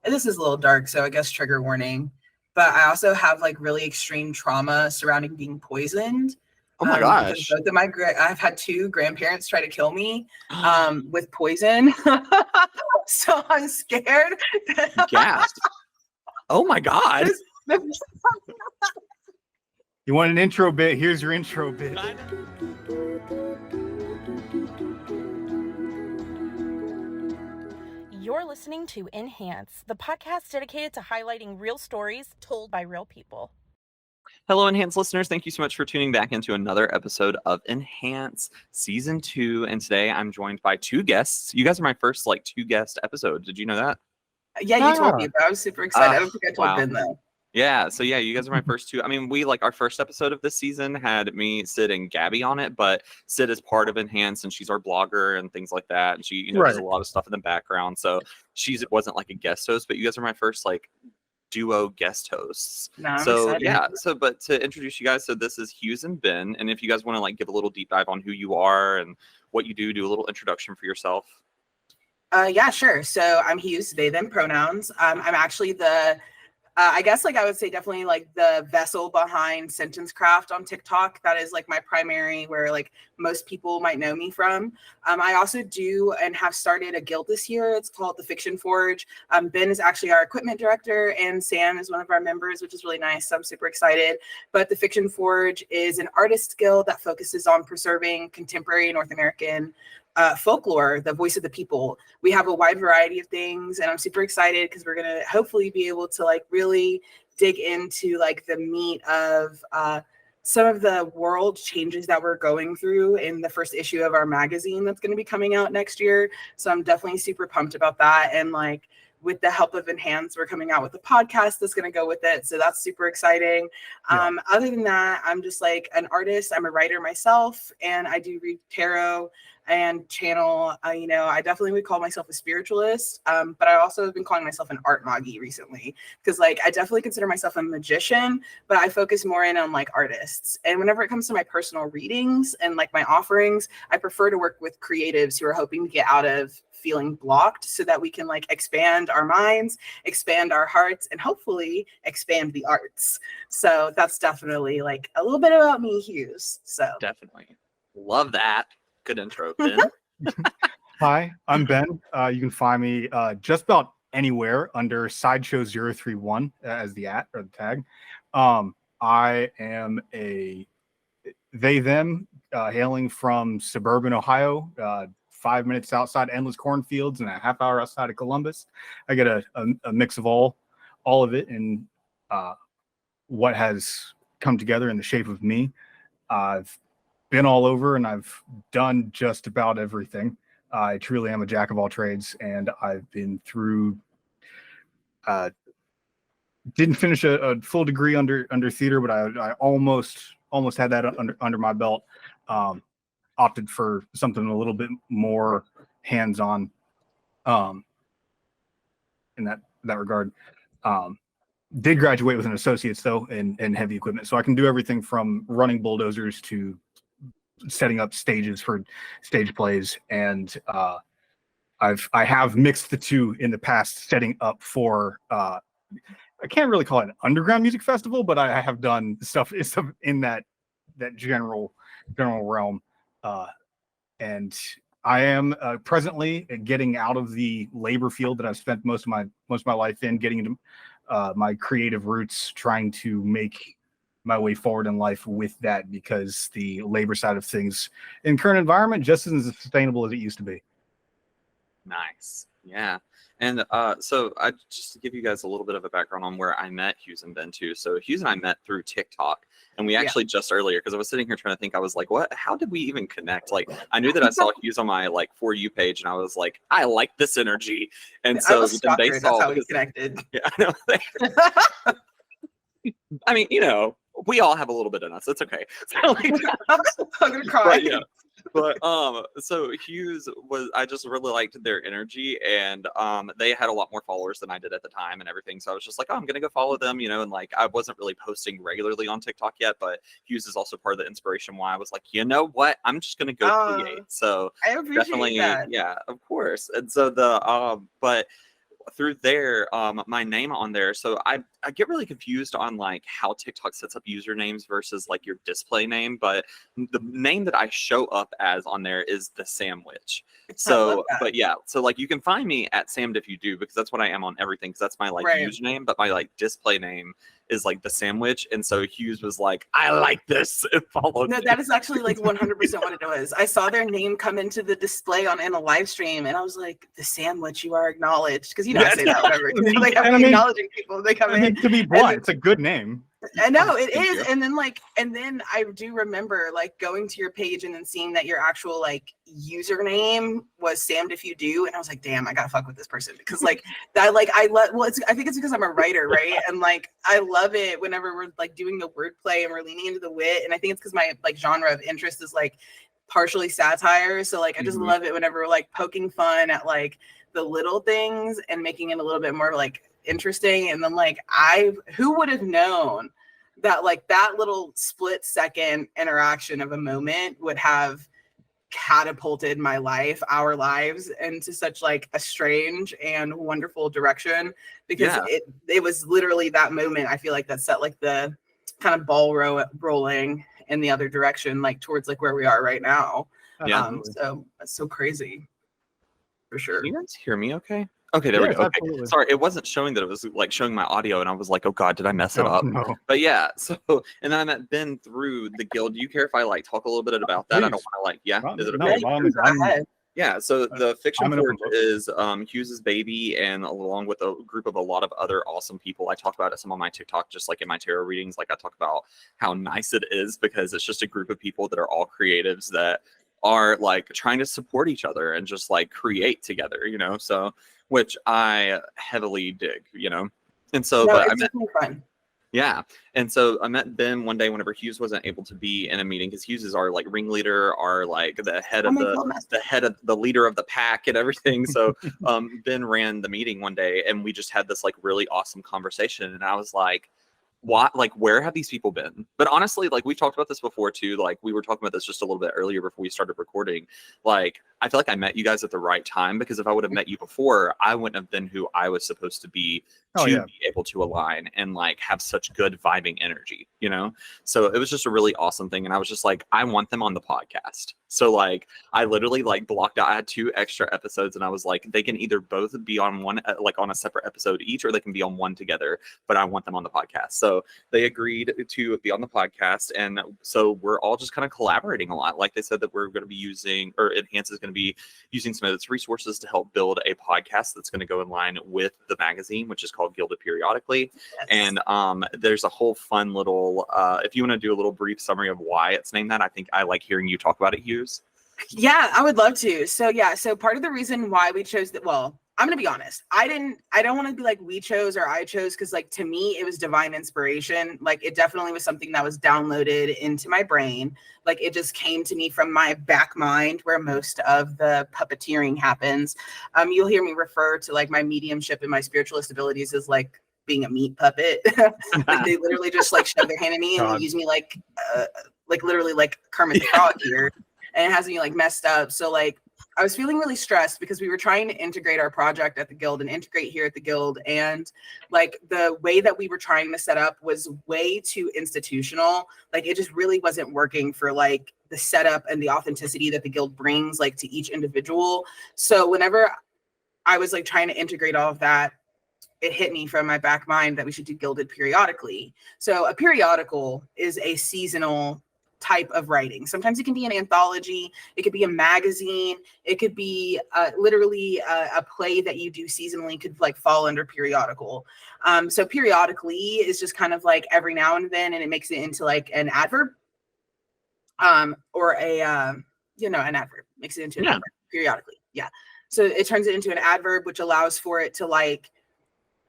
and this is a little dark, so I guess trigger warning. But I also have like really extreme trauma surrounding being poisoned. Oh my Because gosh. both of I've had two grandparents try to kill me with poison. So I'm scared. Gasp. Oh my God. You want an intro bit? Here's your intro bit. You're listening to Enhance, the podcast dedicated to highlighting real stories told by real people. Hello, Enhance listeners. Thank you so much for tuning back into another episode of Enhance Season 2. And today I'm joined by two guests. You guys are my first two guest episode. Did you know that? Yeah, you told me, but I was super excited. I don't think I told Ben though. Yeah, so yeah, you guys are my first two. I mean, we our first episode of this season had me, Sid, and Gabby on it, but Sid is part of Enhance and she's our blogger and things like that. And she, does a lot of stuff in the background. So wasn't like a guest host, but you guys are my first duo guest hosts. No, so excited. Yeah, but to introduce you guys, so this is Hues and Ben. And if you guys want to give a little deep dive on who you are and what you do a little introduction for yourself. Yeah, sure. So I'm Hues, they, them pronouns. I'm actually the I guess I would say definitely the vessel behind Sentence Craft on TikTok. That is my primary where most people might know me from. I also do and have started a guild this year. It's called the Fiction Forge. Ben is actually our equipment director and Samm is one of our members, which is really nice. So I'm super excited. But the Fiction Forge is an artist guild that focuses on preserving contemporary North American folklore, the voice of the people. We have a wide variety of things and I'm super excited because we're gonna hopefully be able to really dig into the meat of some of the world changes that we're going through in the first issue of our magazine that's going to be coming out next year. So I'm definitely super pumped about that. And with the help of Enhance, we're coming out with a podcast that's going to go with it. So that's super exciting. Other than that, I'm just an artist. I'm a writer myself and I do read tarot and channel. I definitely would call myself a spiritualist, but I also have been calling myself an art moggy recently because I definitely consider myself a magician, but I focus more in on artists. And whenever it comes to my personal readings and my offerings, I prefer to work with creatives who are hoping to get out of feeling blocked so that we can expand our minds, expand our hearts, and hopefully expand the arts. So that's definitely a little bit about me, Hues. So definitely love that. Good intro, Ben. Hi, I'm Ben. You can find me just about anywhere under Sideshow031 as the @ or the tag. I am a they, them, hailing from suburban Ohio, 5 minutes outside endless cornfields and a half hour outside of Columbus. I get a mix of all of it and what has come together in the shape of me. I've been all over and I've done just about everything. I truly am a jack of all trades, and I've been through didn't finish a full degree under theater, but I almost had that under my belt. Opted for something a little bit more hands-on in that regard. Did graduate with an associate's though in heavy equipment, so I can do everything from running bulldozers to setting up stages for stage plays, and I have mixed the two in the past, setting up for I can't really call it an underground music festival, but I have done stuff in that general realm, and I am presently getting out of the labor field that I've spent most of my life in, getting into my creative roots, trying to make my way forward in life with that, because the labor side of things in current environment just isn't as sustainable as it used to be. Nice. Yeah. And so I just to give you guys a little bit of a background on where I met Hues and Ben too. So Hues and I met through TikTok, and we actually just earlier, because I was sitting here trying to think, I was like, what? How did we even connect? I knew that I saw Hues on my For You page, and I was like, I like this energy. And so then they saw, that's how we connected. Yeah, I know. I mean, we all have a little bit in us. It's okay. So, I'm gonna cry. But so Hues I just really liked their energy, and they had a lot more followers than I did at the time and everything. So I was just like, oh, I'm gonna go follow them, and I wasn't really posting regularly on TikTok yet, but Hues is also part of the inspiration why I was like, you know what, I'm just gonna go create. So I appreciate definitely that. Yeah, of course. And so but through there, my name on there. So I get really confused on like how TikTok sets up usernames versus like your display name. But the name that I show up as on there is the Sandwich. So, but yeah, so like you can find me at Sammed if you do, because that's what I am on everything. Because that's my like username, but my like display name is like the Sandwich. And so Hues was like, I like this, and followed me. That is actually like 100% what it was. I saw their name come into the display in a live stream, and I was like, the Sandwich, you are acknowledged. Because you know, I say that whatever. Like, I'm acknowledging people. They come in. To be blunt, it's a good name. I know it is. And then I do remember like going to your page and then seeing that your actual like username was Sammed if you do. And I was like, damn, I gotta fuck with this person, because like that, like I think it's because I'm a writer, right? And like I love it whenever we're like doing the wordplay and we're leaning into the wit. And I think it's because my like genre of interest is like partially satire. So like I just love it whenever we're like poking fun at like the little things and making it a little bit more like interesting. And then like who would have known that like that little split second interaction of a moment would have catapulted our lives into such like a strange and wonderful direction, because it was literally that moment, I feel like, that set like the kind of ball rolling in the other direction, like towards like where we are right now. So that's so crazy, for sure. Can you guys hear me okay? Okay, there we go. Okay. Absolutely. Sorry, it wasn't showing that. It was like showing my audio, and I was like, oh God, did I mess it up? No. But yeah, so, and then I met Ben through the guild. Do you care if I like talk a little bit about that? Please. I don't want to like, is it No, okay? Yeah, so the Fiction I'm Forge is Hughes's baby, and along with a group of a lot of other awesome people. I talk about it some on my TikTok, just like in my tarot readings. Like I talk about how nice it is, because it's just a group of people that are all creatives that are like trying to support each other and just like create together, you know? So, which I heavily dig, you know? And so, but it's definitely fun. Yeah. And so I met Ben one day whenever Hues wasn't able to be in a meeting, because Hues is our like ringleader, our like the head of the leader of the pack and everything. So Ben ran the meeting one day, and we just had this like really awesome conversation. And I was like, what, like, where have these people been? But honestly, like, we've talked about this before too. Like, we were talking about this just a little bit earlier before we started recording. Like, I feel like I met you guys at the right time, because if I would have met you before, I wouldn't have been who I was supposed to be be able to align and like have such good vibing energy, you know? So it was just a really awesome thing. And I was just like, I want them on the podcast. So like, I literally like blocked out, I had 2 extra episodes, and I was like, they can either both be on one, like on a separate episode each, or they can be on one together, but I want them on the podcast. So they agreed to be on the podcast. And so we're all just kind of collaborating a lot. Like they said that we're going to be using, or Enhance is going to be using some of its resources to help build a podcast that's going to go in line with the magazine, which is called Gilded Periodically. Yes. And there's a whole fun little, if you want to do a little brief summary of why it's named that, I think I like hearing you talk about it, Hues. Yeah, I would love to. So part of the reason why we chose that, well, I'm gonna be honest, I don't want to be like we chose or I chose, because like to me it was divine inspiration. Like it definitely was something that was downloaded into my brain. Like it just came to me from my back mind, where most of the puppeteering happens. You'll hear me refer to like my mediumship and my spiritualist abilities as like being a meat puppet. Like they literally just like shove their hand in me and use me like literally like Kermit the Frog here, and it has me like messed up. So like I was feeling really stressed, because we were trying to integrate our project at the guild and integrate here at the guild. And like the way that we were trying to set up was way too institutional. Like it just really wasn't working for like the setup and the authenticity that the guild brings like to each individual. So whenever I was like trying to integrate all of that, it hit me from my back mind that we should do Gilded Periodically. So a periodical is a seasonal type of writing. Sometimes it can be an anthology, it could be a magazine, it could be literally a play that you do seasonally, could like fall under periodical. So periodically is just kind of like every now and then, and it makes it into like an adverb, or a an adverb, makes it into an adverb periodically. Yeah. So it turns it into an adverb, which allows for it to like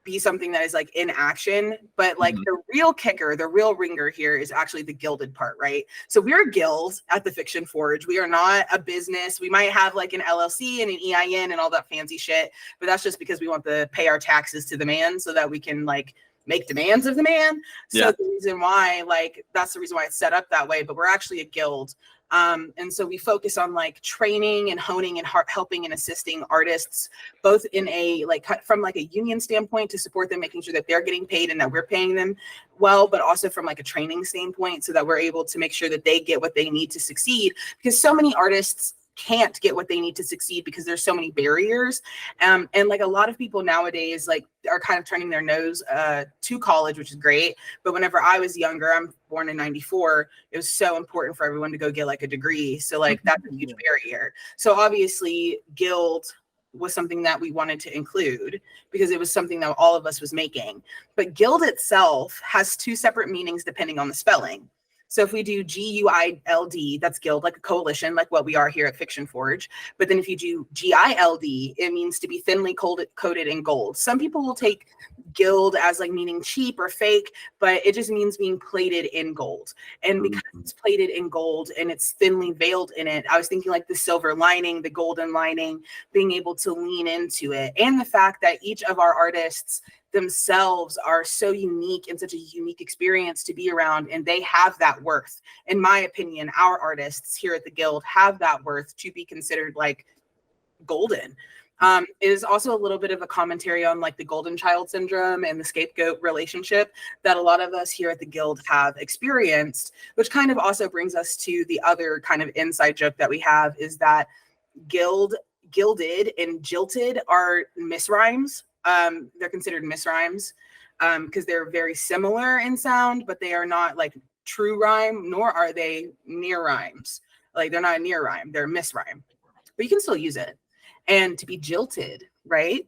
be something that is like in action. But like the real kicker, the real ringer here is actually the gilded part, right? So we're a guild at the Fiction Forge. We are not a business. We might have like an LLC and an EIN and all that fancy shit, but that's just because we want to pay our taxes to the man so that we can like make demands of the man. So Yeah. the reason why, like, that's the reason why it's set up that way. But we're actually a guild. And so we focus on like training and honing and helping and assisting artists, both in a like from like a union standpoint to support them, making sure that they're getting paid and that we're paying them well, but also from like a training standpoint so that we're able to make sure that they get what they need to succeed, because so many artists can't get what they need to succeed because there's so many barriers. And like a lot of people nowadays like are kind of turning their nose to college, which is great. But whenever I was younger, I'm born in 94, it was so important for everyone to go get like a degree. So like that's a huge barrier. So obviously guild was something that we wanted to include because it was something that all of us was making. But guild itself has two separate meanings depending on the spelling. So if we do GUILD, that's guild, like a coalition, like what we are here at Fiction Forge. But then if you do GILD, it means to be thinly coated in gold. Some people will take guild as like meaning cheap or fake, but it just means being plated in gold. And because it's plated in gold and it's thinly veiled in it, I was thinking like the silver lining, the golden lining, being able to lean into it. And the fact that each of our artists themselves are so unique and such a unique experience to be around, and they have that worth. In my opinion, our artists here at the Guild have that worth to be considered like golden. It is also a little bit of a commentary on like the golden child syndrome and the scapegoat relationship that a lot of us here at the Guild have experienced, which kind of also brings us to the other kind of inside joke that we have, is that gilded and jilted are misrhymes. They're considered misrhymes because they're very similar in sound, but they are not like true rhyme, nor are they near rhymes. Like they're not a near rhyme, they're a misrhyme, but you can still use it. And to be jilted, right,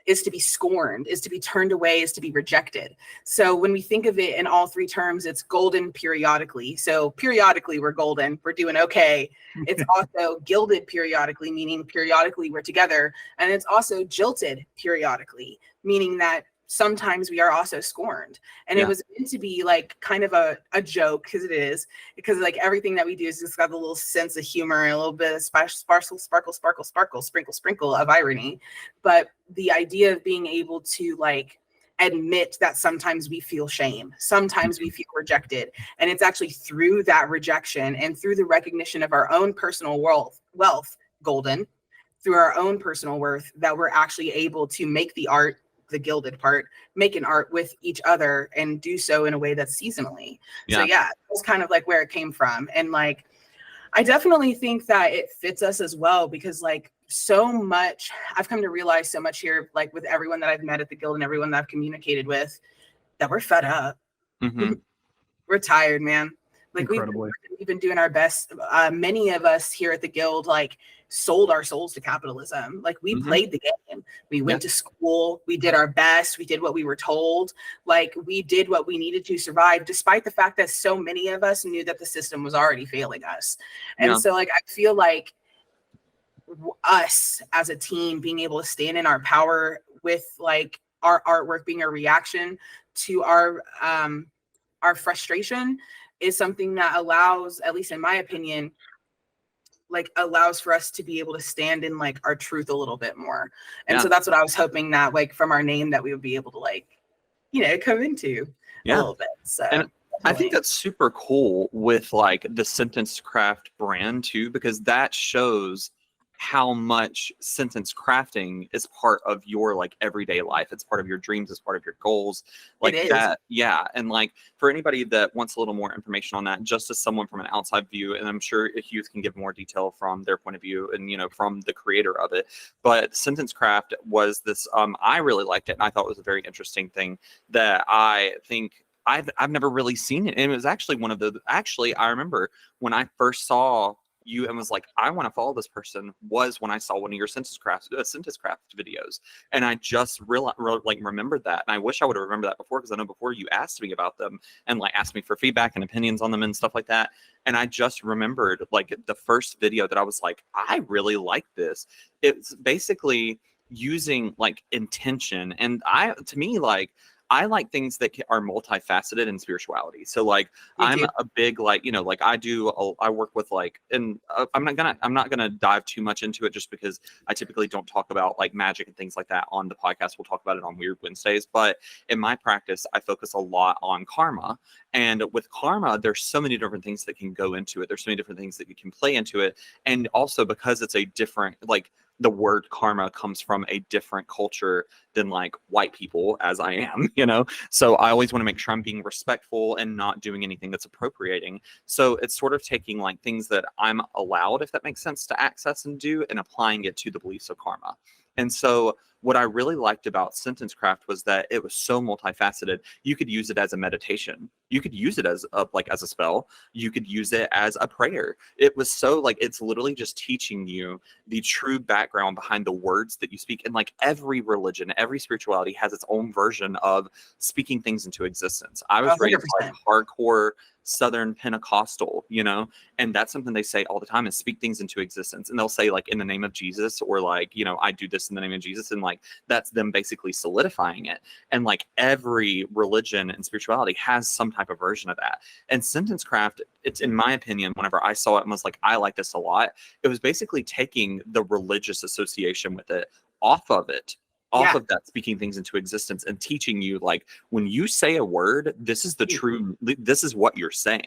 is to be scorned, is to be turned away, is to be rejected. So when we think of it in all three terms, it's golden periodically. So periodically we're golden, we're doing okay. It's also gilded periodically, meaning periodically we're together. And it's also jilted periodically, meaning that sometimes we are also scorned. And it was meant to be like kind of a joke, because it is, because like everything that we do is just got a little sense of humor and a little bit of sparkle, sprinkle of irony. But the idea of being able to like admit that sometimes we feel shame, sometimes we feel rejected. And it's actually through that rejection and through the recognition of our own personal wealth, golden, through our own personal worth, that we're actually able to make the art, the gilded part, make an art with each other and do so in a way that's seasonally. So yeah, that's kind of like where it came from. And like, I definitely think that it fits us as well, because like so much, I've come to realize so much here, like with everyone that I've met at the Guild and everyone that I've communicated with, that we're fed up. We're tired, man. Like we've been doing our best. Many of us here at the Guild like sold our souls to capitalism. Like we played the game. We went to school. We did our best. We did what we were told. Like we did what we needed to survive, despite the fact that so many of us knew that the system was already failing us. And so like I feel like us as a team being able to stand in our power with like our artwork being a reaction to our frustration is something that allows, at least in my opinion, like allows for us to be able to stand in like our truth a little bit more. And so that's what I was hoping that like from our name that we would be able to like, you know, come into a little bit. So and I think that's super cool with like the Sentence Craft brand too, because that shows how much sentence crafting is part of your like everyday life. It's part of your dreams, it's part of your goals, like that. Yeah. And like for anybody that wants a little more information on that, just as someone from an outside view, and I'm sure Hues can give more detail from their point of view and, you know, from the creator of it. But Sentence Craft was this, I really liked it. And I thought it was a very interesting thing that I think I've never really seen it. And it was actually one of the, I remember when I first saw you and was like, I want to follow this person, was when I saw one of your Sentence Craft videos. And I just remembered that. And I wish I would have remembered that before, because I know before you asked me about them and like asked me for feedback and opinions on them and stuff like that. And I just remembered like the first video that I was like, I really like this. It's basically using like intention. And to me, like, I like things that are multifaceted in spirituality. So like I'm a big like, you know, like I work with like, and I'm not gonna dive too much into it just because I typically don't talk about like magic and things like that on the podcast. We'll talk about it on Weird Wednesdays, but in my practice, I focus a lot on karma. And with karma, there's so many different things that can go into it. There's so many different things that you can play into it. And also because it's a different, like the word karma comes from a different culture than like white people, as I am, you know? So I always want to make sure I'm being respectful and not doing anything that's appropriating. So it's sort of taking like things that I'm allowed, if that makes sense, to access and do, and applying it to the beliefs of karma. And so what I really liked about sentence craft was that it was so multifaceted. You could use it as a meditation. You could use it as a spell. You could use it as a prayer. It was so like, it's literally just teaching you the true background behind the words that you speak. And like every religion, every spirituality has its own version of speaking things into existence. I was 100%. raised like hardcore Southern Pentecostal, you know, and that's something they say all the time is speak things into existence. And they'll say like in the name of Jesus, or like, you know, I do this in the name of Jesus. And like, that's them basically solidifying it. And like every religion and spirituality has some type of version of that. And sentence craft, it's in my opinion, whenever I saw it and was like, I like this a lot, it was basically taking the religious association with it off of of that speaking things into existence and teaching you like when you say a word, this is the true, this is what you're saying.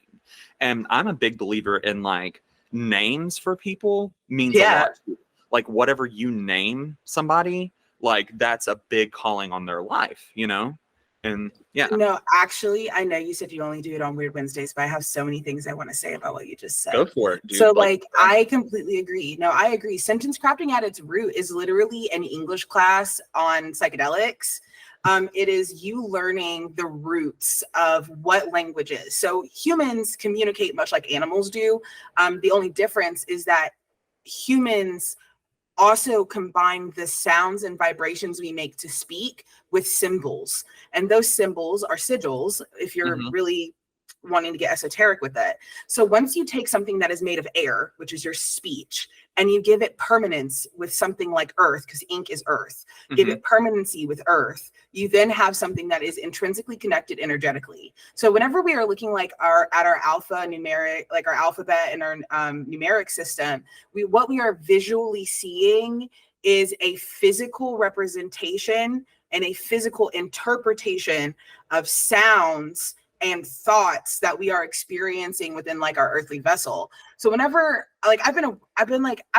And I'm a big believer in like names for people means a lot too. Like whatever you name somebody, like that's a big calling on their life, you know? And yeah. No, actually, I know you said you only do it on Weird Wednesdays, but I have so many things I want to say about what you just said. Go for it, dude. So like I completely agree. No, I agree. Sentence crafting at its root is literally an English class on psychedelics. It is you learning the roots of what language is. So humans communicate much like animals do. The only difference is that humans also combine the sounds and vibrations we make to speak with symbols. And those symbols are sigils, if you're really wanting to get esoteric with it. So once you take something that is made of air, which is your speech, and you give it permanence with something like earth, because ink is earth, give it permanency with earth, you then have something that is intrinsically connected energetically. So whenever we are looking like at our alphabet and our numeric system, what we are visually seeing is a physical representation and a physical interpretation of sounds and thoughts that we are experiencing within like our earthly vessel. So whenever like I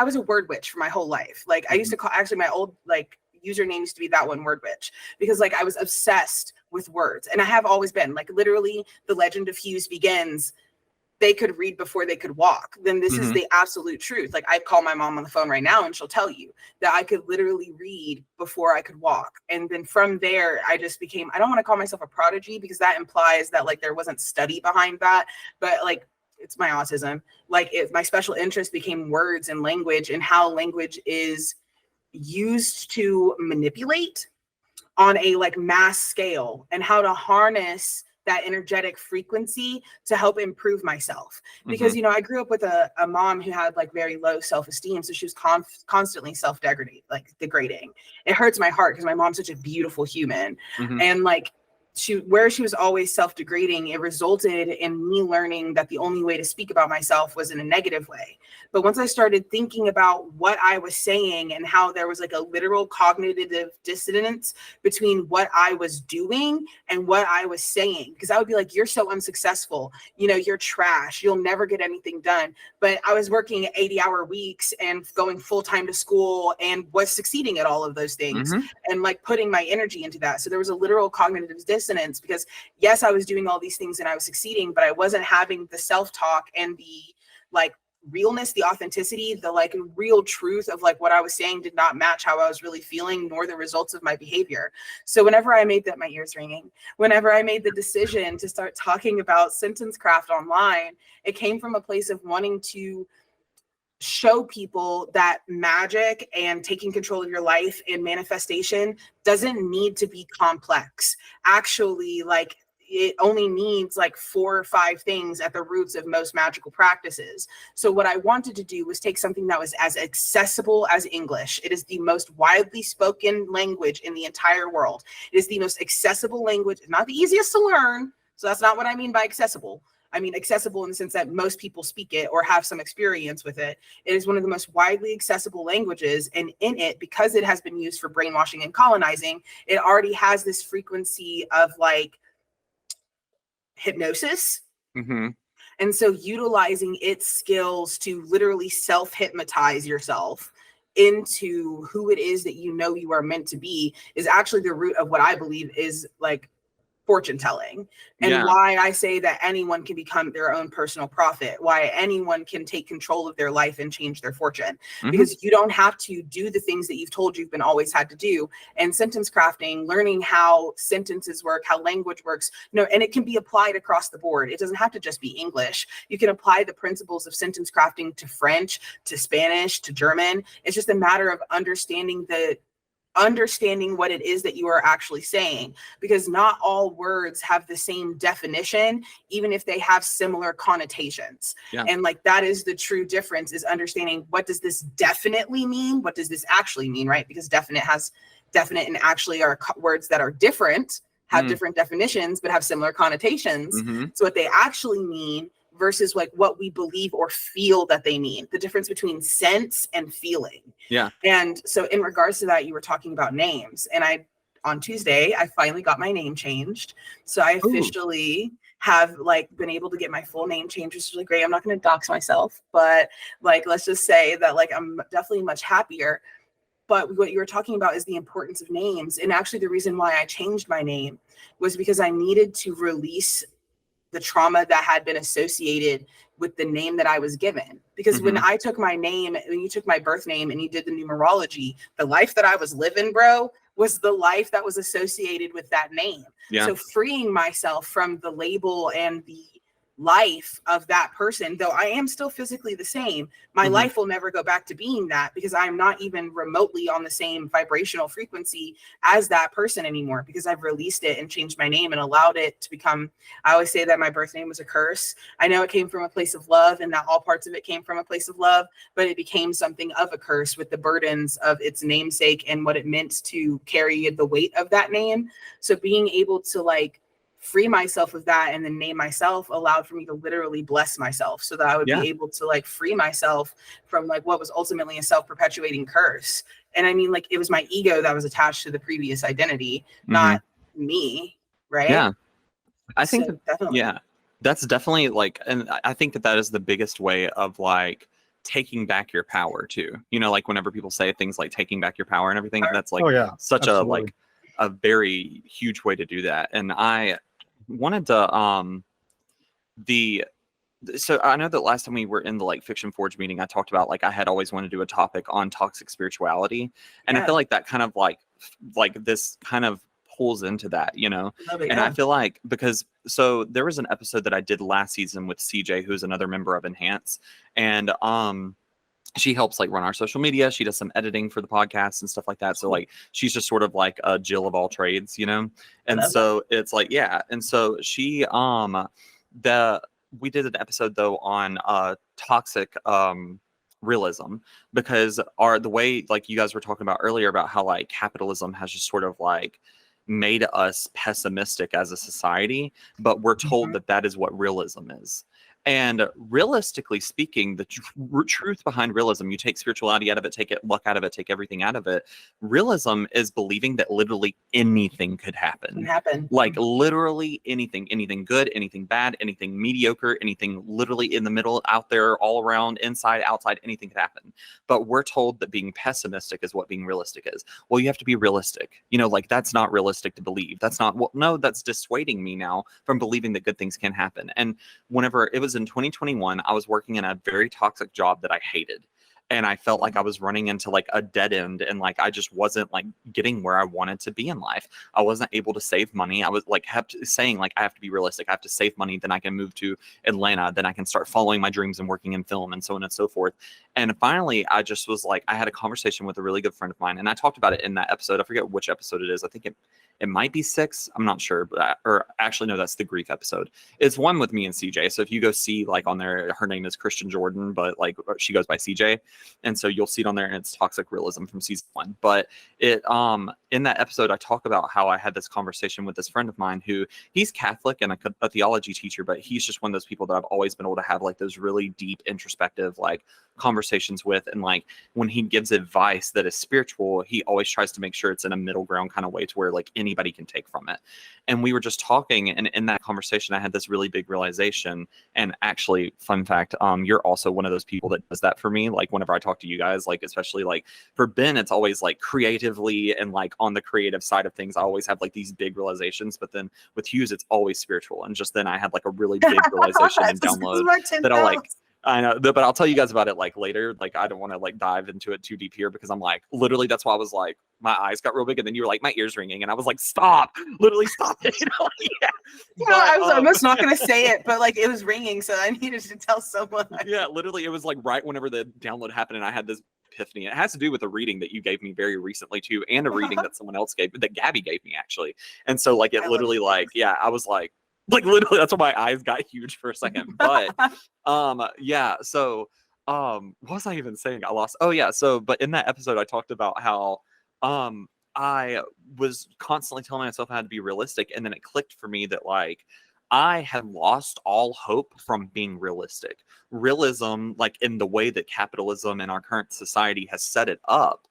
was a word witch for my whole life. Like I used to call, actually my old like username used to be that one, word witch, because like I was obsessed with words, and I have always been. Like literally the legend of Hues begins, they could read before they could walk. Then this is the absolute truth. Like I call my mom on the phone right now and she'll tell you that I could literally read before I could walk. And then from there, I just became, I don't want to call myself a prodigy because that implies that like there wasn't study behind that, but like it's my autism. Like my special interest became words and language, and how language is used to manipulate on a like mass scale, and how to harness that energetic frequency to help improve myself. Because, you know, I grew up with a mom who had like very low self-esteem. So she was constantly degrading. It hurts my heart because my mom's such a beautiful human. And like she was always self-degrading, it resulted in me learning that the only way to speak about myself was in a negative way. But once I started thinking about what I was saying and how there was like a literal cognitive dissonance between what I was doing and what I was saying, because I would be like, you're so unsuccessful, you know, you're trash, you'll never get anything done. But I was working 80-hour weeks and going full-time to school and was succeeding at all of those things and like putting my energy into that. So there was a literal cognitive dissonance, because yes, I was doing all these things and I was succeeding, but I wasn't having the self-talk and the like realness, the authenticity, the like real truth of like what I was saying did not match how I was really feeling, nor the results of my behavior. So whenever I made that, my ears ringing, whenever I made the decision to start talking about sentence craft online, it came from a place of wanting to show people that magic and taking control of your life and manifestation doesn't need to be complex. Actually, like it only needs like 4 or 5 things at the roots of most magical practices. So what I wanted to do was take something that was as accessible as English. It is the most widely spoken language in the entire world. It is the most accessible language, not the easiest to learn. So that's not what I mean by accessible. I mean accessible in the sense that most people speak it or have some experience with it. It is one of the most widely accessible languages. And in it, because it has been used for brainwashing and colonizing, it already has this frequency of like hypnosis. Mm-hmm. And so utilizing its skills to literally self-hypnotize yourself into who it is that you know you are meant to be is actually the root of what I believe is like fortune telling, and why I say that anyone can become their own personal prophet, why anyone can take control of their life and change their fortune, because you don't have to do the things that you've told you've been always had to do. And sentence crafting, learning how sentences work, how language works, and it can be applied across the board. It doesn't have to just be English. You can apply the principles of sentence crafting to French, to Spanish, to German. It's just a matter of understanding what it is that you are actually saying, because not all words have the same definition, even if they have similar connotations. And like that is the true difference, is understanding, what does this definitely mean? What does this actually mean, right? Because definite and actually are words that are different, have different definitions, but have similar connotations. So what they actually mean versus like what we believe or feel that they mean, the difference between sense and feeling. And so in regards to that, you were talking about names, and on Tuesday, I finally got my name changed. So I officially have like been able to get my full name changed, which is really great. I'm not going to dox myself, but like, let's just say that like, I'm definitely much happier. But what you were talking about is the importance of names. And actually the reason why I changed my name was because I needed to release the trauma that had been associated with the name that I was given. Because when I took my name, when you took my birth name and you did the numerology, the life that I was living, bro, was the life that was associated with that name. So freeing myself from the label and the life of that person, though I am still physically the same, my life will never go back to being that, because I'm not even remotely on the same vibrational frequency as that person anymore, because I've released it and changed my name and allowed it to become, I always say that my birth name was a curse. I know it came from a place of love, and that all parts of it came from a place of love, but it became something of a curse with the burdens of its namesake and what it meant to carry the weight of that name. So being able to like free myself of that and then name myself allowed for me to literally bless myself, so that I would be able to like free myself from like what was ultimately a self-perpetuating curse. And I mean, like, it was my ego that was attached to the previous identity, not me, right? I think So definitely. That's definitely like, and I think that is the biggest way of like taking back your power too. Like whenever people say things like taking back your power and everything, that's like such absolutely. a like a very huge way to do that. And I wanted to so I know that last time we were in the like Fiction Forge meeting, I talked about like I had always wanted to do a topic on toxic spirituality, and I feel like that kind of like this kind of pulls into that, and I feel like, because so there was an episode that I did last season with CJ, who's another member of Enhance, and she helps like run our social media. She does some editing for the podcast and stuff like that. So like she's just sort of like a Jill of all trades, And so it's like, and so she we did an episode though on toxic realism, because the way like you guys were talking about earlier about how like capitalism has just sort of like made us pessimistic as a society, but we're told that is what realism is. And realistically speaking, the truth behind realism, you take spirituality out of it, take luck out of it, take everything out of it. Realism is believing that literally anything could happen. Like literally anything good, anything bad, anything mediocre, anything literally in the middle, out there, all around, inside, outside, anything could happen. But we're told that being pessimistic is what being realistic is. Well, you have to be realistic. Like that's not realistic to believe. That's not, well, no, that's dissuading me now from believing that good things can happen. And whenever it was in 2021, I was working in a very toxic job that I hated. and I felt like I was running into like a dead end, and like I just wasn't like getting where I wanted to be in life. I wasn't able to save money. I was like kept saying like I have to be realistic. I have to save money, then I can move to Atlanta, then I can start following my dreams and working in film and so on and so forth. And finally, I just was like, I had a conversation with a really good friend of mine, and I talked about it in that episode. I forget which episode it is. I think it might be 6. I'm not sure, but or actually no, that's the grief episode. It's one with me and CJ. So if you go see like on there, her name is Christian Jordan, but like she goes by CJ, and so you'll see it on there, and it's Toxic Realism from season 1. But it in that episode, I talk about how I had this conversation with this friend of mine who he's Catholic and a theology teacher, but he's just one of those people that I've always been able to have like those really deep introspective like conversations with. And like when he gives advice that is spiritual, he always tries to make sure it's in a middle ground kind of way to where like anybody can take from it. And we were just talking, and in that conversation I had this really big realization. And actually, fun fact, you're also one of those people that does that for me. Like whenever I talk to you guys, like especially like for Ben, it's always like creatively and like on the creative side of things, I always have like these big realizations. But then with Hues, it's always spiritual. And just then I had like a really big realization and download that I'll like, I know, but I'll tell you guys about it like later. Like I don't want to like dive into it too deep here, because I'm like, literally, that's why I was like, my eyes got real big, and then you were like, my ears ringing, and I was like, stop, literally stop it. You know? Yeah. You know, I was almost not gonna say it, but like it was ringing, so I needed to tell someone. Yeah, literally, it was like right whenever the download happened, and I had this epiphany. It has to do with a reading that you gave me very recently too, and a reading that someone else gave, that Gabby gave me actually. And so like it literally like, yeah, I was like literally, that's why my eyes got huge for a second. But yeah, so what was I even saying? I lost. Oh yeah, so but in that episode I talked about how I was constantly telling myself I had to be realistic, and then it clicked for me that like I had lost all hope from being realistic. Realism, like in the way that capitalism and our current society has set it up,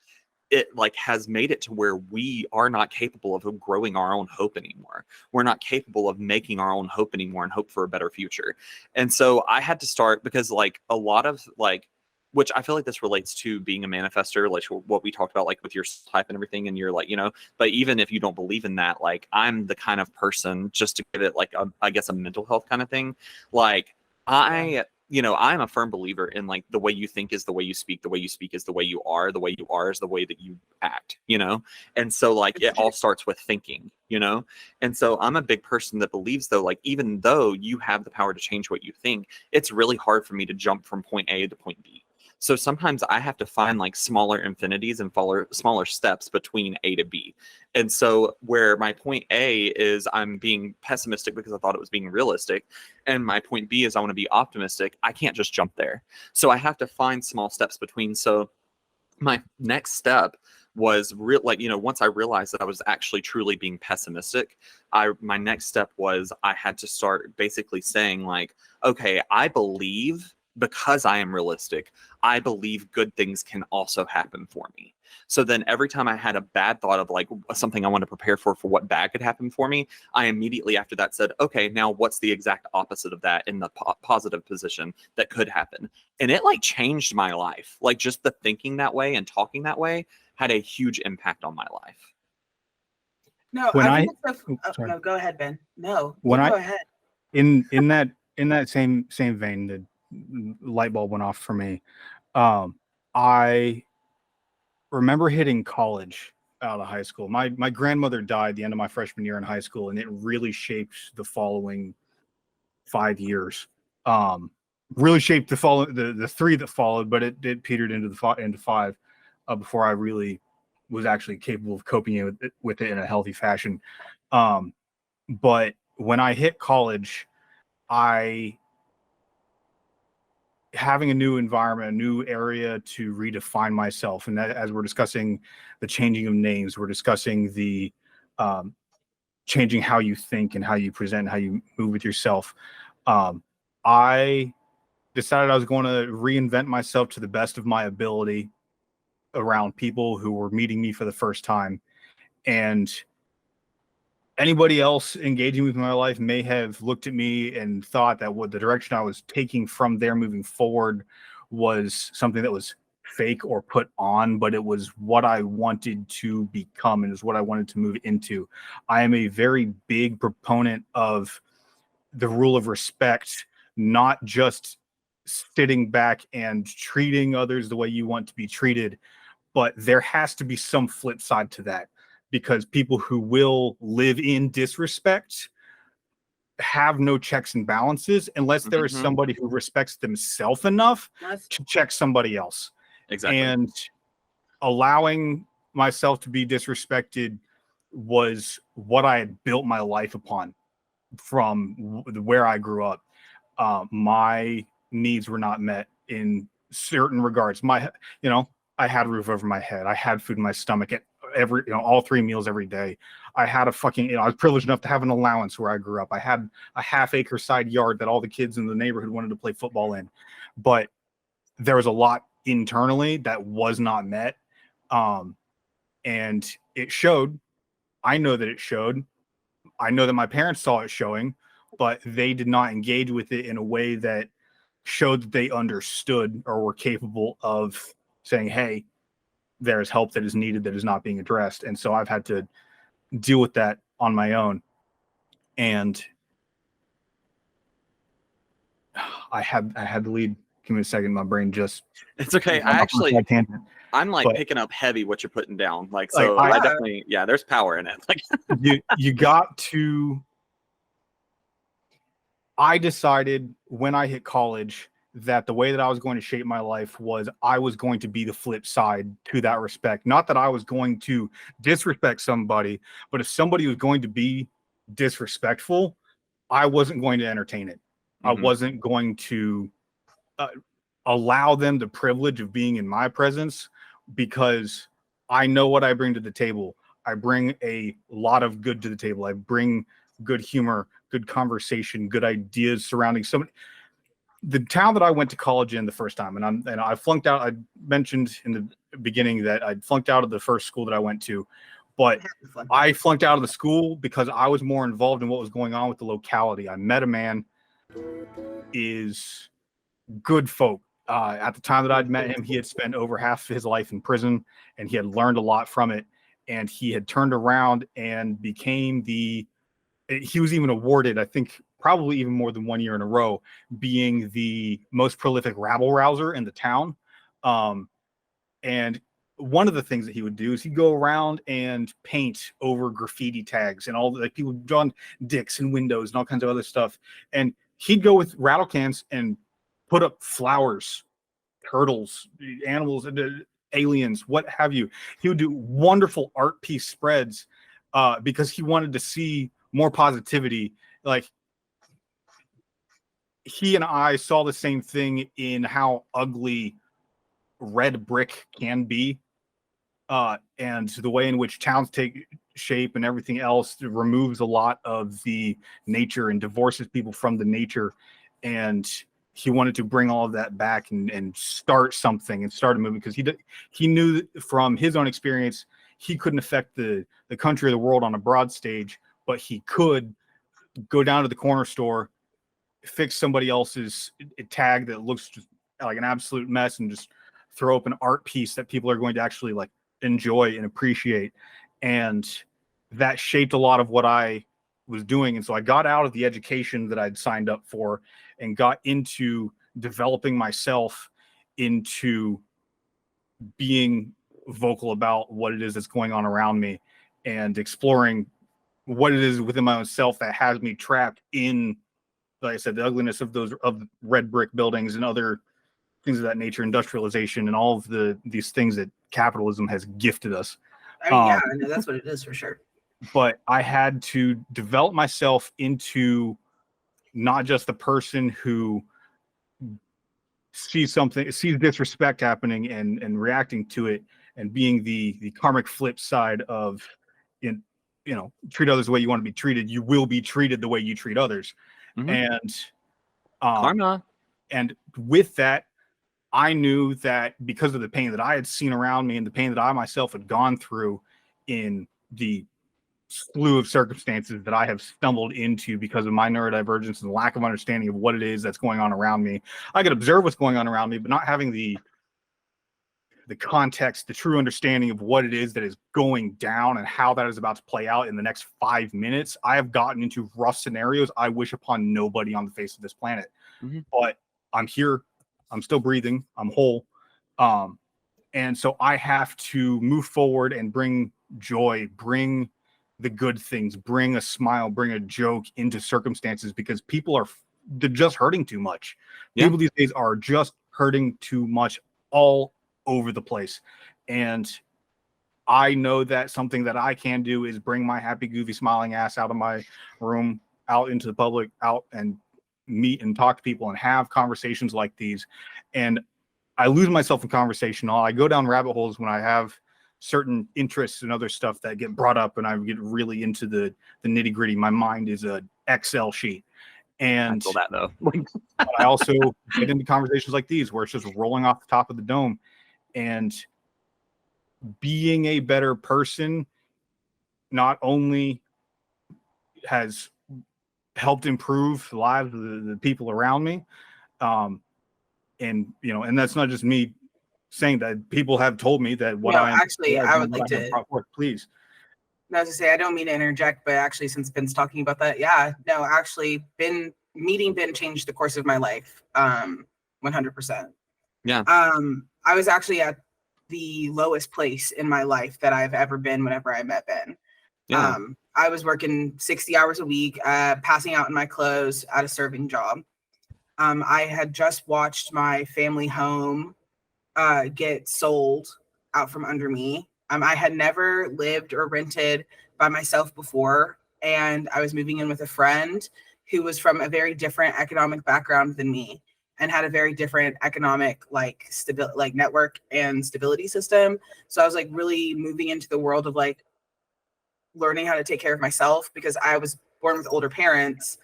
it like has made it to where we are not capable of growing our own hope anymore. We're not capable of making our own hope anymore and hope for a better future. And so I had to start, because like a lot of like, which I feel like this relates to being a manifester, like what we talked about, like with your type and everything. And you're like, you know, but even if you don't believe in that, like I'm the kind of person, just to give it like I guess a mental health kind of thing. Like you know, I'm a firm believer in like the way you think is the way you speak, the way you speak is the way you are is the way that you act, you know? And so like it all starts with thinking, you know? And so I'm a big person that believes though, like even though you have the power to change what you think, it's really hard for me to jump from point A to point B. So sometimes I have to find like smaller infinities and smaller steps between A to B. And so where my point A is I'm being pessimistic because I thought it was being realistic, and my point B is I want to be optimistic, I can't just jump there. So I have to find small steps between. So my next step was like, you know, once I realized that I was actually truly being pessimistic, my next step was I had to start basically saying like, okay, I believe, because I am realistic, I believe good things can also happen for me. So then every time I had a bad thought of like something I want to prepare for what bad could happen for me, I immediately after that said, okay, now what's the exact opposite of that in the positive position that could happen? And it like changed my life. Like just the thinking that way and talking that way had a huge impact on my life. No, When I think no, go ahead, Ben. No, when go ahead. in that same vein, the light bulb went off for me. I remember hitting college out of high school. My grandmother died the end of my freshman year in high school, and it really shaped the following 5 years. Really shaped the 3 that followed, but it petered into 5 before I really was actually capable of coping with it in a healthy fashion. But when I hit college, having a new environment, a new area to redefine myself. And that, as we're discussing the changing of names, we're discussing the changing how you think and how you present, how you move with yourself. I decided I was going to reinvent myself to the best of my ability around people who were meeting me for the first time. And anybody else engaging with my life may have looked at me and thought that what the direction I was taking from there moving forward was something that was fake or put on, but it was what I wanted to become and it was what I wanted to move into. I am a very big proponent of the rule of respect, not just sitting back and treating others the way you want to be treated. But there has to be some flip side to that, because people who will live in disrespect have no checks and balances unless there is somebody who respects themselves enough to check somebody else. Exactly. And allowing myself to be disrespected was what I had built my life upon from where I grew up. My needs were not met in certain regards. I had a roof over my head. I had food in my stomach at all 3 meals every day. I had I was privileged enough to have an allowance where I grew up. I had a half-acre side yard that all the kids in the neighborhood wanted to play football in. But there was a lot internally that was not met. And it showed. I know that it showed. I know that my parents saw it showing, but they did not engage with it in a way that showed that they understood or were capable of saying, hey, there's help that is needed that is not being addressed. And so I've had to deal with that on my own. And I had to lead. Give me a second. My brain just. It's okay. I'm like picking up heavy what you're putting down. I definitely, there's power in it. Like you got to. I decided when I hit college that the way that I was going to shape my life was I was going to be the flip side to that respect. Not that I was going to disrespect somebody, but if somebody was going to be disrespectful, I wasn't going to entertain it. I wasn't going to allow them the privilege of being in my presence, because I know what I bring to the table. I bring a lot of good to the table. I bring good humor, good conversation, good ideas surrounding somebody. The town that I went to college in the first time, and I flunked out. I mentioned in the beginning that I flunked out of the first school that I went to, but I flunked out of the school because I was more involved in what was going on with the locality. I met a man, is good folk. At the time that I'd met him, he had spent over half of his life in prison, and he had learned a lot from it. And he had turned around and became he was even awarded, I think, probably even more than 1 year in a row, being the most prolific rabble rouser in the town. And one of the things that he would do is he'd go around and paint over graffiti tags and all people drawn dicks and windows and all kinds of other stuff. And he'd go with rattle cans and put up flowers, turtles, animals, aliens, what have you. He would do wonderful art piece spreads because he wanted to see more positivity. Like, he and I saw the same thing in how ugly red brick can be, and the way in which towns take shape and everything else removes a lot of the nature and divorces people from the nature. And he wanted to bring all of that back and start something and start a movement, because he knew from his own experience he couldn't affect the country or the world on a broad stage, but he could go down to the corner store, fix somebody else's tag that looks just like an absolute mess, and just throw up an art piece that people are going to actually like enjoy and appreciate. And that shaped a lot of what I was doing. And so I got out of the education that I'd signed up for and got into developing myself into being vocal about what it is that's going on around me, and exploring what it is within my own self that has me trapped in, like I said, the ugliness of red brick buildings and other things of that nature, industrialization, and all of these things that capitalism has gifted us. I mean, I know that's what it is for sure. But I had to develop myself into not just the person who sees disrespect happening and reacting to it, and being the karmic flip side of, treat others the way you want to be treated. You will be treated the way you treat others. And karma. And with that, I knew that because of the pain that I had seen around me and the pain that I myself had gone through in the slew of circumstances that I have stumbled into because of my neurodivergence and lack of understanding of what it is that's going on around me. I could observe what's going on around me, but not having the context, the true understanding of what it is that is going down and how that is about to play out in the next 5 minutes. I have gotten into rough scenarios I wish upon nobody on the face of this planet. But I'm here. I'm still breathing. I'm whole. And so I have to move forward and bring joy, bring the good things, bring a smile, bring a joke into circumstances, because they're just hurting too much. Yeah. People these days are just hurting too much all over the place. And I know that something that I can do is bring my happy, goofy, smiling ass out of my room, out into the public, out and meet and talk to people and have conversations like these. And I lose myself in conversation. I go down rabbit holes when I have certain interests and other stuff that get brought up, and I get really into the nitty gritty. My mind is a Excel sheet. And I feel that though. but I also get into conversations like these where it's just rolling off the top of the dome, and being a better person not only has helped improve the lives of the people around me. And, you know, and that's not just me saying that. People have told me that what I am. Actually, I would like to. Please. I was to say, I don't mean to interject, but actually, since Ben's talking about that, yeah, no, actually, meeting Ben changed the course of my life, 100%. Yeah. I was actually at the lowest place in my life that I've ever been whenever I met Ben. Yeah. I was working 60 hours a week, passing out in my clothes at a serving job. I had just watched my family home get sold out from under me. I had never lived or rented by myself before, and I was moving in with a friend who was from a very different economic background than me and had a very different economic network and stability system. So I was like really moving into the world of like learning how to take care of myself, because I was born with older parents.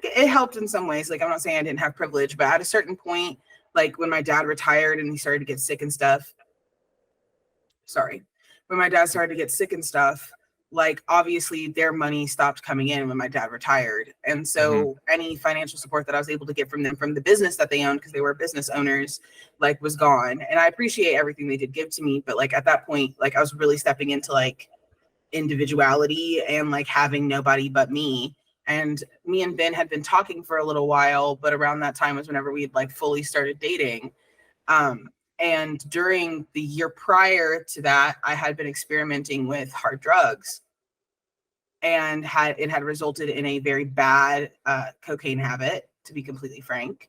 It helped in some ways. Like, I'm not saying I didn't have privilege, but at a certain point, like when my dad retired and he started to get sick and stuff. When my dad started to get sick and stuff, like obviously their money stopped coming in when my dad retired. And so any financial support that I was able to get from them, from the business that they owned, because they were business owners, like was gone. And I appreciate everything they did give to me. But like at that point, like I was really stepping into like individuality and like having nobody but me. And me and Ben had been talking for a little while, but around that time was whenever we had like fully started dating. And during the year prior to that, I had been experimenting with hard drugs, and it had resulted in a very bad cocaine habit, to be completely frank,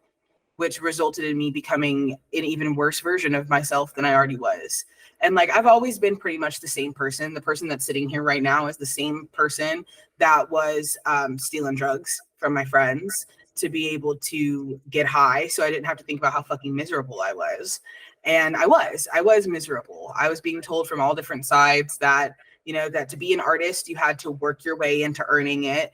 which resulted in me becoming an even worse version of myself than I already was. And like, I've always been pretty much the same person. The person that's sitting here right now is the same person that was stealing drugs from my friends to be able to get high. So I didn't have to think about how fucking miserable I was. And I was miserable. I was being told from all different sides that, you know, that to be an artist, you had to work your way into earning it.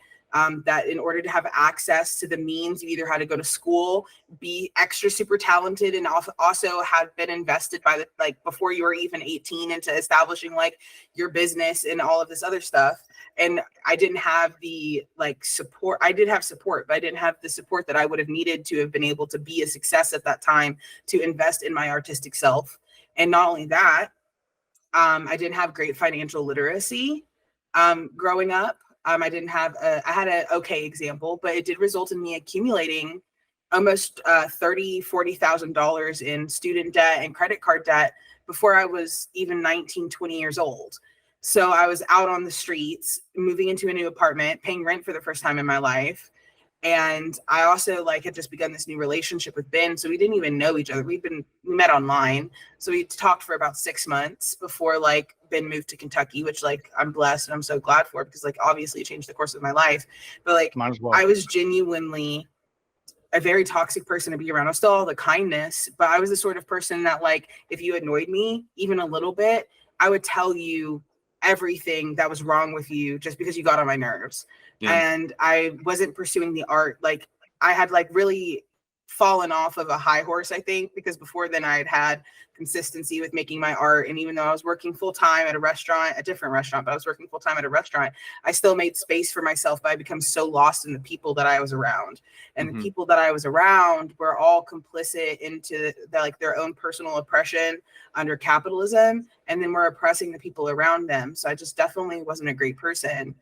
That in order to have access to the means, you either had to go to school, be extra super talented, and also had been invested by before you were even 18 into establishing like your business and all of this other stuff. And I didn't have the support. I did have support, but I didn't have the support that I would have needed to have been able to be a success at that time, to invest in my artistic self. And not only that, I didn't have great financial literacy growing up. I had an okay example, but it did result in me accumulating almost $30,000-$40,000 in student debt and credit card debt before I was even 19, 20 years old. So I was out on the streets, moving into a new apartment, paying rent for the first time in my life. And I also had just begun this new relationship with Ben. So we didn't even know each other. We met online. So we talked for about 6 months before Ben moved to Kentucky, which I'm blessed and I'm so glad for, because obviously it changed the course of my life. But Might as well. I was genuinely a very toxic person to be around. I was still all the kindness, but I was the sort of person that if you annoyed me even a little bit, I would tell you everything that was wrong with you just because you got on my nerves. Yeah. And I wasn't pursuing the art. I had really fallen off of a high horse, I think, because before then I had consistency with making my art. And even though I was working full time at a different restaurant, but I was working full time at a restaurant, I still made space for myself, but I become so lost in the people that I was around. And the people that I was around were all complicit into their own personal oppression under capitalism. And then we're oppressing the people around them. So I just definitely wasn't a great person.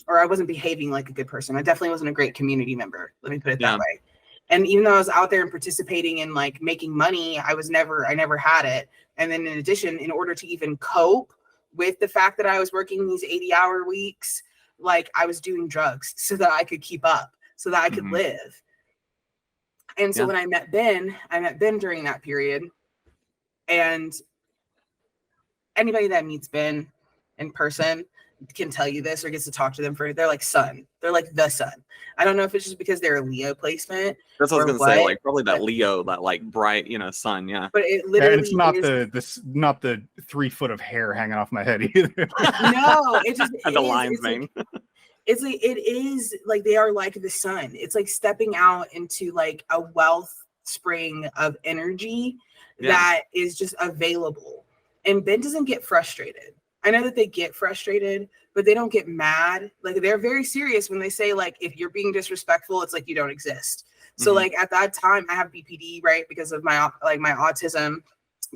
Or I wasn't behaving like a good person. I definitely wasn't a great community member. Let me put it that way. And even though I was out there and participating in like making money, I never had it. And then in addition, in order to even cope with the fact that I was working these 80-hour weeks, like I was doing drugs so that I could keep up, so that I could live. And so when I met Ben during that period. And anybody that meets Ben in person can tell you this or gets to talk to them they're like sun. They're like the sun. I don't know if it's just because they're a Leo placement. That's what I was gonna say, like probably that Leo, that like bright, sun, But it literally it's not not the 3 foot of hair hanging off my head either. No, it just and the lion's mane. It's like it is like they are like the sun. It's like stepping out into like a wellspring of energy that is just available. And Ben doesn't get frustrated. I know that they get frustrated, but they don't get mad. Like they're very serious when they say like, if you're being disrespectful, it's like you don't exist. So like at that time I have BPD, right? Because of my autism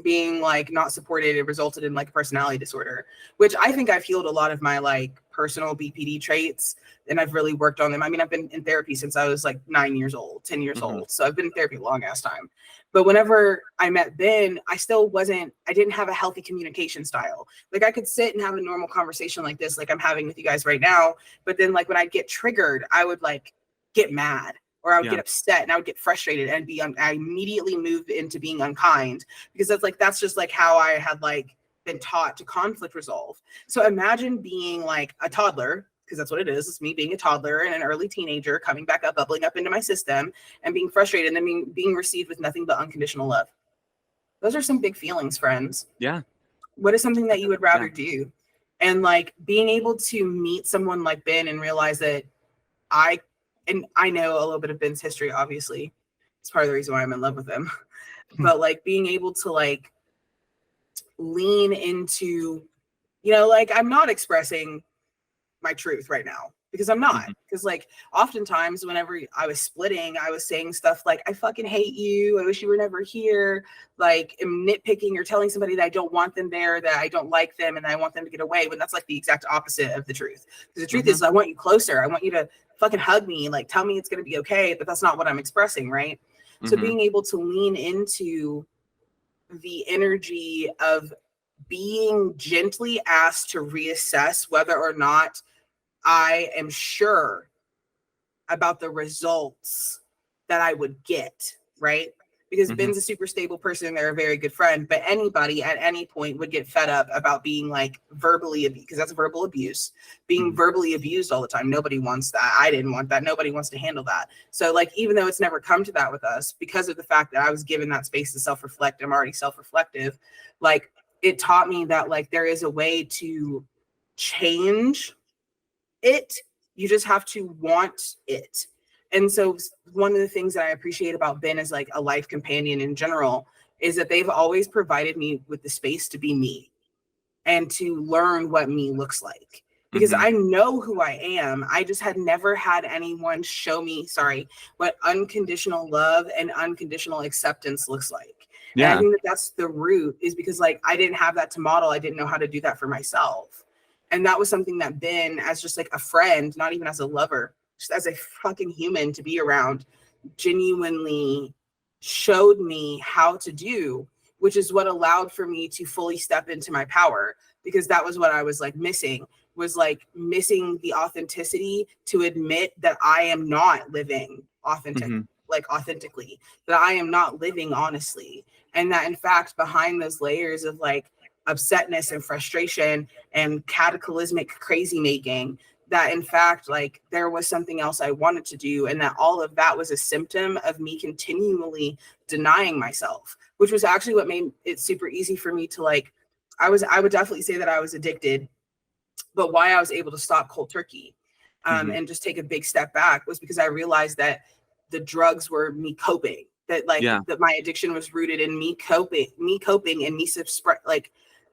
being like not supported, it resulted in like personality disorder, which I think I've healed a lot of my like personal BPD traits, and I've really worked on them. I mean, I've been in therapy since I was like 10 years old. So I've been in therapy a long ass time. But whenever I met Ben, I didn't have a healthy communication style. Like I could sit and have a normal conversation like this, like I'm having with you guys right now. But then like when I get triggered, I would like get mad, or I would get upset, and I would get frustrated, and I immediately moved into being unkind, because that's just like how I had like been taught to conflict resolve. So imagine being like a toddler, because that's what it is. It's me being a toddler and an early teenager coming back up, bubbling up into my system and being frustrated, and then being received with nothing but unconditional love. Those are some big feelings, friends. Yeah. What is something that you would rather do? And like being able to meet someone like Ben and realize that I know a little bit of Ben's history, obviously. It's part of the reason why I'm in love with him. But like being able to like lean into, like I'm not expressing my truth right now, because I'm not. Because like oftentimes whenever I was splitting, I was saying stuff like, I fucking hate you, I wish you were never here, like I'm nitpicking or telling somebody that I don't want them there, that I don't like them and I want them to get away, when that's like the exact opposite of the truth. Because the truth is, I want you closer, I want you to fucking hug me, like tell me it's going to be okay, but that's not what I'm expressing, right? So being able to lean into the energy of being gently asked to reassess whether or not I am sure about the results that I would get, right? Because Ben's a super stable person, they're a very good friend, but anybody at any point would get fed up about being like verbally abused, because that's verbal abuse, being verbally abused all the time. Nobody wants that. I didn't want that. Nobody wants to handle that. So like, even though it's never come to that with us, because of the fact that I was given that space to self-reflect, I'm already self-reflective, like it taught me that like there is a way to change it. You just have to want it. And so one of the things that I appreciate about Ben as like a life companion in general is that they've always provided me with the space to be me and to learn what me looks like, because I know who I am. I just had never had anyone show me, what unconditional love and unconditional acceptance looks like. Yeah. And I think that that's the root, is because like I didn't have that to model. I didn't know how to do that for myself. And that was something that Ben, as just like a friend, not even as a lover, just as a fucking human to be around, genuinely showed me how to do, which is what allowed for me to fully step into my power, because that was what I was like missing the authenticity to admit that I am not living authentically, that I am not living honestly. And that in fact, behind those layers of like upsetness and frustration and cataclysmic crazy making, that in fact, like there was something else I wanted to do. And that all of that was a symptom of me continually denying myself, which was actually what made it super easy for me to like, I would definitely say that I was addicted, but why I was able to stop cold turkey and just take a big step back was because I realized that the drugs were me coping, that like that my addiction was rooted in me coping and me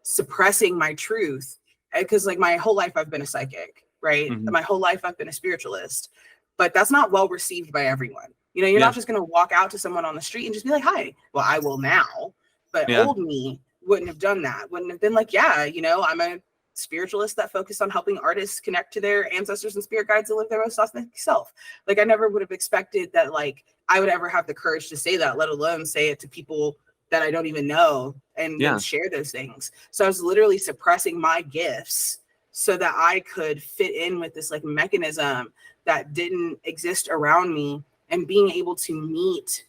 suppressing my truth. Because like my whole life I've been a psychic, right? My whole life I've been a spiritualist, but that's not well received by everyone. You're not just going to walk out to someone on the street and just be like, hi. Well, I will now, but old me wouldn't have done that. Wouldn't have been like, I'm a spiritualist that focused on helping artists connect to their ancestors and spirit guides to live their most authentic self. Like I never would have expected that like I would ever have the courage to say that, let alone say it to people that I don't even know and then share those things. So I was literally suppressing my gifts so that I could fit in with this like mechanism that didn't exist around me, and being able to meet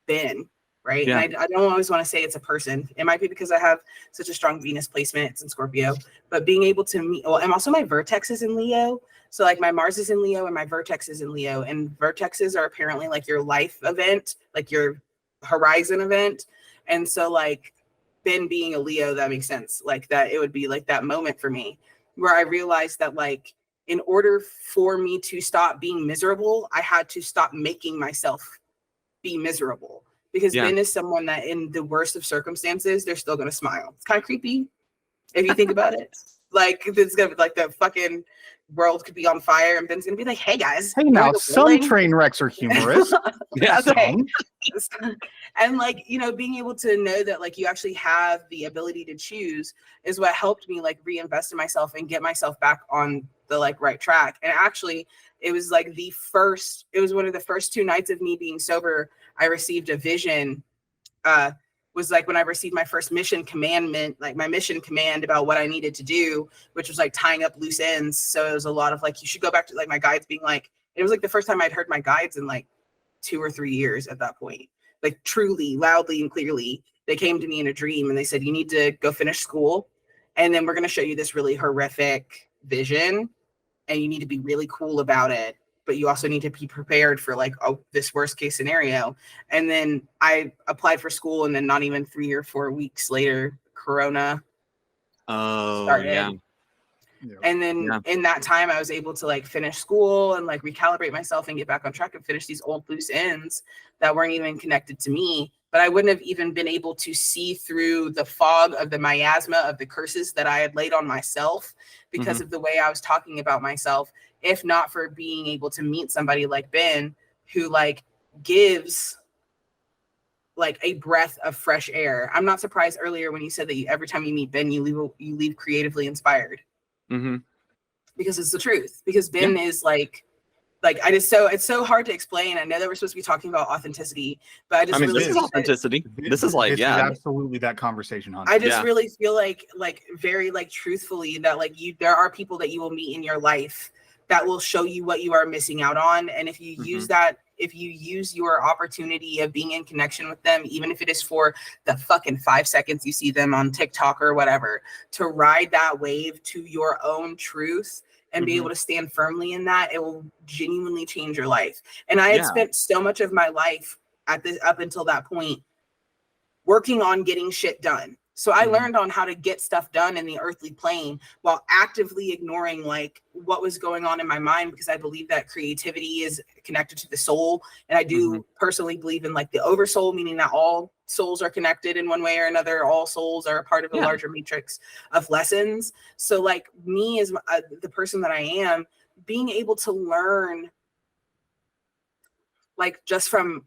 Ben, right? Yeah. And I don't always want to say it's a person. It might be because I have such a strong Venus placement. It's in Scorpio. But being able to meet, well, and also my vertex is in Leo. So like my Mars is in Leo and my vertex is in Leo. And vertexes are apparently like your life event, like your horizon event. And so like Ben being a Leo, that makes sense. Like that it would be like that moment for me where I realized that like in order for me to stop being miserable, I had to stop making myself be miserable, because Ben is someone that in the worst of circumstances, they're still going to smile. It's kind of creepy if you think about it. Like it's going to be like the fucking world could be on fire and Ben's going to be like, hey guys. Hey now, some train wrecks are humorous. Okay. And like, you know, being able to know that like you actually have the ability to choose is what helped me like reinvest in myself and get myself back on the like right track. And actually it was like it was one of the first 2 nights of me being sober. I received a vision, was like when I received my first mission commandment, like my mission command about what I needed to do, which was like tying up loose ends. So it was a lot of like, you should go back to like my guides being like, it was like the first time I'd heard my guides in like 2 or 3 years at that point, like truly loudly and clearly. They came to me in a dream and they said, you need to go finish school. And then we're going to show you this really horrific vision and you need to be really cool about it. But you also need to be prepared for like, this worst case scenario. And then I applied for school, and then not even 3 or 4 weeks later, Corona started. Yeah. And then in that time, I was able to like finish school and like recalibrate myself and get back on track and finish these old loose ends that weren't even connected to me. But I wouldn't have even been able to see through the fog of the miasma of the curses that I had laid on myself because of the way I was talking about myself, if not for being able to meet somebody like Ben, who like gives like a breath of fresh air. I'm not surprised earlier when you said that every time you meet Ben, you leave creatively inspired. Because it's the truth. Because Ben is like it's so hard to explain. I know that we're supposed to be talking about authenticity, but I just this is authenticity. This is like, this is absolutely that conversation, Hunter. I just really feel like very like truthfully that like there are people that you will meet in your life that will show you what you are missing out on. And if you use that, if you use your opportunity of being in connection with them, even if it is for the fucking 5 seconds you see them on TikTok or whatever, to ride that wave to your own truth and be able to stand firmly in that, it will genuinely change your life. And I had spent so much of my life up until that point working on getting shit done. So I learned on how to get stuff done in the earthly plane while actively ignoring like what was going on in my mind, because I believe that creativity is connected to the soul. And I do personally believe in like the oversoul, meaning that all souls are connected in one way or another. All souls are a part of a larger matrix of lessons. So like me as the person that I am, being able to learn like just from,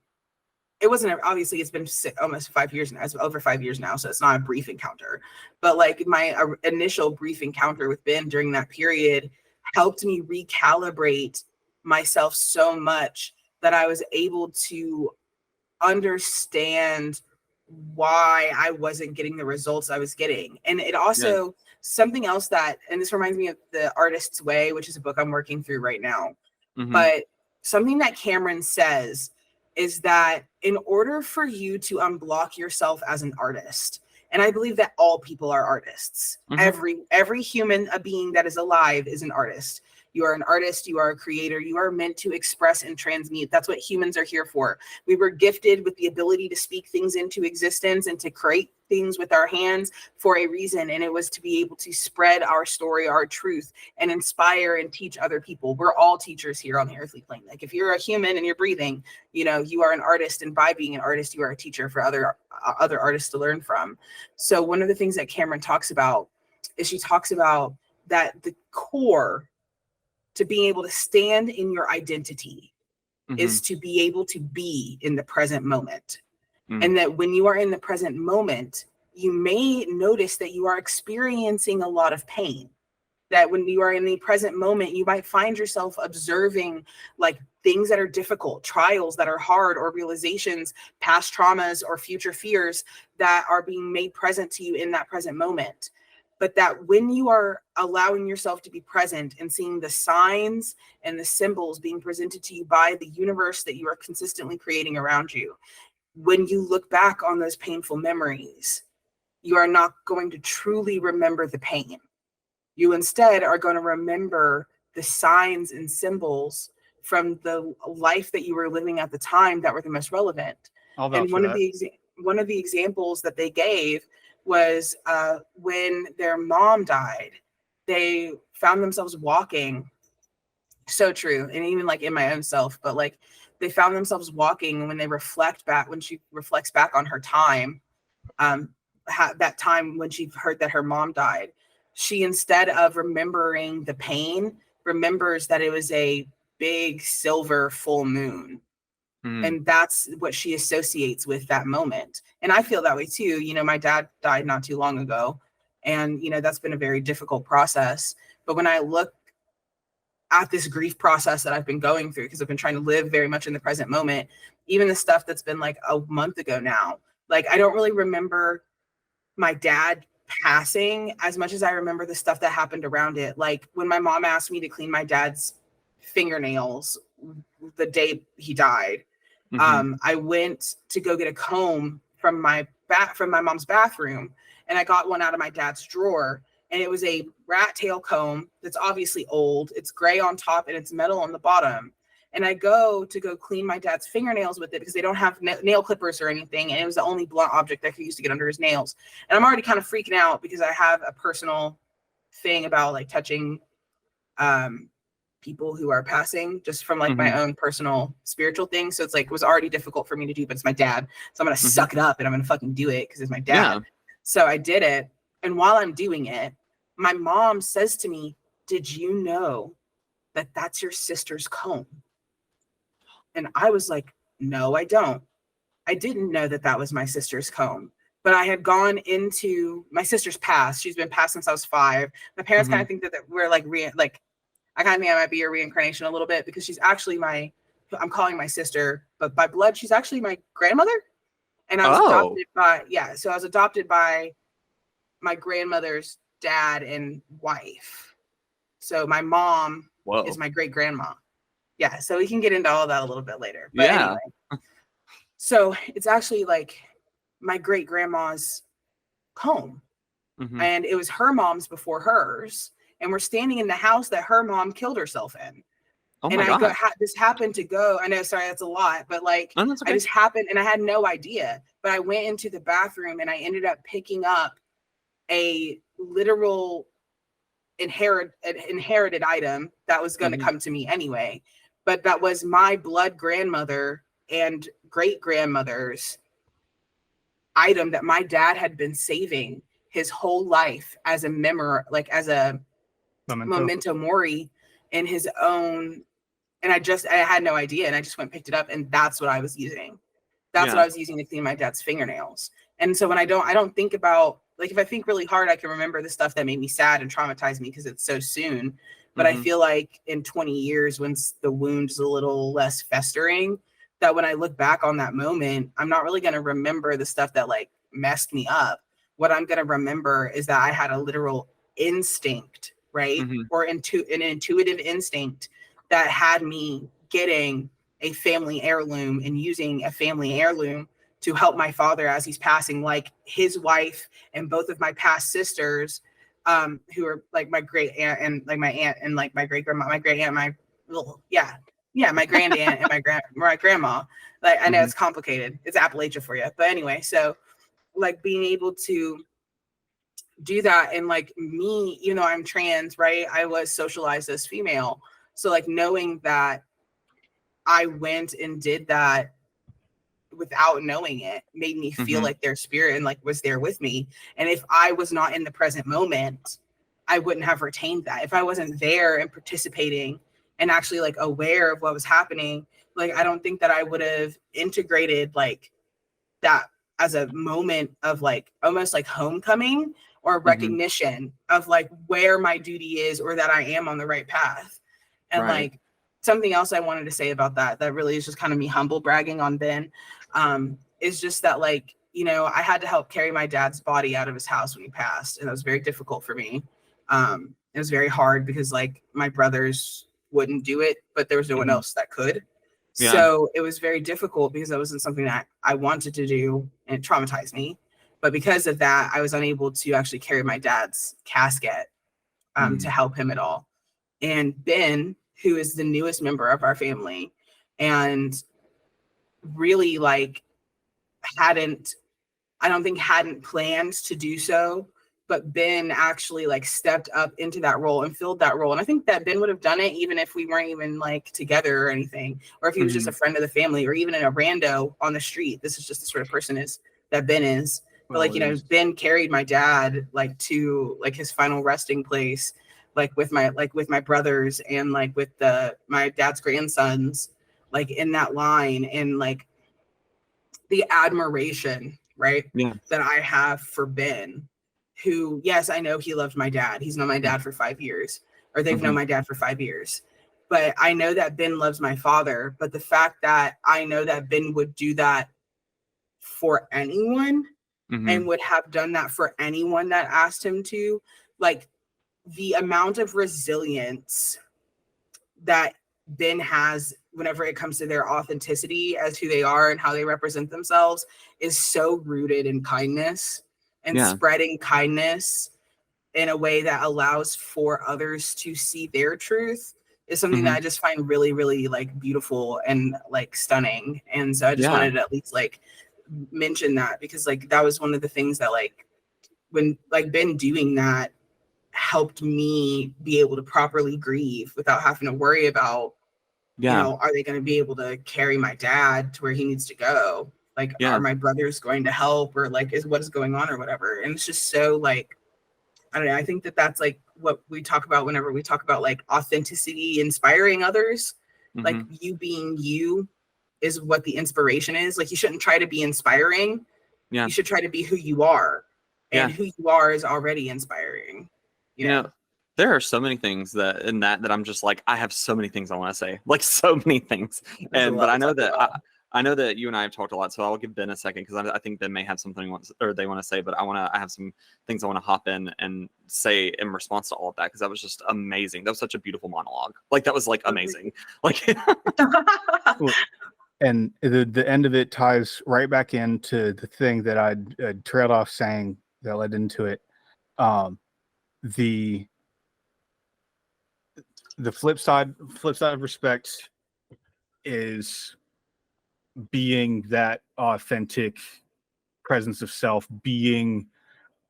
it wasn't obviously it's been almost 5 years now. It's over 5 years now, so it's not a brief encounter. But like my initial brief encounter with Ben during that period helped me recalibrate myself so much that I was able to understand why I wasn't getting the results I was getting. And it also something else that, and this reminds me of The Artist's Way, which is a book I'm working through right now. But something that Cameron says is that in order for you to unblock yourself as an artist, and I believe that all people are artists, every human being that is alive is an artist. You are an artist, you are a creator, you are meant to express and transmute. That's what humans are here for. We were gifted with the ability to speak things into existence and to create things with our hands for a reason. And it was to be able to spread our story, our truth, and inspire and teach other people. We're all teachers here on the earthly plane. Like if you're a human and you're breathing, you know, you are an artist. And by being an artist, you are a teacher for other artists to learn from. So one of the things that Cameron talks about is she talks about that the core to being able to stand in your identity is to be able to be in the present moment. And that when you are in the present moment, you may notice that you are experiencing a lot of pain. that when you are in the present moment, you might find yourself observing like things that are difficult, trials that are hard, or realizations, past traumas, or future fears that are being made present to you in that present moment. But that when you are allowing yourself to be present and seeing the signs and the symbols being presented to you by the universe that you are consistently creating around you, when you look back on those painful memories, you are not going to truly remember the pain. You instead are going to remember the signs and symbols from the life that you were living at the time that were the most relevant. I'll vouch And for that. one of the examples that they gave was when their mom died, they found themselves walking. So true. And even like in my own self, but like they found themselves walking when they reflect back, when she reflects back on her time, that time when she heard that her mom died, she, instead of remembering the pain, remembers that it was a big silver full moon. And that's what she associates with that moment. And I feel that way too. You know, my dad died not too long ago, and you know, that's been a very difficult process. But when I look at this grief process that I've been going through, because I've been trying to live very much in the present moment, even the stuff that's been like a month ago now, like I don't really remember my dad passing as much as I remember the stuff that happened around it. Like when my mom asked me to clean my dad's fingernails the day he died, I went to go get a comb from my mom's bathroom, and I got one out of my dad's drawer, and it was a rat tail comb that's obviously old. It's gray on top and it's metal on the bottom. And I go clean my dad's fingernails with it because they don't have nail clippers or anything. And it was the only blunt object I could use to get under his nails. And I'm already kind of freaking out because I have a personal thing about like touching people who are passing, just from like my own personal spiritual thing. So it's like, it was already difficult for me to do, but it's my dad. So I'm going to suck it up and I'm going to fucking do it because it's my dad. Yeah. So I did it. And while I'm doing it, my mom says to me, "Did you know that that's your sister's comb?" And I was like, "No, I don't. I didn't know that that was my sister's comb." But I had gone into my sister's past. She's been passed since I was 5. My parents kind of think that we're like, I kind of think I might be a reincarnation a little bit, because she's actually I'm calling my sister, but by blood, she's actually my grandmother. And I was I was adopted by my grandmother's dad and wife. So my mom is my great grandma. Yeah. So we can get into all that a little bit later. But anyway, so it's actually like my great grandma's comb, and it was her mom's before hers. And we're standing in the house that her mom killed herself in. Oh and my God. This happened to go. I know, sorry, that's a lot, but like, no, that's okay. I just happened, and I had no idea. But I went into the bathroom, and I ended up picking up a literal inherited item that was going to come to me anyway. But that was my blood grandmother and great grandmother's item that my dad had been saving his whole life as a memory, like as a memento mori in his own. And I had no idea, and I just went and picked it up, and that's what I was using. That's what I was using to clean my dad's fingernails. And so when I don't think about, like, if I think really hard, I can remember the stuff that made me sad and traumatized me because it's so soon. But I feel like in 20 years, when the wound's a little less festering, that when I look back on that moment, I'm not really going to remember the stuff that like messed me up. What I'm going to remember is that I had a literal instinct, right? Or an intuitive instinct that had me getting a family heirloom and using a family heirloom to help my father as he's passing, like his wife and both of my past sisters, who are like my great aunt and like my aunt and like my great grandma, my great aunt, my grand aunt and my grandma. Like, I know it's complicated. It's Appalachia for you. But anyway, so like being able to do that, and like me, you know, I'm trans, right? I was socialized as female. So like knowing that I went and did that without knowing it made me feel like their spirit and like was there with me. And if I was not in the present moment, I wouldn't have retained that. If I wasn't there and participating and actually like aware of what was happening, like I don't think that I would have integrated like that as a moment of like almost like homecoming, or recognition of like where my duty is or that I am on the right path. And like something else I wanted to say about that really is just kind of me humble bragging on Ben, is just that like, you know, I had to help carry my dad's body out of his house when he passed. And that was very difficult for me. It was very hard because like my brothers wouldn't do it, but there was no one else that could. Yeah. So it was very difficult because that wasn't something that I wanted to do, and it traumatized me. But because of that, I was unable to actually carry my dad's casket to help him at all. And Ben, who is the newest member of our family and really like hadn't planned to do so, but Ben actually like stepped up into that role and filled that role. And I think that Ben would have done it even if we weren't even like together or anything, or if he was just a friend of the family, or even in a rando on the street. This is just the sort of person that Ben is. But like, you know, Ben carried my dad like to like his final resting place, like with my brothers and like with my dad's grandsons, like in that line, and like the admiration, right? Yeah. That I have for Ben, who, yes, I know he loved my dad. He's known my dad for 5 years, or they've known my dad for 5 years. But I know that Ben loves my father. But the fact that I know that Ben would do that for anyone and would have done that for anyone that asked him to, like the amount of resilience that Ben has whenever it comes to their authenticity as who they are and how they represent themselves is so rooted in kindness and spreading kindness in a way that allows for others to see their truth is something that I just find really, really like beautiful and like stunning. And so I just wanted to at least like mention that, because like that was one of the things that like when like Ben doing that helped me be able to properly grieve without having to worry about, you know, are they going to be able to carry my dad to where he needs to go? Like, are my brothers going to help, or like, what is going on or whatever? And it's just so like, I don't know. I think that that's like what we talk about whenever we talk about like authenticity, inspiring others, like you being you is what the inspiration is. Like, you shouldn't try to be inspiring. You should try to be who you are, and who you are is already inspiring. You know, there are so many things that I'm just like, I have so many things I want to say, like so many things. But I know that I know that you and I have talked a lot, so I'll give Ben a second, because I think Ben may have something they want to say, but I have some things I want to hop in and say in response to all of that, because that was just amazing. That was such a beautiful monologue. Like, that was like amazing. Like, and the end of it ties right back into the thing that I trailed off saying that led into it. The flip side of respect is being that authentic presence of self, being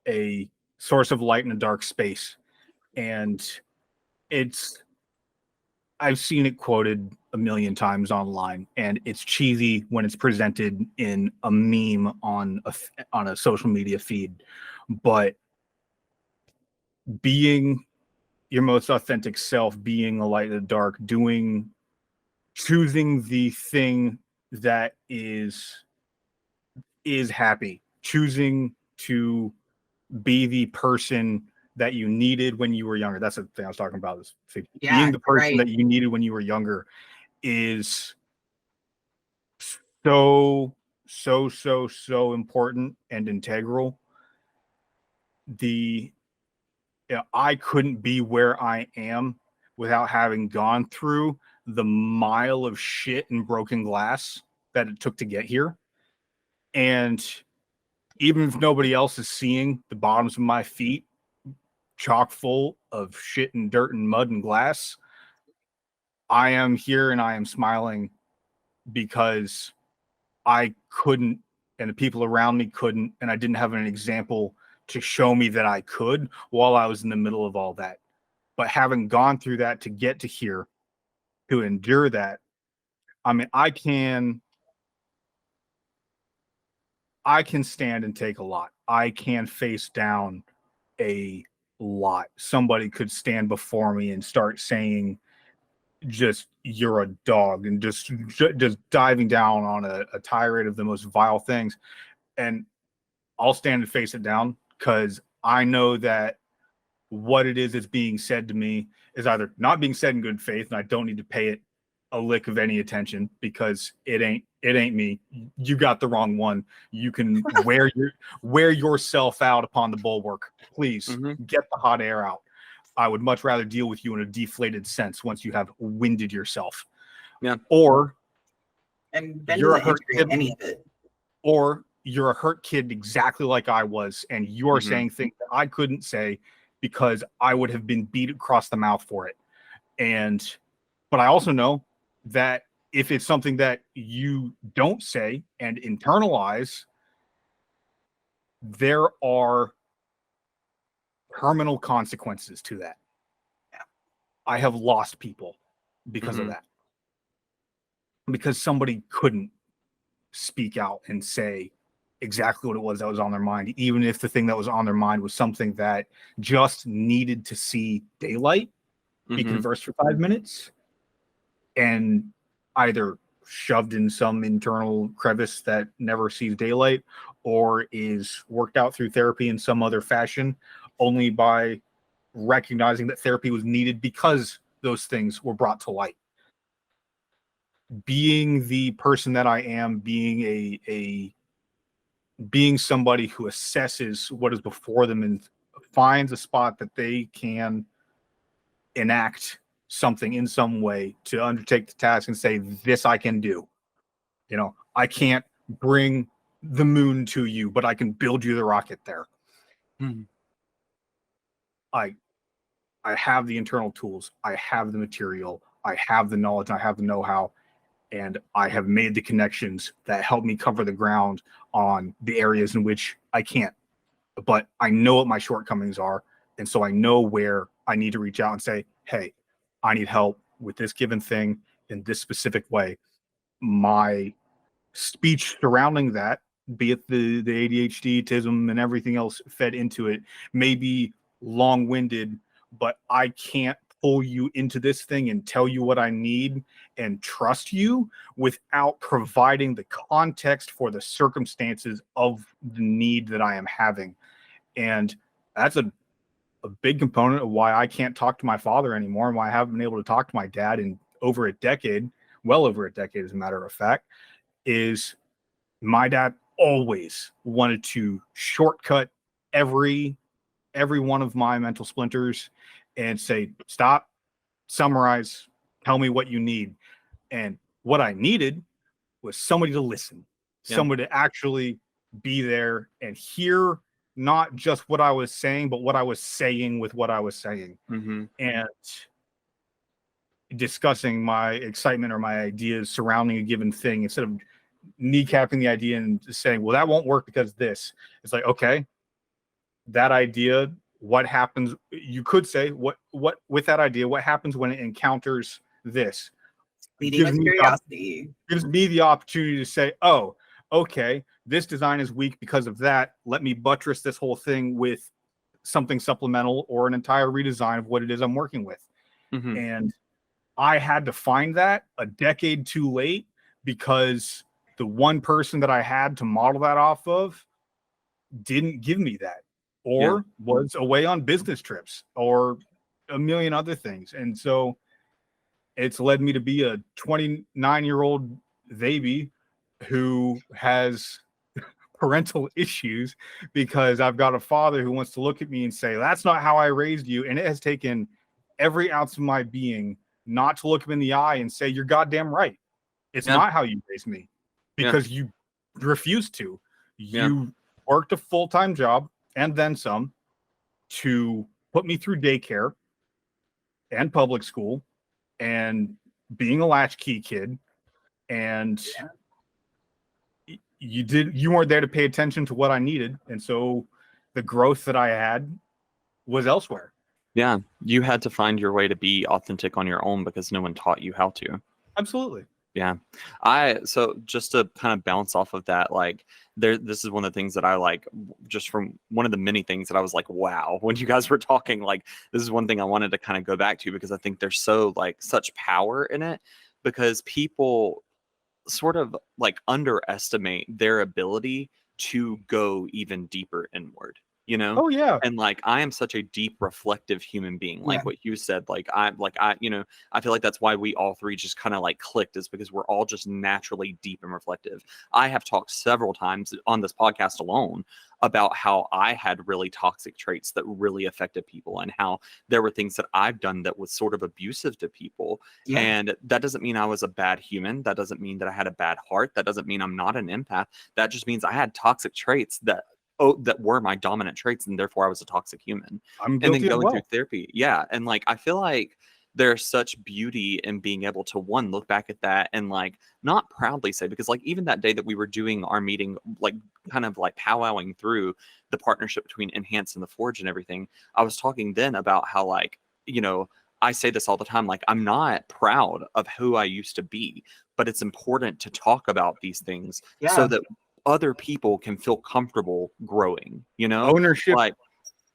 a source of light in a dark space. And I've seen it quoted a million times online, and it's cheesy when it's presented in a meme on a social media feed, but being your most authentic self, being a light in the dark, choosing the thing that is happy, choosing to be the person that you needed when you were younger. That's the thing I was talking about, is being the person that you needed when you were younger is so important and integral. I couldn't be where I am without having gone through the mile of shit and broken glass that it took to get here. And even if nobody else is seeing the bottoms of my feet chock full of shit and dirt and mud and glass, I am here and I am smiling because I couldn't, and the people around me couldn't, and I didn't have an example to show me that I could while I was in the middle of all that. But having gone through that to get to here, to endure that, I mean, I can stand and take a lot. I can face down a lot. Somebody could stand before me and start saying, just, you're a dog, and just diving down on a tirade of the most vile things. And I'll stand and face it down, because I know that what it is that's being said to me is either not being said in good faith, and I don't need to pay it a lick of any attention because it ain't me. You got the wrong one. You can wear yourself out upon the bulwark. Please get the hot air out. I would much rather deal with you in a deflated sense once you have winded yourself. Yeah. Or And Ben you're a doesn't hurt integrate kid, any of it. or you're a hurt kid exactly like I was, and you are saying things that I couldn't say because I would have been beat across the mouth for it. But I also know that if it's something that you don't say and internalize, there are terminal consequences to that. Yeah. I have lost people because of that. Because somebody couldn't speak out and say exactly what it was that was on their mind, even if the thing that was on their mind was something that just needed to see daylight, be conversed for 5 minutes, and either shoved in some internal crevice that never sees daylight or is worked out through therapy in some other fashion, only by recognizing that therapy was needed because those things were brought to light. Being the person that I am, being somebody who assesses what is before them and finds a spot that they can enact something in some way to undertake the task and say, this I can do. You know, I can't bring the moon to you, but I can build you the rocket there. I have the internal tools. I have the material. I have the knowledge. I have the know-how. And I have made the connections that help me cover the ground on the areas in which I can't. But I know what my shortcomings are. And so I know where I need to reach out and say, hey, I need help with this given thing in this specific way. My speech surrounding that, be it the ADHD, TISM, and everything else fed into it, may be long-winded, but I can't pull you into this thing and tell you what I need and trust you without providing the context for the circumstances of the need that I am having. And that's a big component of why I can't talk to my father anymore, and why I haven't been able to talk to my dad in over a decade, well over a decade, as a matter of fact, is my dad always wanted to shortcut every one of my mental splinters and say, stop, summarize, tell me what you need. And what I needed was somebody to listen, somebody to actually be there and hear not just what I was saying, but what I was saying with what I was saying. And discussing my excitement or my ideas surrounding a given thing instead of kneecapping the idea and saying, well, that won't work because this. It's like, okay, that idea, what happens? You could say, what with that idea, what happens when it encounters this? Leading with curiosity. Gives me the opportunity to say, oh, okay, this design is weak because of that. Let me buttress this whole thing with something supplemental or an entire redesign of what it is I'm working with. And I had to find that a decade too late because the one person that I had to model that off of didn't give me that, or was away on business trips or a million other things. And so it's led me to be a 29-year-old baby who has parental issues because I've got a father who wants to look at me and say, that's not how I raised you. And it has taken every ounce of my being not to look him in the eye and say, you're goddamn right. It's not how you raised me, because you refused to. You worked a full-time job and then some to put me through daycare and public school and being a latchkey kid. And you weren't there to pay attention to what I needed. And so the growth that I had was elsewhere. Yeah. You had to find your way to be authentic on your own because no one taught you how to. Absolutely. Yeah. So just to kind of bounce off of that, like this is one of the things that I like, just from one of the many things that I was like, wow, when you guys were talking, like, this is one thing I wanted to kind of go back to, because I think there's so like such power in it, because people sort of like underestimate their ability to go even deeper inward. you know? Oh yeah. And like, I am such a deep, reflective human being. Like what you said, like I, you know, I feel like that's why we all three just kind of like clicked, is because we're all just naturally deep and reflective. I have talked several times on this podcast alone about how I had really toxic traits that really affected people, and how there were things that I've done that was sort of abusive to people. Yeah. And that doesn't mean I was a bad human. That doesn't mean that I had a bad heart. That doesn't mean I'm not an empath. That just means I had toxic traits that were my dominant traits, and therefore I was a toxic human. I'm And then guilty as going through well. therapy. Yeah. And like, I feel like there's such beauty in being able to, one, look back at that and like not proudly say, because like even that day that we were doing our meeting, like kind of like powwowing through the partnership between Enhance and the Forge and everything, I was talking then about how, like, you know, I say this all the time, like, I'm not proud of who I used to be, but it's important to talk about these things so Yeah. that other people can feel comfortable growing, you know? Ownership Like,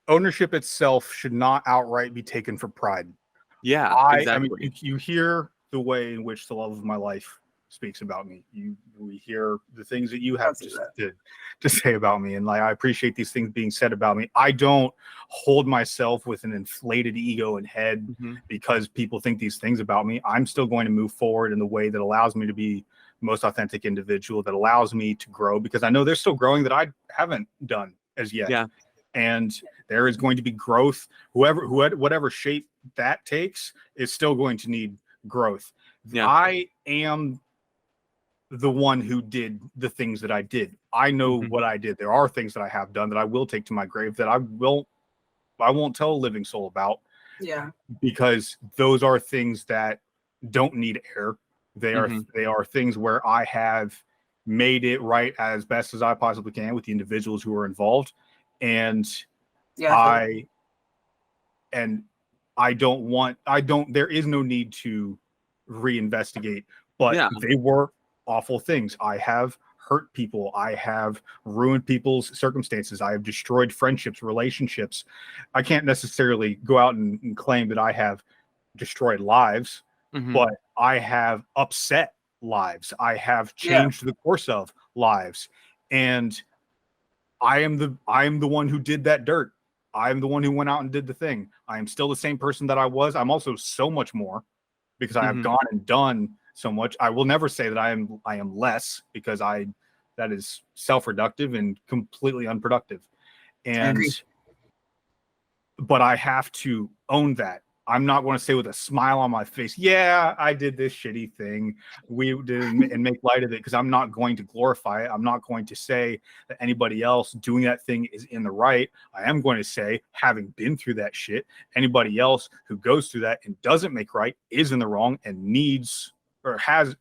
ownership itself should not outright be taken for pride. yeah, I mean, exactly. you hear the way in which the love of my life speaks about me. We hear the things that you have to say about me, and like, I appreciate these things being said about me. I don't hold myself with an inflated ego and head because people think these things about me. I'm still going to move forward in the way that allows me to be the most authentic individual, that allows me to grow, because I know there's still growing that I haven't done as yet. Yeah. And there is going to be growth. Whatever shape that takes is still going to need growth. Yeah. I am the one who did the things that I did. I know what I did. There are things that I have done that I will take to my grave that I won't tell a living soul about. Yeah. Because those are things that don't need air. They are things where I have made it right as best as I possibly can with the individuals who are involved. And Yeah. there is no need to reinvestigate, but they were awful things. I have hurt people. I have ruined people's circumstances. I have destroyed friendships, relationships. I can't necessarily go out and claim that I have destroyed lives, but I have upset lives. I have changed the course of lives. And I am the one who did that dirt. I'm the one who went out and did the thing. I am still the same person that I was. I'm also so much more because I have gone and done so much. I will never say that I am less, because that is self-reductive and completely unproductive. But I have to own that. I'm not going to say with a smile on my face, yeah, I did this shitty thing, we did, and make light of it, because I'm not going to glorify it. I'm not going to say that anybody else doing that thing is in the right. I am going to say, having been through that shit, anybody else who goes through that and doesn't make right is in the wrong and needs or has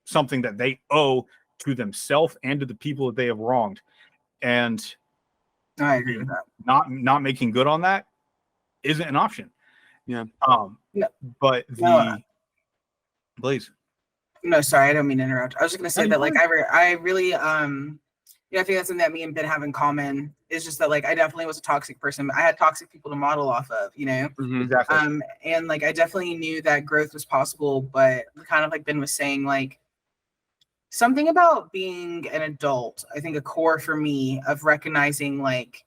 something that they owe to themselves and to the people that they have wronged. And I agree with that. Not making good on that isn't an option. Yeah. But please. No, sorry, I don't mean to interrupt. I was just gonna say that, like, I really, I think that's something that me and Ben have in common. Is just that, like, I definitely was a toxic person. I had toxic people to model off of, you know. Exactly. And like, I definitely knew that growth was possible, but kind of like Ben was saying, like, something about being an adult, I think a core for me of recognizing, like,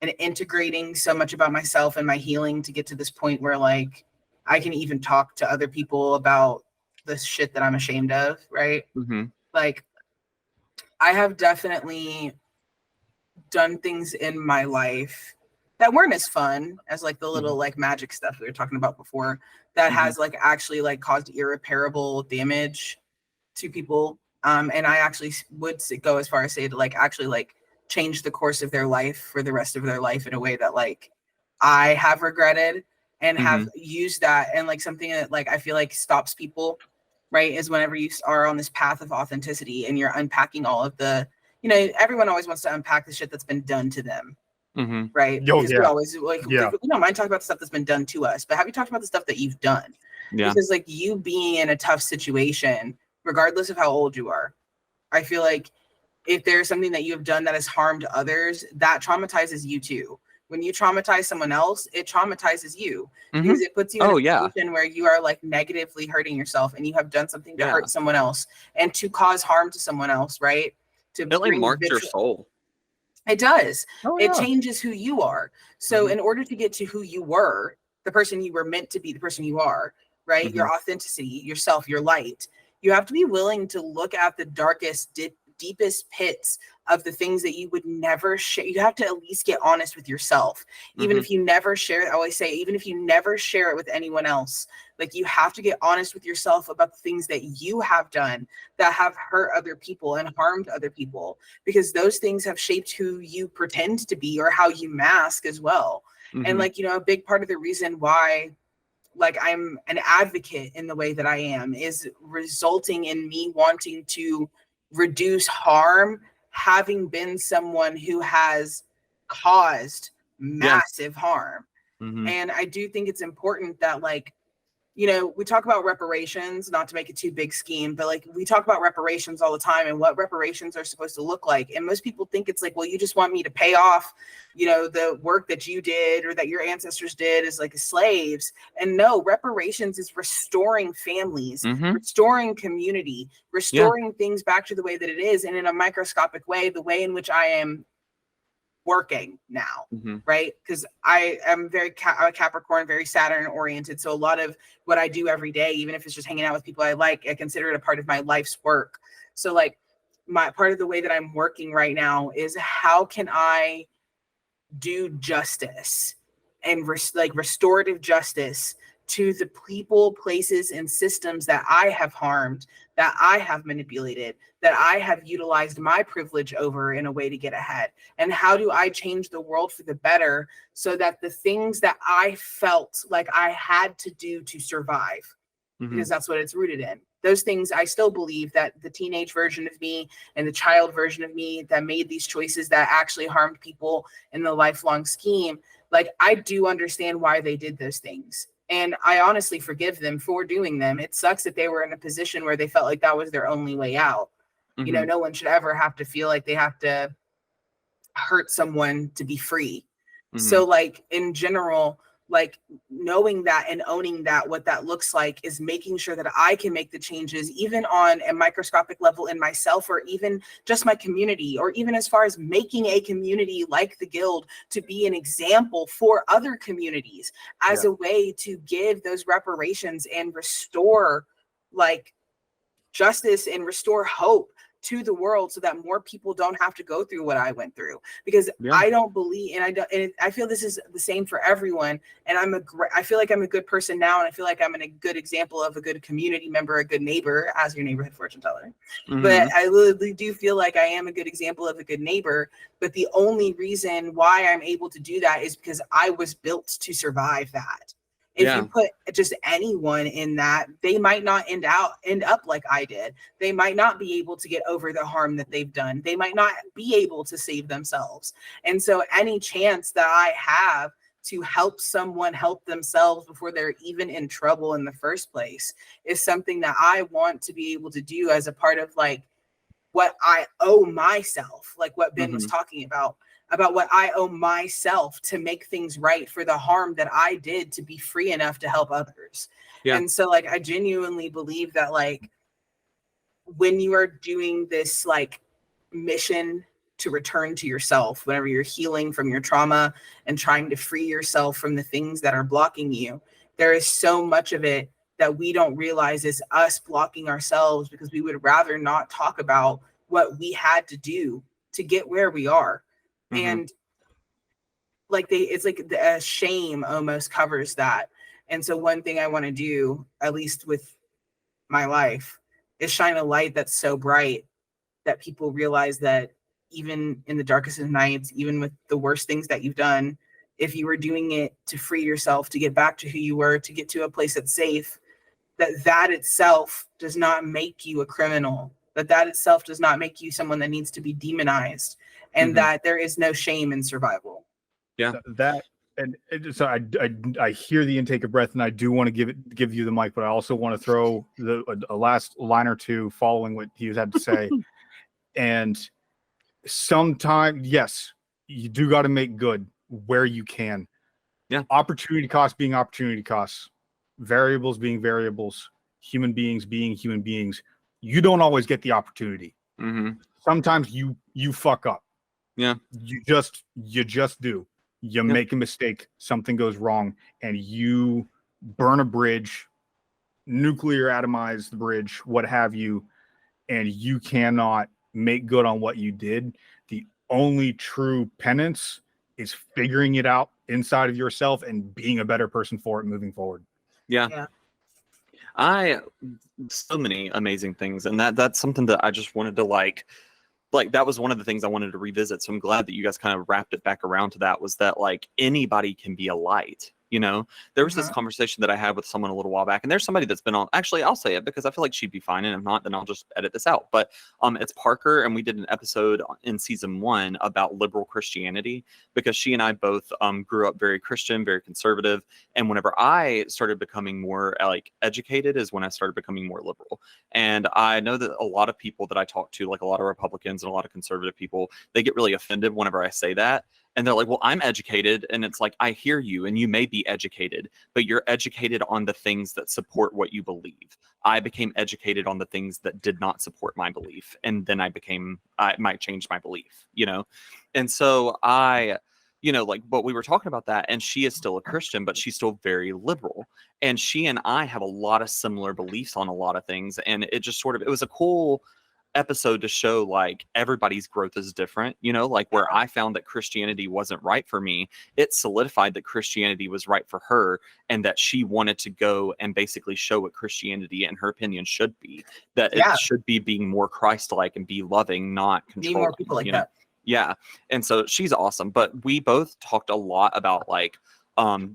and integrating so much about myself and my healing to get to this point where, like, I can even talk to other people about the shit that I'm ashamed of, right? Like, I have definitely done things in my life that weren't as fun as, like, the little like magic stuff we were talking about before, that has, like, actually, like, caused irreparable damage to people. And I actually would go as far as say to, like, actually, like, change the course of their life for the rest of their life in a way that, like, I have regretted and have used that. And, like, something that, like, I feel like stops people, right, is whenever you are on this path of authenticity and you're unpacking all of the, you know, everyone always wants to unpack the shit that's been done to them. Right. Because we always, like, we don't mind talking about the stuff that's been done to us, but have you talked about the stuff that you've done? Because, like, you being in a tough situation, regardless of how old you are, I feel like if there's something that you have done that has harmed others, that traumatizes you too. When you traumatize someone else, it traumatizes you because it puts you in a position where you are, like, negatively hurting yourself, and you have done something to hurt someone else and to cause harm to someone else, right? To it, like, marks your soul. It does. Oh, It yeah. changes who you are. So Mhm. in order to get to who you were, the person you were meant to be, the person you are, right? Your authenticity, yourself, your light, you have to be willing to look at the darkest, deepest pits of the things that you would never share. You have to at least get honest with yourself. Even if you never share it, I always say, even if you never share it with anyone else, like you have to get honest with yourself about the things that you have done that have hurt other people and harmed other people, because those things have shaped who you pretend to be or how you mask as well. And like, you know, a big part of the reason why like I'm an advocate in the way that I am is resulting in me wanting to reduce harm, having been someone who has caused massive harm. And I do think it's important that, like, you know, we talk about reparations, not to make it too big scheme, but like we talk about reparations all the time and what reparations are supposed to look like. And most people think it's like, well, you just want me to pay off, you know, the work that you did or that your ancestors did as like slaves. And no, reparations is restoring families, restoring community, restoring things back to the way that it is. And in a microscopic way, the way in which I am working now, right? Because I am I'm a Capricorn, very Saturn oriented. So a lot of what I do every day, even if it's just hanging out with people I like, I consider it a part of my life's work. So like my part of the way that I'm working right now is how can I do justice and like restorative justice to the people, places, and systems that I have harmed, that I have manipulated, that I have utilized my privilege over in a way to get ahead? And how do I change the world for the better so that the things that I felt like I had to do to survive, because that's what it's rooted in, those things, I still believe that the teenage version of me and the child version of me that made these choices that actually harmed people in the lifelong scheme, like I do understand why they did those things. And I honestly forgive them for doing them. It sucks that they were in a position where they felt like that was their only way out. You know, no one should ever have to feel like they have to hurt someone to be free. So like in general, like knowing that and owning that, what that looks like is making sure that I can make the changes, even on a microscopic level in myself, or even just my community, or even as far as making a community like the Guild to be an example for other communities as a way to give those reparations and restore like justice and restore hope to the world so that more people don't have to go through what I went through. Because I don't believe, and I feel this is the same for everyone. And I feel like I'm a good person now, and I feel like I'm a good example of a good community member, a good neighbor, as your neighborhood fortune teller. But I really do feel like I am a good example of a good neighbor. But the only reason why I'm able to do that is because I was built to survive that. If you put just anyone in that, they might not end up like I did. They might not be able to get over the harm that they've done. They might not be able to save themselves. And so any chance that I have to help someone help themselves before they're even in trouble in the first place is something that I want to be able to do as a part of like what I owe myself, like what Ben was talking about what I owe myself to make things right for the harm that I did to be free enough to help others. And so like I genuinely believe that like when you are doing this like mission to return to yourself, whenever you're healing from your trauma and trying to free yourself from the things that are blocking you, there is so much of it that we don't realize is us blocking ourselves because we would rather not talk about what we had to do to get where we are. And like it's like a shame almost covers that. And so one thing I want to do, at least with my life, is shine a light that's so bright that people realize that even in the darkest of nights, even with the worst things that you've done, if you were doing it to free yourself, to get back to who you were, to get to a place that's safe, that itself does not make you a criminal, that itself does not make you someone that needs to be demonized, and that there is no shame in survival. So I hear the intake of breath, and I do want to give you the mic, but I also want to throw a last line or two following what he had to say. And sometimes, yes, you do got to make good where you can. Opportunity costs being opportunity costs, variables being variables, human beings being human beings. You don't always get the opportunity. Sometimes you fuck up. Yeah. You just do. You make a mistake, something goes wrong, and you burn a bridge, nuclear atomize the bridge, what have you, and you cannot make good on what you did. The only true penance is figuring it out inside of yourself and being a better person for it moving forward. Yeah. So many amazing things, and that's something that I just wanted to like that was one of the things I wanted to revisit. So I'm glad that you guys kind of wrapped it back around to that, was that like anybody can be a light. You know, there was this conversation that I had with someone a little while back, and there's somebody that's been on. Actually, I'll say it because I feel like she'd be fine, and if not, then I'll just edit this out. But it's Parker, and we did an episode in season 1 about liberal Christianity, because she and I both grew up very Christian, very conservative, and whenever I started becoming more like educated is when I started becoming more liberal. And I know that a lot of people that I talk to, like a lot of Republicans and a lot of conservative people, they get really offended whenever I say that. And they're like, well, I'm educated. And it's like, I hear you, and you may be educated, but you're educated on the things that support what you believe. I became educated on the things that did not support my belief. And then I might change my belief, you know? And so but we were talking about that, and she is still a Christian, but she's still very liberal. And she and I have a lot of similar beliefs on a lot of things. And it just it was a cool episode to show like everybody's growth is different, you know, like where I found that Christianity wasn't right for me, it solidified that Christianity was right for her, and that she wanted to go and basically show what Christianity in her opinion should be, that it should be being more Christ-like and be loving, not controlling. Be more people like that. Yeah. And so she's awesome. But we both talked a lot about like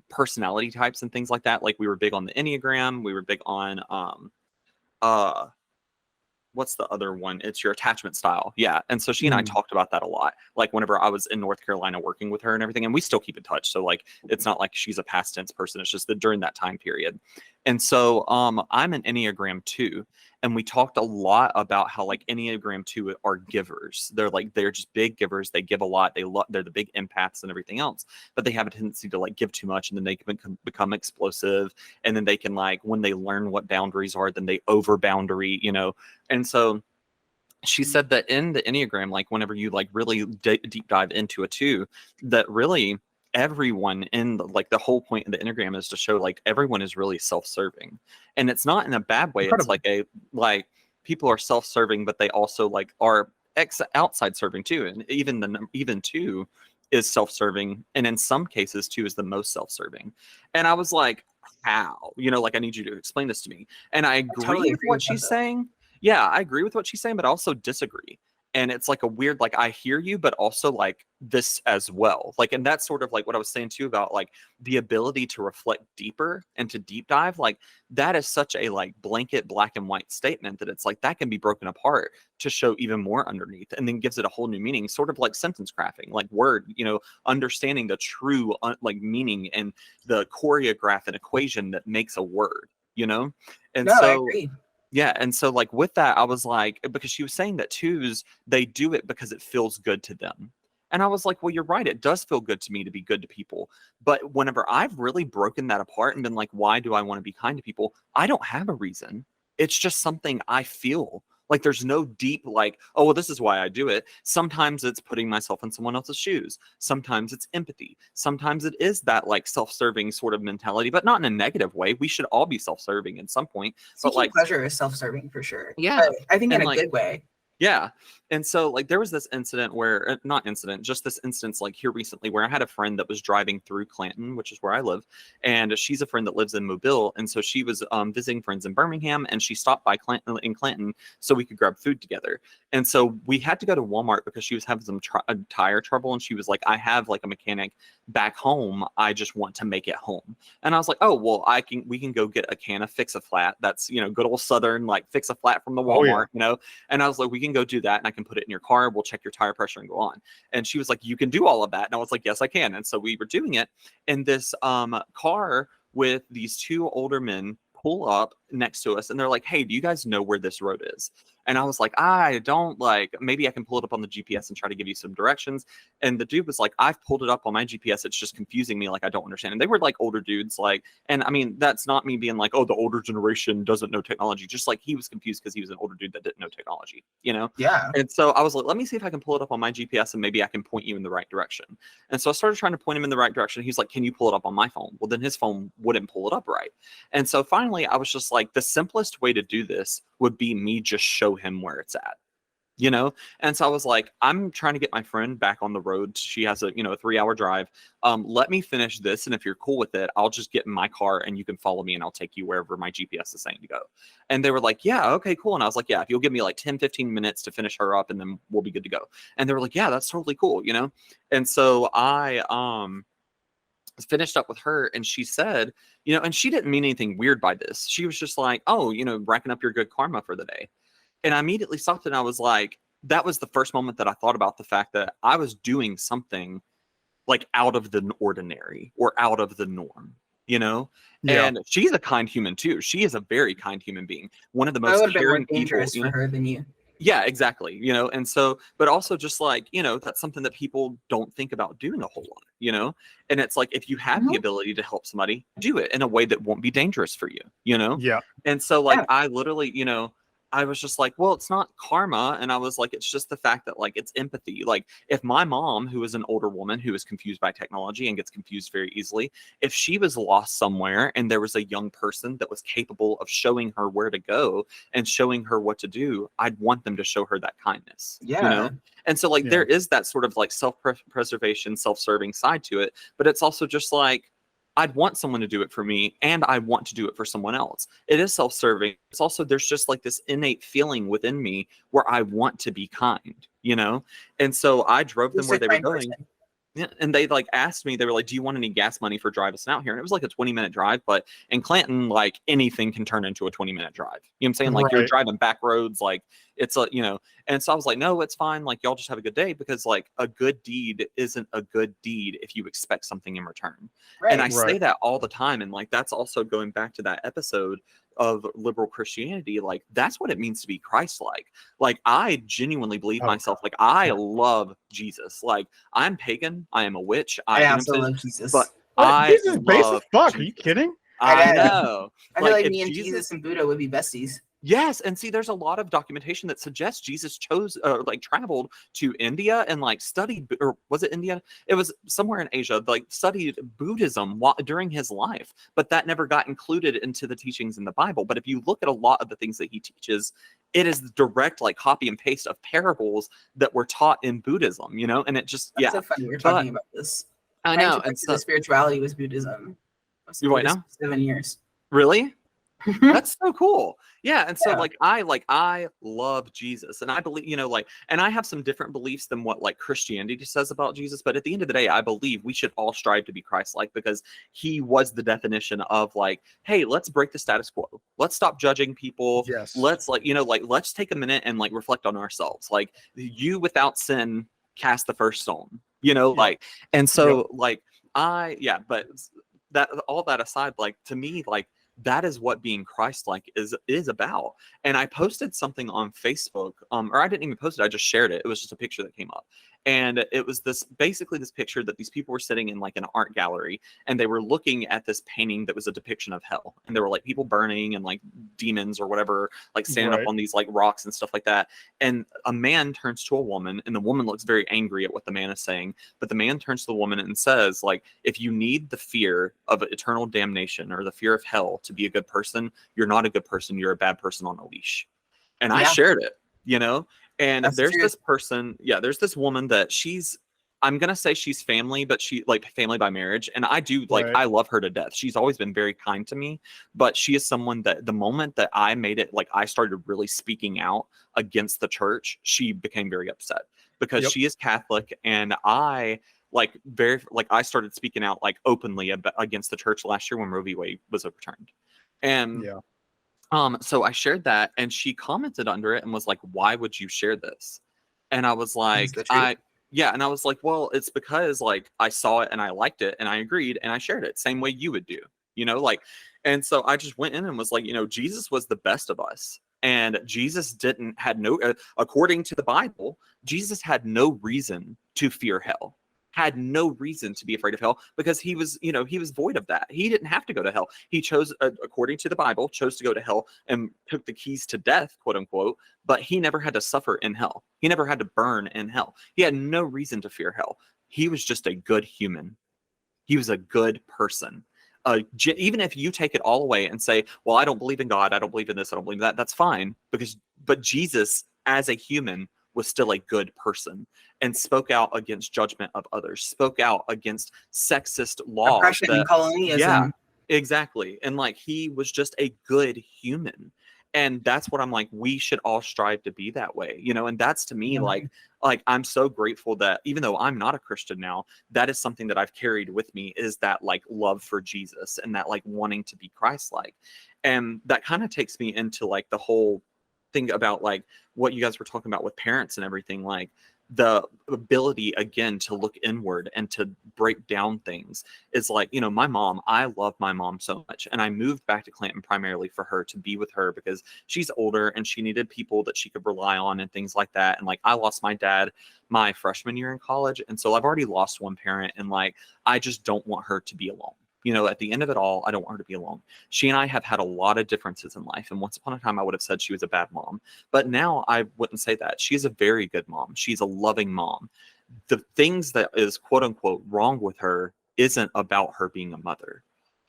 personality types and things like that. Like we were big on the Enneagram, we were big on what's the other one? It's your attachment style. Yeah. And so she and I talked about that a lot. Like whenever I was in North Carolina working with her and everything, and we still keep in touch. So like, it's not like she's a past tense person. It's just that during that time period. And so I'm an Enneagram 2. And we talked a lot about how like Enneagram 2 are givers. They're just big givers. They give a lot. They're the big empaths and everything else, but they have a tendency to like give too much, and then they can become explosive. And then they can like, when they learn what boundaries are, then they over boundary, you know? And so she said that in the Enneagram, like whenever you like really deep dive into a 2, that really everyone in the whole point of the Enneagram is to show like everyone is really self-serving, and it's not in a bad way. Incredible. It's like people are self-serving, but they also like are outside serving too, and even 2 is self-serving, and in some cases 2 is the most self-serving. And I was like, how? You know, like I need you to explain this to me. And I agree with what she's saying. Yeah, I agree with what she's saying, but I also disagree. And it's like a weird, like, I hear you, but also like this as well. Like, and that's sort of like what I was saying too about like the ability to reflect deeper and to deep dive. Like that is such a like blanket black and white statement that it's like that can be broken apart to show even more underneath, and then gives it a whole new meaning, sort of like sentence crafting, like word, you know, understanding the true like meaning and the choreograph and equation that makes a word, you know? And no, so I agree. Yeah. And so like with that, I was like, because she was saying that 2s, they do it because it feels good to them. And I was like, well, you're right. It does feel good to me to be good to people. But whenever I've really broken that apart and been like, why do I want to be kind to people? I don't have a reason. It's just something I feel. Like there's no deep like, oh, well, this is why I do it. Sometimes it's putting myself in someone else's shoes. Sometimes it's empathy. Sometimes it is that like self-serving sort of mentality, but not in a negative way. We should all be self-serving at some point. Seeking but like pleasure is self-serving for sure. Yeah. But I think in a like, good way. Yeah. And so like there was this incident where just this instance like here recently where I had a friend that was driving through Clanton, which is where I live, and she's a friend that lives in Mobile, and so she was visiting friends in Birmingham, and she stopped by Clanton so we could grab food together. And so we had to go to Walmart because she was having some tire trouble, and she was like, I have like a mechanic back home, I just want to make it home. And I was like, oh well, we can go get a can of Fix-A-Flat. That's, you know, good old Southern like Fix-A-Flat from the Walmart, you know. And I was like, we can go do that, and I can put it in your car, we'll check your tire pressure and go on. And she was like, you can do all of that. And I was like, yes, I can. And so we were doing it, and this car with these 2 older men pull up next to us, and they're like, hey, do you guys know where this road is? And I was like, I don't, like, maybe I can pull it up on the GPS and try to give you some directions. And the dude was like, I've pulled it up on my GPS. It's just confusing me. Like, I don't understand. And they were like older dudes. Like, and I mean, that's not me being like, oh, the older generation doesn't know technology. Just like he was confused because he was an older dude that didn't know technology, you know? Yeah. And so I was like, let me see if I can pull it up on my GPS and maybe I can point you in the right direction. And so I started trying to point him in the right direction. He's like, can you pull it up on my phone? Well, then his phone wouldn't pull it up right. And so finally I was just like, the simplest way to do this would be me just show him where it's at, you know? And so I was like, I'm trying to get my friend back on the road. She has a 3-hour drive. Let me finish this. And if you're cool with it, I'll just get in my car and you can follow me and I'll take you wherever my GPS is saying to go. And they were like, yeah, okay, cool. And I was like, yeah, if you'll give me like 10-15 minutes to finish her up and then we'll be good to go. And they were like, yeah, that's totally cool, you know? And so I finished up with her and she said, and she didn't mean anything weird by this. She was just like, oh, racking up your good karma for the day. And I immediately stopped and I was like, that was the first moment that I thought about the fact that I was doing something like out of the ordinary or out of the norm, Yeah. And she's a kind human too. She is a very kind human being. One of the That most would have been more caring people, dangerous for her than you. Yeah, exactly. And so, but also just like, that's something that people don't think about doing a whole lot, and it's like, if you have the ability to help somebody, do it in a way that won't be dangerous for you, Yeah. And so like, I literally, I was just like, well, it's not karma. And I was like, it's just the fact that like, it's empathy. Like if my mom, who is an older woman who is confused by technology and gets confused very easily, if she was lost somewhere and there was a young person that was capable of showing her where to go and showing her what to do, I'd want them to show her that kindness, Yeah. And so like, there is that sort of like self-preservation, self-serving side to it, but it's also just like, I'd want someone to do it for me and I want to do it for someone else. It is self-serving. It's also, there's just like this innate feeling within me where I want to be kind, And so I drove them where they were going. Yeah, and they like asked me, they were like, do you want any gas money for driving us out here? And it was like a 20-minute drive, but in Clanton, like anything can turn into a 20-minute drive. You know what I'm saying? Like you're driving back roads, like it's a, and so I was like, no, it's fine. Like y'all just have a good day, because like a good deed isn't a good deed if you expect something in return. And I say that all the time. And like, that's also going back to that episode of liberal Christianity. Like that's what it means to be Christ-like. Like I genuinely believe myself. Like I love Jesus. Like I'm pagan. I am a witch. I also love Jesus. But Jesus based as fuck. Are you kidding? I know. I feel like me and Jesus and Buddha would be besties. Yes, and see, there's a lot of documentation that suggests Jesus traveled to India and like studied, or was it India? It was somewhere in Asia, like studied Buddhism during his life, but that never got included into the teachings in the Bible. But if you look at a lot of the things that he teaches, it is direct like copy and paste of parables that were taught in Buddhism, and it just That's so funny we're talking about this. I know, and so the spirituality was Buddhism. You right now? 7 years. Really? That's so cool. Yeah. And so I love Jesus, and I believe, and I have some different beliefs than what like Christianity says about Jesus. But at the end of the day, I believe we should all strive to be Christ-like, because he was the definition of like, hey, let's break the status quo. Let's stop judging people. Yes. Let's let's take a minute and like reflect on ourselves. Like you without sin cast the first stone, and so but that, all that aside, like to me, like that is what being Christ-like is about. And I posted something on Facebook, or I didn't even post it, I just shared it. It was just a picture that came up. And it was this picture that these people were sitting in like an art gallery, and they were looking at this painting that was a depiction of hell. And there were like people burning and like demons or whatever, like standing up on these like rocks and stuff like that. And a man turns to a woman, and the woman looks very angry at what the man is saying. But the man turns to the woman and says, like, if you need the fear of eternal damnation or the fear of hell to be a good person, you're not a good person. You're a bad person on a leash. And I shared it, And that's there's true. This person, there's this woman that I'm going to say she's family, but she like family by marriage. And I do like, I love her to death. She's always been very kind to me, but she is someone that the moment that I made it, like I started really speaking out against the church, she became very upset because she is Catholic. And I I started speaking out like openly against the church last year when Roe v. Wade was overturned. And so I shared that, and she commented under it and was like, why would you share this? And I was like, and I was like, well, it's because like I saw it and I liked it and I agreed and I shared it same way you would do, And so I just went in and was like, Jesus was the best of us. And Jesus according to the Bible, Jesus had no reason to fear hell, had no reason to be afraid of hell, because he was void of that. He didn't have to go to hell. He chose, according to the Bible, chose to go to hell and took the keys to death, quote unquote, but he never had to suffer in hell. He never had to burn in hell. He had no reason to fear hell. He was just a good human. He was a good person. Even if you take it all away and say, well, I don't believe in God, I don't believe in this, I don't believe in that, that's fine. But Jesus, as a human, was still a good person and spoke out against judgment of others, spoke out against sexist laws. Oppression and colonialism. Yeah, exactly. And like, he was just a good human. And that's what I'm like, we should all strive to be that way, and that's, to me, like I'm so grateful that even though I'm not a Christian now, that is something that I've carried with me, is that like love for Jesus and that like wanting to be Christ-like. And that kind of takes me into like the whole thing about like what you guys were talking about with parents and everything, like the ability again to look inward and to break down things is like, my mom, I love my mom so much. And I moved back to Clanton primarily for her, to be with her, because she's older and she needed people that she could rely on and things like that. And like, I lost my dad my freshman year in college. And so I've already lost one parent, and like, I just don't want her to be alone. At the end of it all, I don't want her to be alone. She and I have had a lot of differences in life. And once upon a time, I would have said she was a bad mom. But now I wouldn't say that. She's a very good mom. She's a loving mom. The things that is quote unquote wrong with her isn't about her being a mother.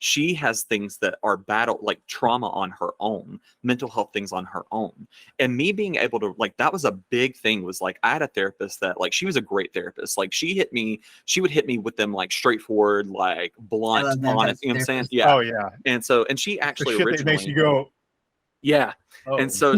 She has things that are like trauma on her own, mental health things on her own. And me being able to, like, that was a big thing, was like, I had a therapist that, like, she was a great therapist. Like, she would hit me with them, like, straightforward, like, blunt, honest, you know what I'm saying? Yeah. Oh yeah. And she actually shit originally that makes you go, yeah. oh. And so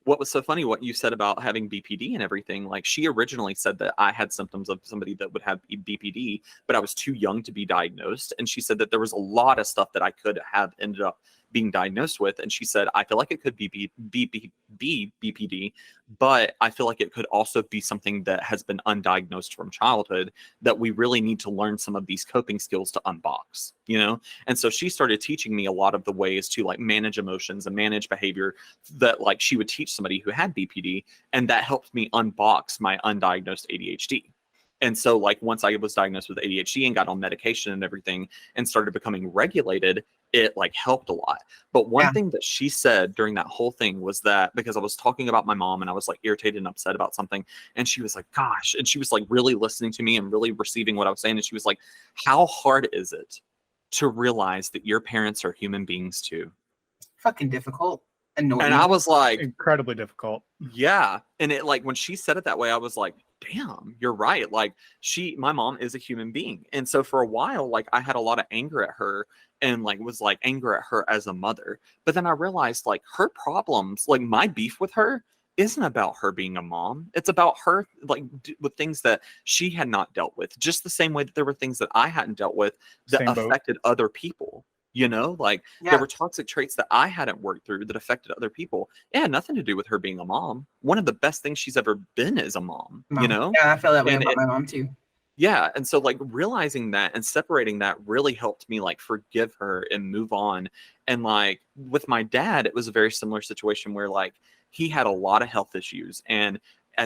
what was so funny, what you said about having BPD and everything, like, she originally said that I had symptoms of somebody that would have BPD, but I was too young to be diagnosed. And she said that there was a lot of stuff that I could have ended up being diagnosed with. And she said, I feel like it could be BPD, but I feel like it could also be something that has been undiagnosed from childhood, that we really need to learn some of these coping skills to unbox, And so she started teaching me a lot of the ways to like manage emotions and manage behavior that like she would teach somebody who had BPD. And that helped me unbox my undiagnosed ADHD. And so like, once I was diagnosed with ADHD and got on medication and everything and started becoming regulated, it like helped a lot. But one thing that she said during that whole thing was that, because I was talking about my mom and I was like irritated and upset about something, and she was like, gosh, and she was like really listening to me and really receiving what I was saying. And she was like, how hard is it to realize that your parents are human beings too? Fucking difficult. Annoying. And I was like, incredibly difficult. Yeah. And it, like, when she said it that way, I was like, damn, you're right. Like, my mom is a human being. And so for a while, like, I had a lot of anger at her, and like was like anger at her as a mother. But then I realized, like, her problems, like my beef with her, isn't about her being a mom. It's about her like with things that she had not dealt with, just the same way that there were things that I hadn't dealt with that affected other people. Like there were toxic traits that I hadn't worked through that affected other people. It had nothing to do with her being a mom. One of the best things she's ever been is a mom. Yeah, I feel that way about my mom too. Yeah. And so like realizing that and separating that really helped me like forgive her and move on. And like with my dad, it was a very similar situation where like he had a lot of health issues, and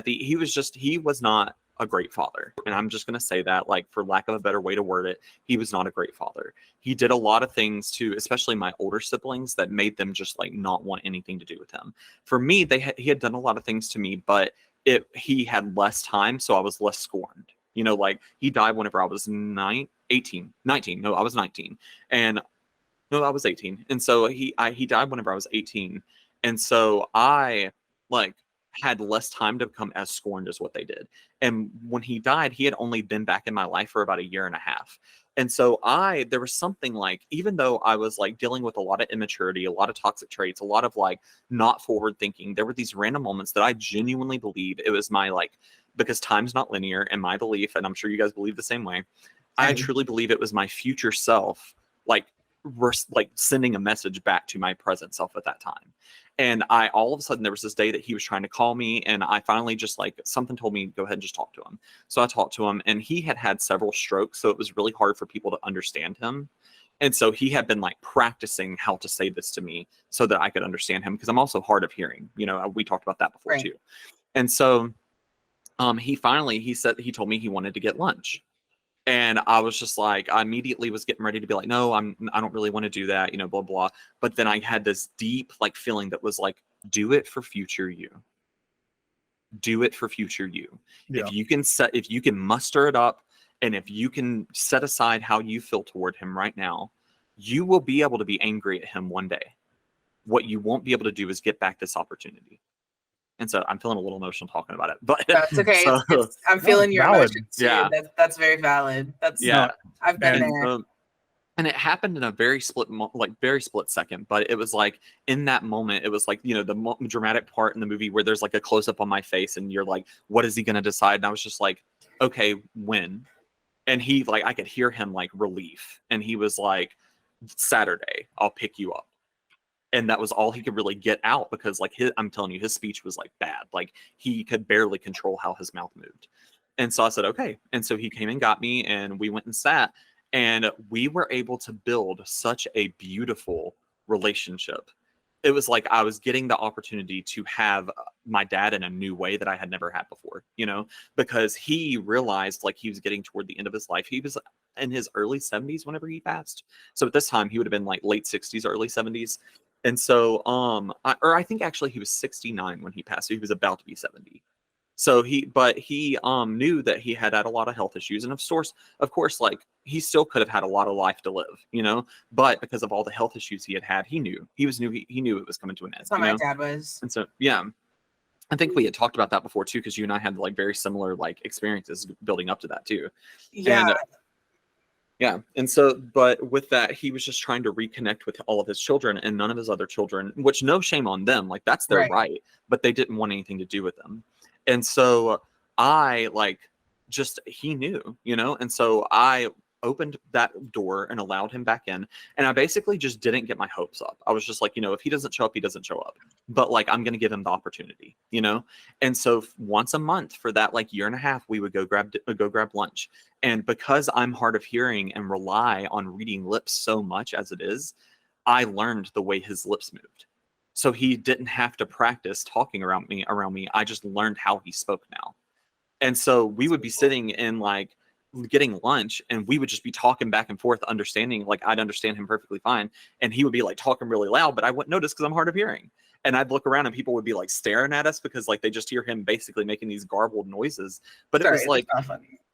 he was not a great father. And I'm just going to say that, like, for lack of a better way to word it, he was not a great father. He did a lot of things to, especially my older siblings, that made them just like not want anything to do with him. For me, he had done a lot of things to me, but he had less time. So I was less scorned, like he died whenever I was 19. No, I was 19. And no, I was 18. And so he died whenever I was 18. And so I like had less time to become as scorned as what they did. And when he died, he had only been back in my life for about a year and a half. And so there was something like, even though I was like dealing with a lot of immaturity, a lot of toxic traits, a lot of like not forward thinking, there were these random moments that I genuinely believe it was my like, because time's not linear, and my belief, and I'm sure you guys believe the same way, I truly believe it was my future self, like sending a message back to my present self at that time. And all of a sudden, there was this day that he was trying to call me, and I finally just like, something told me, go ahead and just talk to him. So I talked to him, and he had several strokes. So it was really hard for people to understand him. And so he had been like practicing how to say this to me so that I could understand him, because I'm also hard of hearing. You know, we talked about that before Right. too. And so he told me he wanted to get lunch. And I was just like, I immediately was getting ready to be like, no, I don't really want to do that, you know, blah, blah. But then I had this deep like feeling that was like, do it for future you. Do it for future you. Yeah. If you can muster it up, and if you can set aside how you feel toward him right now, you will be able to be angry at him one day. What you won't be able to do is get back this opportunity. And so I'm feeling a little emotional talking about it, but That's okay. so, I'm feeling your valid. emotions too. Yeah. That's very valid. That's yeah. I've been And, there. And it happened in a very split second, but it was like in that moment, it was like, you know, the dramatic part in the movie where there's like a close up on my face and you're like, what is he going to decide? And I was just like, okay, when? And he like, I could hear him like relief. And he was like, Saturday, I'll pick you up. And that was all he could really get out, because like I'm telling you, his speech was like bad. Like he could barely control how his mouth moved. And so I said, okay. And so he came and got me, and we went and sat, and we were able to build such a beautiful relationship. It was like I was getting the opportunity to have my dad in a new way that I had never had before, you know, because he realized like he was getting toward the end of his life. He was in his early 70s whenever he passed. So at this time he would have been like late 60s, early 70s. And so I think actually he was 69 when he passed. So he was about to be 70. So he knew that he had a lot of health issues, and of course, like he still could have had a lot of life to live, you know, but because of all the health issues he had, he knew he knew it was coming to an end. That's how my dad was. And so, yeah, I think we had talked about that before too, because you and I had like very similar like experiences building up to that too. Yeah. And, yeah. And so, but with that, he was just trying to reconnect with all of his children, and none of his other children, which no shame on them, like that's their right, but they didn't want anything to do with them. And so I he knew, you know, and so I opened that door and allowed him back in. And I basically just didn't get my hopes up. I was just like, you know, if he doesn't show up, he doesn't show up. But like, I'm going to give him the opportunity, you know? And so once a month for that like year and a half, we would go grab lunch. And because I'm hard of hearing and rely on reading lips so much as it is, I learned the way his lips moved. So he didn't have to practice talking around me. I just learned how he spoke now. And so we would be sitting in like getting lunch, and we would just be talking back and forth, understanding, like I'd understand him perfectly fine. And he would be like talking really loud, but I wouldn't notice because I'm hard of hearing. And I'd look around and people would be like staring at us because like they just hear him basically making these garbled noises. But it was like,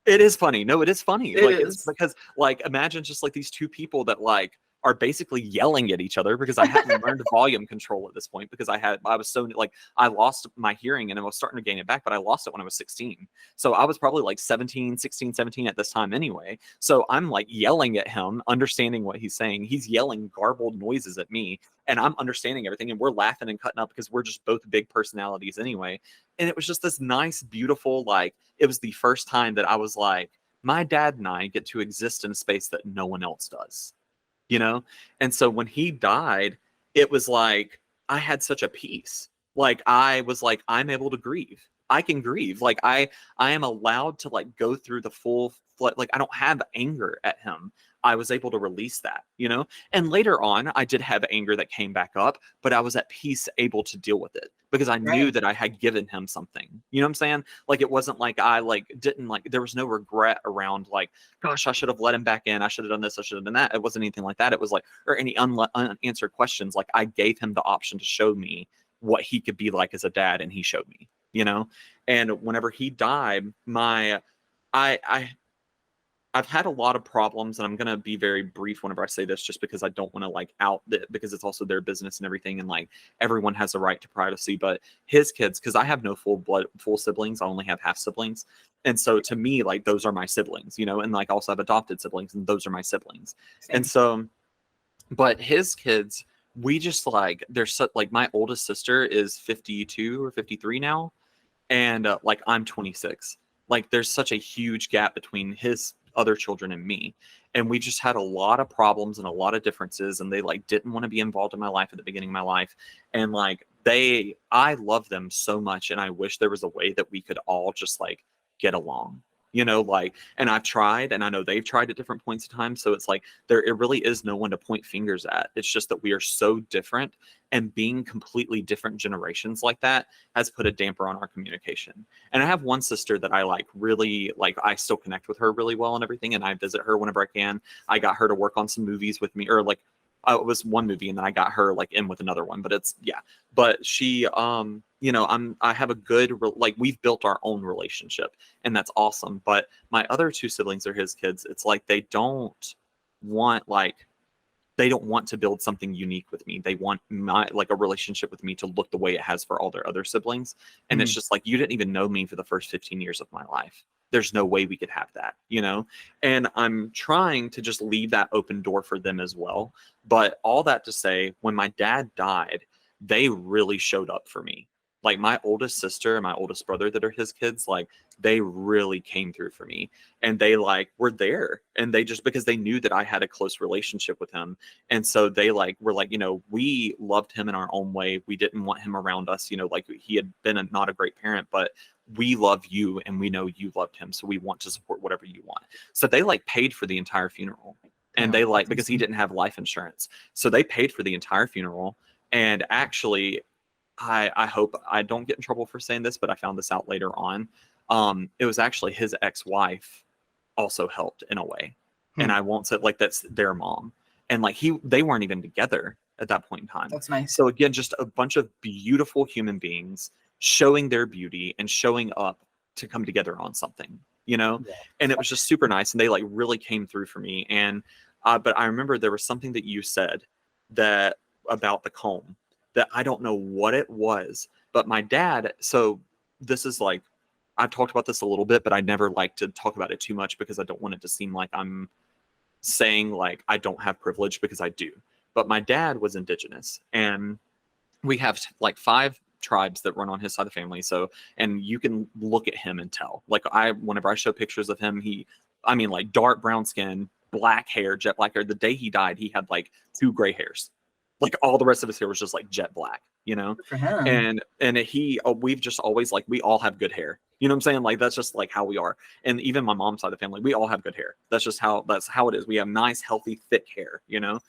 it is funny. No, it is funny. It's because like, imagine just like these two people that like are basically yelling at each other, because I hadn't learned volume control at this point, because I was so like, I lost my hearing and I was starting to gain it back, but I lost it when I was 16. So I was probably like 16, 17 at this time anyway. So I'm like yelling at him, understanding what he's saying. He's yelling garbled noises at me, and I'm understanding everything, and we're laughing and cutting up because we're just both big personalities anyway. And it was just this nice, beautiful, like, it was the first time that I was like, my dad and I get to exist in a space that no one else does. You know? And so when he died, it was like, I had such a peace. Like, I was like, I'm able to grieve. I can grieve. Like, I am allowed to like go through the full, like, I don't have anger at him. I was able to release that, you know? And later on, I did have anger that came back up, but I was at peace, able to deal with it because I knew that I had given him something. You know what I'm saying? Like, it wasn't like I like didn't like, there was no regret around like, gosh, I should have let him back in. I should have done this. I should have done that. It wasn't anything like that. It was like, or any unanswered questions. Like, I gave him the option to show me what he could be like as a dad, and he showed me, you know? And whenever he died, I've had a lot of problems, and I'm going to be very brief whenever I say this, just because I don't want to like out it, because it's also their business and everything. And like, everyone has a right to privacy, but his kids, cause I have no full siblings. I only have half siblings. And so to me, like, those are my siblings, you know, and like also have adopted siblings, and those are my siblings. Same. And so, but his kids, we just like, there's such like, my oldest sister is 52 or 53 now. And like, I'm 26. Like, there's such a huge gap between his other children and me, and we just had a lot of problems and a lot of differences, and they like didn't want to be involved in my life at the beginning of my life. And like, I love them so much, and I wish there was a way that we could all just like get along. you know, like, and I've tried, and I know they've tried at different points in time. So it's like it really is no one to point fingers at. It's just that we are so different, and being completely different generations like that has put a damper on our communication. And I have one sister that I like really like, I still connect with her really well and everything, and I visit her whenever I can. I got her to work on some movies with me, or like it was one movie, and then I got her like in with another one, but it's but she you know, I have a good like, we've built our own relationship, and that's awesome. But my other two siblings are his kids. It's like they don't want to build something unique with me. They want a relationship with me to look the way it has for all their other siblings. And it's just like, you didn't even know me for the first 15 years of my life. There's no way we could have that, you know? And I'm trying to just leave that open door for them as well. But all that to say, when my dad died, they really showed up for me. Like my oldest sister and my oldest brother that are his kids, like they really came through for me, and they like were there, and they just, because they knew that I had a close relationship with him. And so they like were like, you know, we loved him in our own way. We didn't want him around us, you know, like he had been not a great parent, but we love you and we know you loved him, so we want to support whatever you want. So they like paid for the entire funeral. And they like, because he didn't have life insurance, so they paid for the entire funeral. And actually, I hope I don't get in trouble for saying this, but I found this out later on. It was actually his ex-wife also helped in a way. And I won't say, like, that's their mom. And like they weren't even together at that point in time. That's nice. So again, just a bunch of beautiful human beings showing their beauty and showing up to come together on something, you know? Yeah. And it was just super nice. And they like really came through for me. And but I remember there was something that you said that about the comb, that I don't know what it was, but my dad, so this is like, I've talked about this a little bit, but I never like to talk about it too much because I don't want it to seem like I'm saying like I don't have privilege, because I do. But my dad was indigenous, and we have like 5 tribes that run on his side of the family. So, and you can look at him and tell, like whenever I show pictures of him, I mean like dark brown skin, black hair, jet black hair. The day he died, he had like 2 gray hairs. Like all the rest of his hair was just like jet black, you know? For him. And we've just always like, we all have good hair. You know what I'm saying? Like, that's just like how we are. And even my mom's side of the family, we all have good hair. That's how it is. We have nice, healthy, thick hair, you know?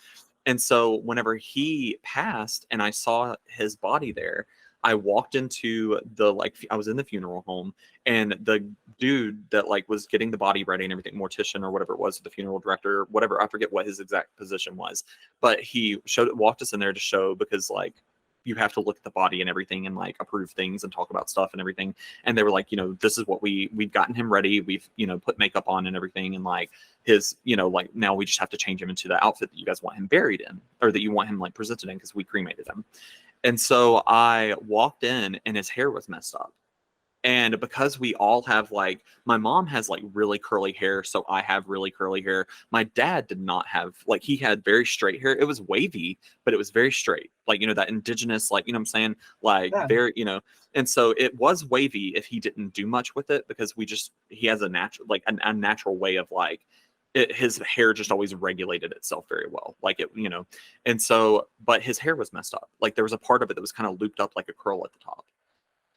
And so whenever he passed and I saw his body there, I walked into I was in the funeral home, and the dude that like was getting the body ready and everything, mortician or whatever it was, the funeral director, whatever, I forget what his exact position was, but he walked us in there to show, because like you have to look at the body and everything and like approve things and talk about stuff and everything. And they were like, you know, this is what we've gotten him ready. We've, you know, put makeup on and everything. And like his, you know, like now we just have to change him into the outfit that you guys want him buried in, or that you want him like presented in, because we cremated him. And so I walked in and his hair was messed up. And because we all have like, my mom has like really curly hair, so I have really curly hair. My dad did not have, like, he had very straight hair. It was wavy, but it was very straight. Like, you know, that indigenous, like, you know what I'm saying? Like very, you know, and so it was wavy if he didn't do much with it, because he has a natural, like a natural way of like, his hair just always regulated itself very well, like it, you know. And so, but his hair was messed up. Like there was a part of it that was kind of looped up like a curl at the top.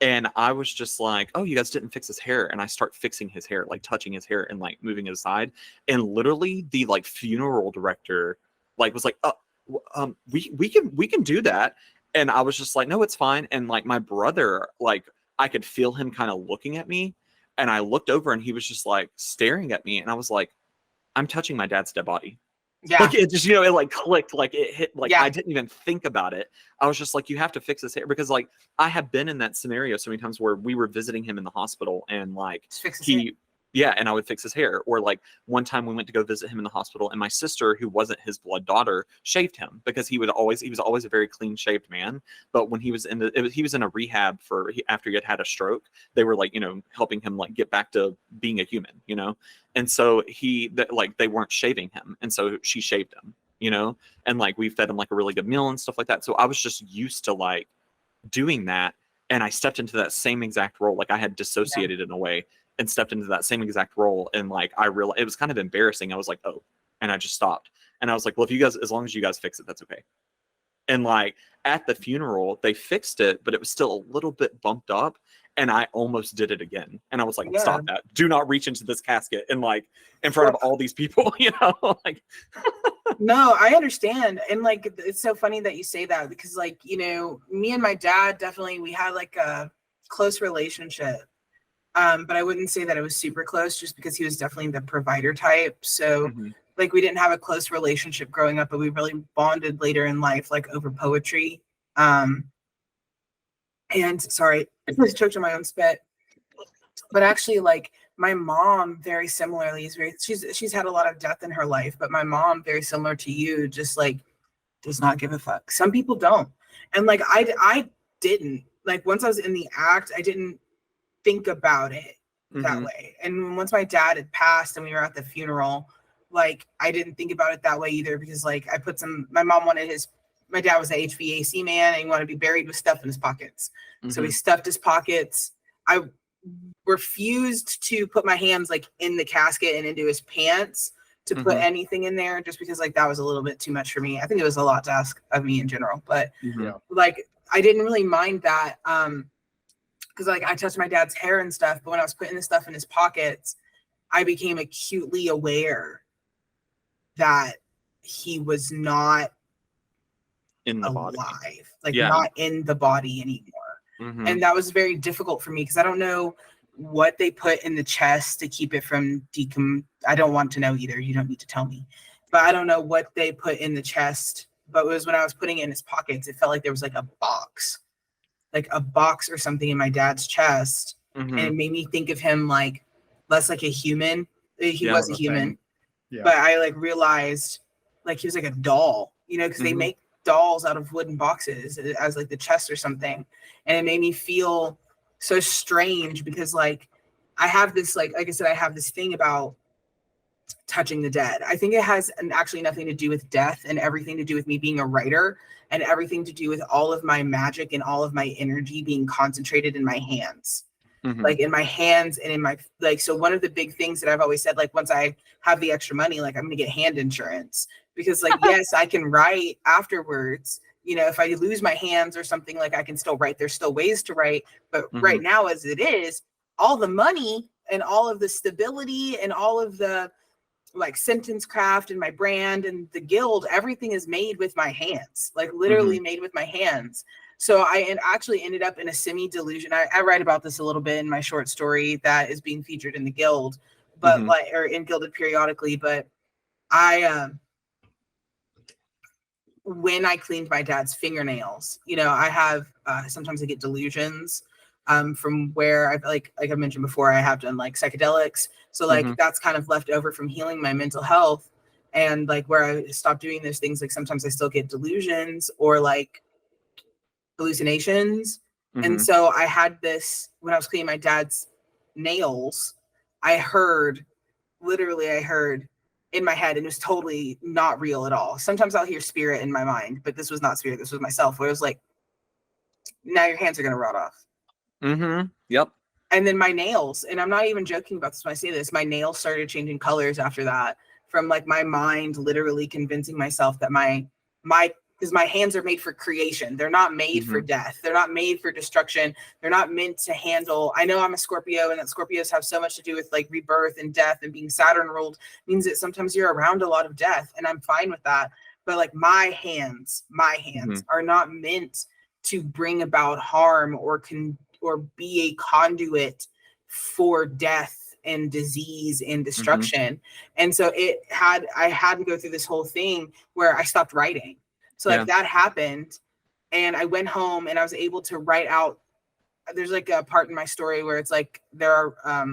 And I was just like, oh, you guys didn't fix his hair. And I start fixing his hair, like touching his hair and like moving it aside. And literally the like funeral director like was like, we can do that. And I was just like, no, it's fine. And like my brother, like I could feel him kind of looking at me. And I looked over and he was just like staring at me. And I was like, I'm touching my dad's dead body. Yeah. Like it just, you know, it like clicked, like it hit, like Yeah. I didn't even think about it. I was just like, you have to fix his hair, because like I have been in that scenario so many times where we were visiting him in the hospital and like Just fix his hair. yeah, and I would fix his hair. Or like one time we went to go visit him in the hospital, and my sister, who wasn't his blood daughter, shaved him, because he was always a very clean shaved man. But when he was he was in a rehab after he had had a stroke, they were like, you know, helping him like get back to being a human, you know. And so they weren't shaving him, and so she shaved him, you know. And like we fed him like a really good meal and stuff like that. So I was just used to like doing that, and I stepped into that same exact role. Like I had dissociated in a way and stepped into that same exact role. And like I realized it was kind of embarrassing. I was like, oh, and I just stopped. And I was like, well, as long as you guys fix it, that's okay. And like at the funeral, they fixed it, but it was still a little bit bumped up. and I almost did it again. And I was like, Yeah. stop that. Do not reach into this casket and like in front of all these people, you know, like. No, I understand. And like, it's so funny that you say that because like, you know, me and my dad, definitely, we had like a close relationship. But I wouldn't say that it was super close just because he was definitely the provider type. So like we didn't have a close relationship growing up, but we really bonded later in life, like over poetry. And sorry, I just choked on my own spit. But actually, like my mom, very similarly, is very she's had a lot of death in her life, but my mom, very similar to you, just like does not give a fuck. Some people don't. And like I didn't. Like once I was in the act, I didn't think about it that way. And once my dad had passed and we were at the funeral, like I didn't think about it that way either because like I put my mom wanted my dad was an HVAC man and he wanted to be buried with stuff in his pockets. So he stuffed his pockets. I refused to put my hands like in the casket and into his pants to put anything in there just because like that was a little bit too much for me. I think it was a lot to ask of me in general, but like I didn't really mind that. Because like I touched my dad's hair and stuff, but when I was putting this stuff in his pockets, I became acutely aware that he was not in the alive, body. like not in the body anymore. And that was very difficult for me because I don't know what they put in the chest to keep it from I don't want to know either. You don't need to tell me, but I don't know what they put in the chest. But it was when I was putting it in his pockets, it felt like there was like a box or something in my dad's chest. And it made me think of him like less like a human. He was a human, but I like realized like he was like a doll, you know, because they make dolls out of wooden boxes as like the chest or something. And it made me feel so strange because like I have this like I said, I have this thing about touching the dead. I think it has actually nothing to do with death and everything to do with me being a writer and everything to do with all of my magic and all of my energy being concentrated in my hands. Like in my hands and in my like, so one of the big things that I've always said, like once I have the extra money, like I'm gonna get hand insurance because like yes, I can write afterwards. You know, if I lose my hands or something, like I can still write. There's still ways to write, but right now as it is, all the money and all of the stability and all of the like sentence craft and my brand and the guild, everything is made with my hands, like literally made with my hands. So I actually ended up in a semi-delusion. I write about this a little bit in my short story that is being featured in the guild, but like, or in Gilded periodically, but when I cleaned my dad's fingernails, you know, I have, sometimes I get delusions from where I've like I mentioned before, I have done like psychedelics. So like that's kind of left over from healing my mental health. And like where I stopped doing those things, like sometimes I still get delusions or like hallucinations. And so I had this when I was cleaning my dad's nails, I heard in my head, and it was totally not real at all. Sometimes I'll hear spirit in my mind, but this was not spirit. This was myself, where it was like, now your hands are going to rot off. Yep. And then my nails, and I'm not even joking about this when I say this, my nails started changing colors after that, from like my mind literally convincing myself that because my hands are made for creation. They're not made for death. They're not made for destruction. They're not meant to handle. I know I'm a Scorpio and that Scorpios have so much to do with like rebirth and death, and being Saturn ruled means that sometimes you're around a lot of death, and I'm fine with that. But like my hands are not meant to bring about harm or be a conduit for death and disease and destruction. And so I had to go through this whole thing where I stopped writing. So like that happened, and I went home and I was able to write out. There's like a part in my story where it's like there are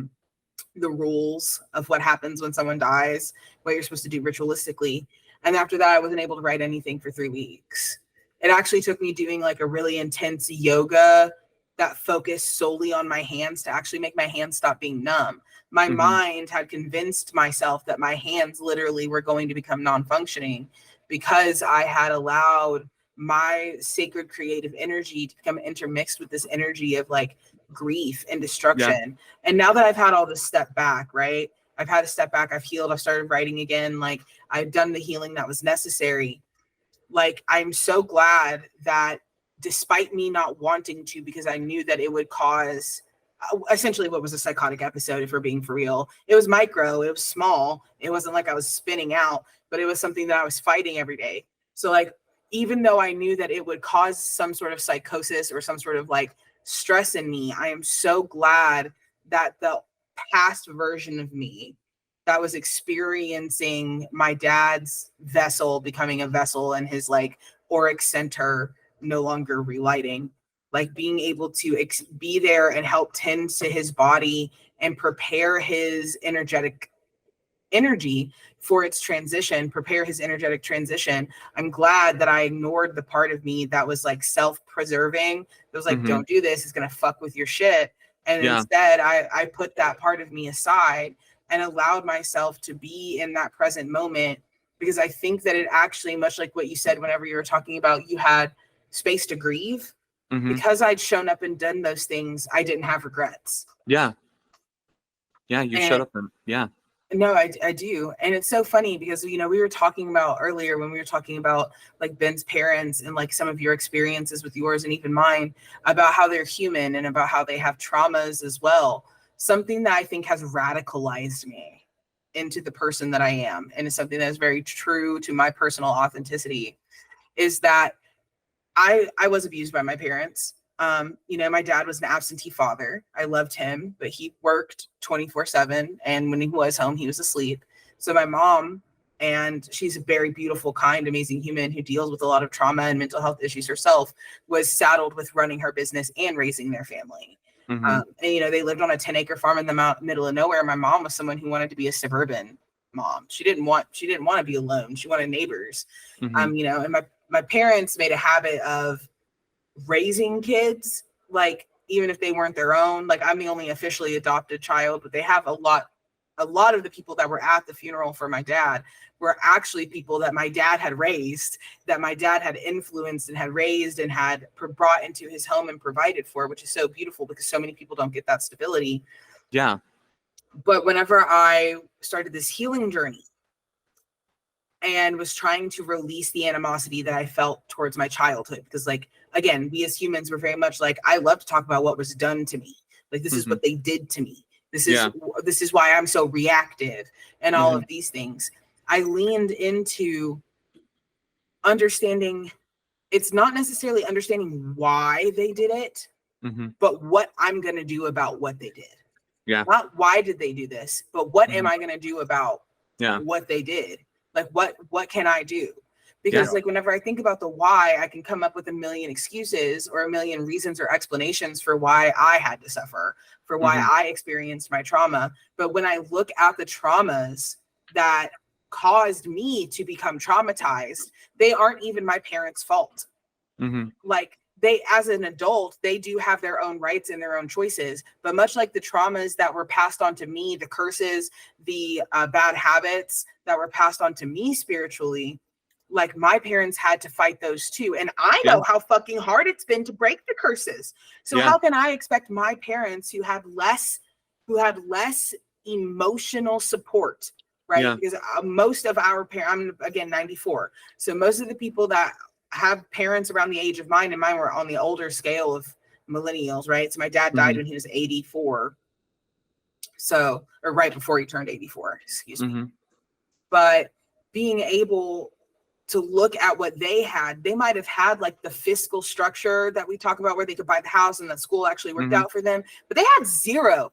the rules of what happens when someone dies, what you're supposed to do ritualistically. And after that, I wasn't able to write anything for 3 weeks. It actually took me doing like a really intense yoga that focused solely on my hands to actually make my hands stop being numb. My mind had convinced myself that my hands literally were going to become non-functioning because I had allowed my sacred creative energy to become intermixed with this energy of like grief and destruction. And now that I've had all this step back, right? I've had a step back, I've healed, I've started writing again. Like I've done the healing that was necessary. Like, I'm so glad that despite me not wanting to, because I knew that it would cause essentially what was a psychotic episode, if we're being for real. It was micro, it was small. It wasn't like I was spinning out, but it was something that I was fighting every day. So like, even though I knew that it would cause some sort of psychosis or some sort of like stress in me, I am so glad that the past version of me that was experiencing my dad's vessel becoming a vessel and his like auric center no longer relighting, like being able to be there and help tend to his body and prepare his energy for its transition, prepare his energetic transition. I'm glad that I ignored the part of me that was like self-preserving. It was like, don't do this, it's gonna fuck with your shit. And instead I put that part of me aside and allowed myself to be in that present moment, because I think that it actually, much like what you said whenever you were talking about you had space to grieve, because I'd shown up and done those things, I didn't have regrets. Yeah, you showed up and No, I do. And it's so funny because, you know, we were talking about earlier when we were talking about like Ben's parents and like some of your experiences with yours and even mine, about how they're human and about how they have traumas as well. Something that I think has radicalized me into the person that I am, and it's something that is very true to my personal authenticity, is that I was abused by my parents. You know, my dad was an absentee father. I loved him, but he worked 24/7. And when he was home, he was asleep. So my mom, and she's a very beautiful, kind, amazing human who deals with a lot of trauma and mental health issues herself, was saddled with running her business and raising their family. And, you know, they lived on a 10-acre farm in the middle of nowhere. My mom was someone who wanted to be a suburban mom. She didn't want to be alone. She wanted neighbors. You know, and my parents made a habit of raising kids, like even if they weren't their own. Like I'm the only officially adopted child, but they have a lot of the people that were at the funeral for my dad were actually people that my dad had raised, that my dad had influenced and had raised and had brought into his home and provided for, which is so beautiful because so many people don't get that stability. Yeah. But whenever I started this healing journey and was trying to release the animosity that I felt towards my childhood, because like, again, we as humans were very much like, I love to talk about what was done to me. Like, this is what they did to me. This is why I'm so reactive and all of these things. I leaned into understanding. It's not necessarily understanding why they did it, but what I'm going to do about what they did. Yeah. Not why did they do this, but what am I going to do about what they did? Like, what can I do? Because like, whenever I think about the why, I can come up with a million excuses or a million reasons or explanations for why I had to suffer, for why I experienced my trauma. But when I look at the traumas that caused me to become traumatized, they aren't even my parents' fault. Like, they, as an adult, they do have their own rights and their own choices. But much like the traumas that were passed on to me, the curses, the bad habits that were passed on to me spiritually, like my parents had to fight those too. And I know how fucking hard it's been to break the curses. So how can I expect my parents who had less emotional support, right? Because most of our parents, I'm again 94. So most of the people that have parents around the age of mine, and mine were on the older scale of millennials, right? So my dad died when he was 84. So, or right before he turned 84, excuse me. But being able to look at what they had, they might have had like the fiscal structure that we talk about where they could buy the house and that school actually worked out for them, but they had zero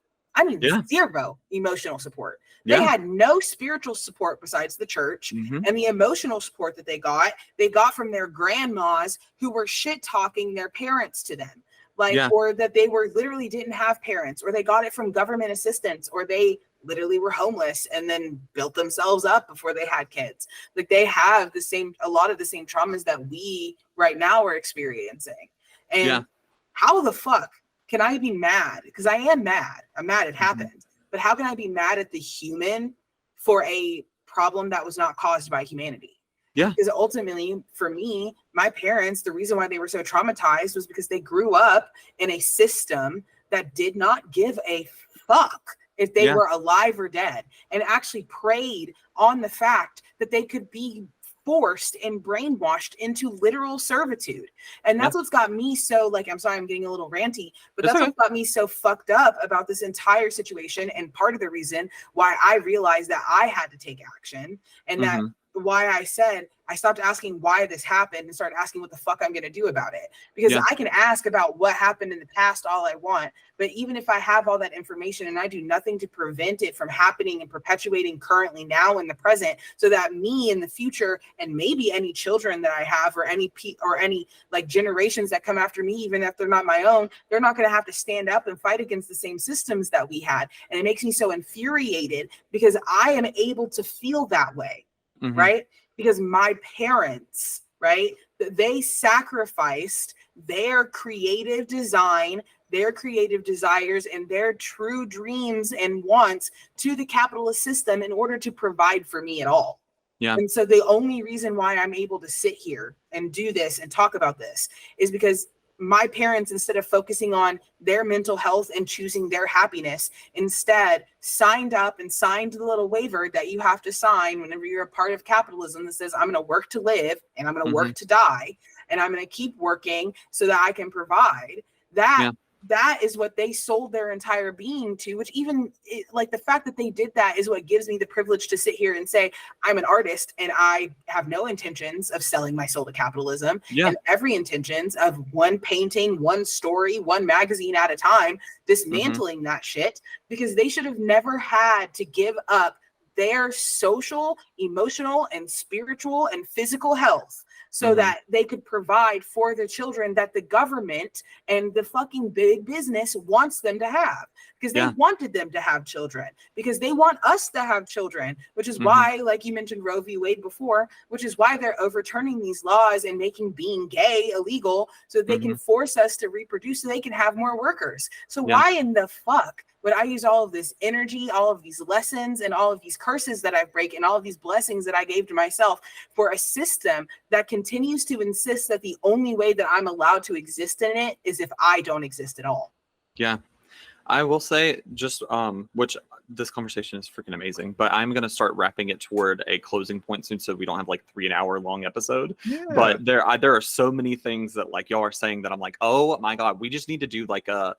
emotional support. They had no spiritual support besides the church, and the emotional support that they got from their grandmas who were shit talking their parents to them. Like, or that they were literally didn't have parents, or they got it from government assistance, or they literally were homeless and then built themselves up before they had kids. Like, they have a lot of the same traumas that we right now are experiencing. And how the fuck can I be mad? Because I am mad. I'm mad it happened. But how can I be mad at the human for a problem that was not caused by humanity? Because ultimately, for me, my parents, the reason why they were so traumatized was because they grew up in a system that did not give a fuck if they were alive or dead, and actually preyed on the fact that they could be forced and brainwashed into literal servitude. And that's what's got me so, like, I'm sorry, I'm getting a little ranty, but that's what got me so fucked up about this entire situation. And part of the reason why I realized that I had to take action, and that why I said I stopped asking why this happened and started asking what the fuck I'm going to do about it. Because I can ask about what happened in the past all I want, but even if I have all that information and I do nothing to prevent it from happening and perpetuating currently now in the present, so that me in the future and maybe any children that I have or any like generations that come after me, even if they're not my own, they're not going to have to stand up and fight against the same systems that we had. And it makes me so infuriated because I am able to feel that way. Right? Because my parents, right, they sacrificed their creative design, their creative desires, and their true dreams and wants to the capitalist system in order to provide for me at all. Yeah. And so the only reason why I'm able to sit here and do this and talk about this is because my parents, instead of focusing on their mental health and choosing their happiness, instead signed up and signed the little waiver that you have to sign whenever you're a part of capitalism that says, I'm going to work to live and I'm going to work to die, and I'm going to keep working so that I can provide. That is what they sold their entire being to, which even like the fact that they did that is what gives me the privilege to sit here and say, I'm an artist and I have no intentions of selling my soul to capitalism, and every intentions of one painting, one story, one magazine at a time, dismantling that shit, because they should have never had to give up their social, emotional, and spiritual and physical health so that they could provide for the children that the government and the fucking big business wants them to have, because they wanted them to have children, because they want us to have children, which is why, like you mentioned Roe v. Wade before, which is why they're overturning these laws and making being gay illegal so that they can force us to reproduce so they can have more workers. So why in the fuck would I use all of this energy, all of these lessons, and all of these curses that I break, and all of these blessings that I gave to myself for a system that continues to insist that the only way that I'm allowed to exist in it is if I don't exist at all? Yeah. I will say just, which this conversation is freaking amazing, but I'm going to start wrapping it toward a closing point soon, so we don't have like 3 hour long episode. But there are so many things that like y'all are saying that I'm like, oh my God, we just need to do like the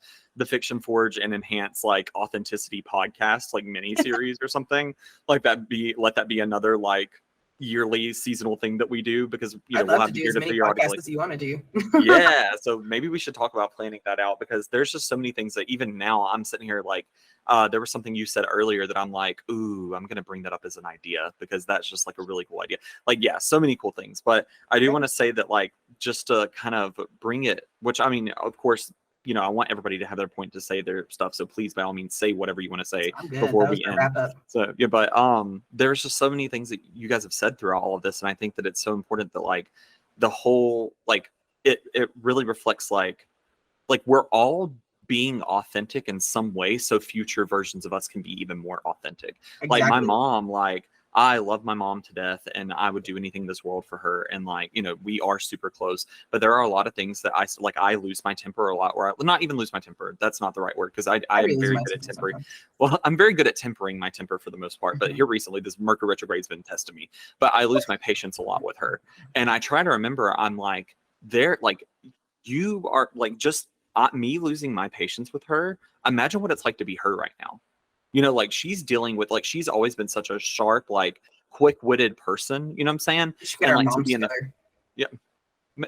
Fiction Forge and Enhance like authenticity podcast, like mini series or something like that. Let that be another like yearly seasonal thing that we do, because we'll have to do as many podcasts as you want to do. Yeah, so maybe we should talk about planning that out, because there's just so many things that even now I'm sitting here like there was something you said earlier that I'm like, ooh, I'm gonna bring that up as an idea, because that's just like a really cool idea. Like, yeah, so many cool things. But I do want to say that like, just to kind of bring it, which I mean, of course, I want everybody to have their point to say their stuff. So please, by all means, say whatever you want to say before we end. So yeah, but there's just so many things that you guys have said throughout all of this, and I think that it's so important that like the whole like it really reflects like we're all being authentic in some way, so future versions of us can be even more authentic. Exactly. Like my mom, like I love my mom to death, and I would do anything in this world for her. And like, we are super close, but there are a lot of things that I lose my temper a lot, or not even lose my temper. That's not the right word, because I am very good at tempering. Well, I'm very good at tempering my temper for the most part, but here recently, this Mercury retrograde's been testing me, but I lose my patience a lot with her. And I try to remember, I'm like, you are like, just me losing my patience with her. Imagine what it's like to be her right now. Like she's dealing with, like, she's always been such a sharp, like quick-witted person, you know what I'm saying? And like to be in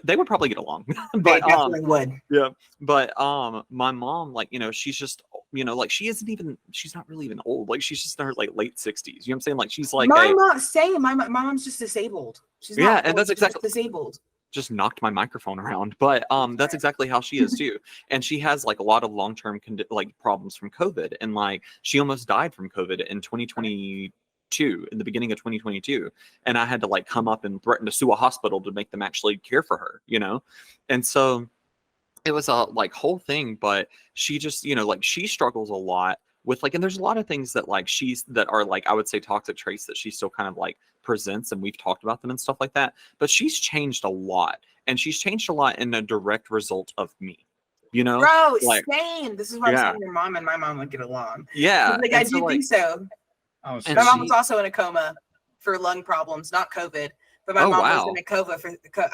they would probably get along. But they definitely would. Yeah. But my mom, like, she's just, like she's not really even old. Like she's just in her like late 60s. You know what I'm saying? Like she's like my mom's just disabled. She's not old, and that's exactly disabled. Just knocked my microphone around, but that's exactly how she is too. And she has like a lot of long-term problems from COVID, and like she almost died from COVID in 2022, in the beginning of 2022, and I had to like come up and threaten to sue a hospital to make them actually care for her, and so it was a like whole thing. But she just like she struggles a lot with like, and there's a lot of things that like that are like, I would say toxic traits that she still kind of like presents, and we've talked about them and stuff like that, but she's changed a lot, and she's changed a lot in a direct result of me, bro, like, same. This is why I'm saying your mom and my mom would get along. Yeah, like I do think so. My mom was also in a coma for lung problems, not COVID, But my Oh mom was in wow.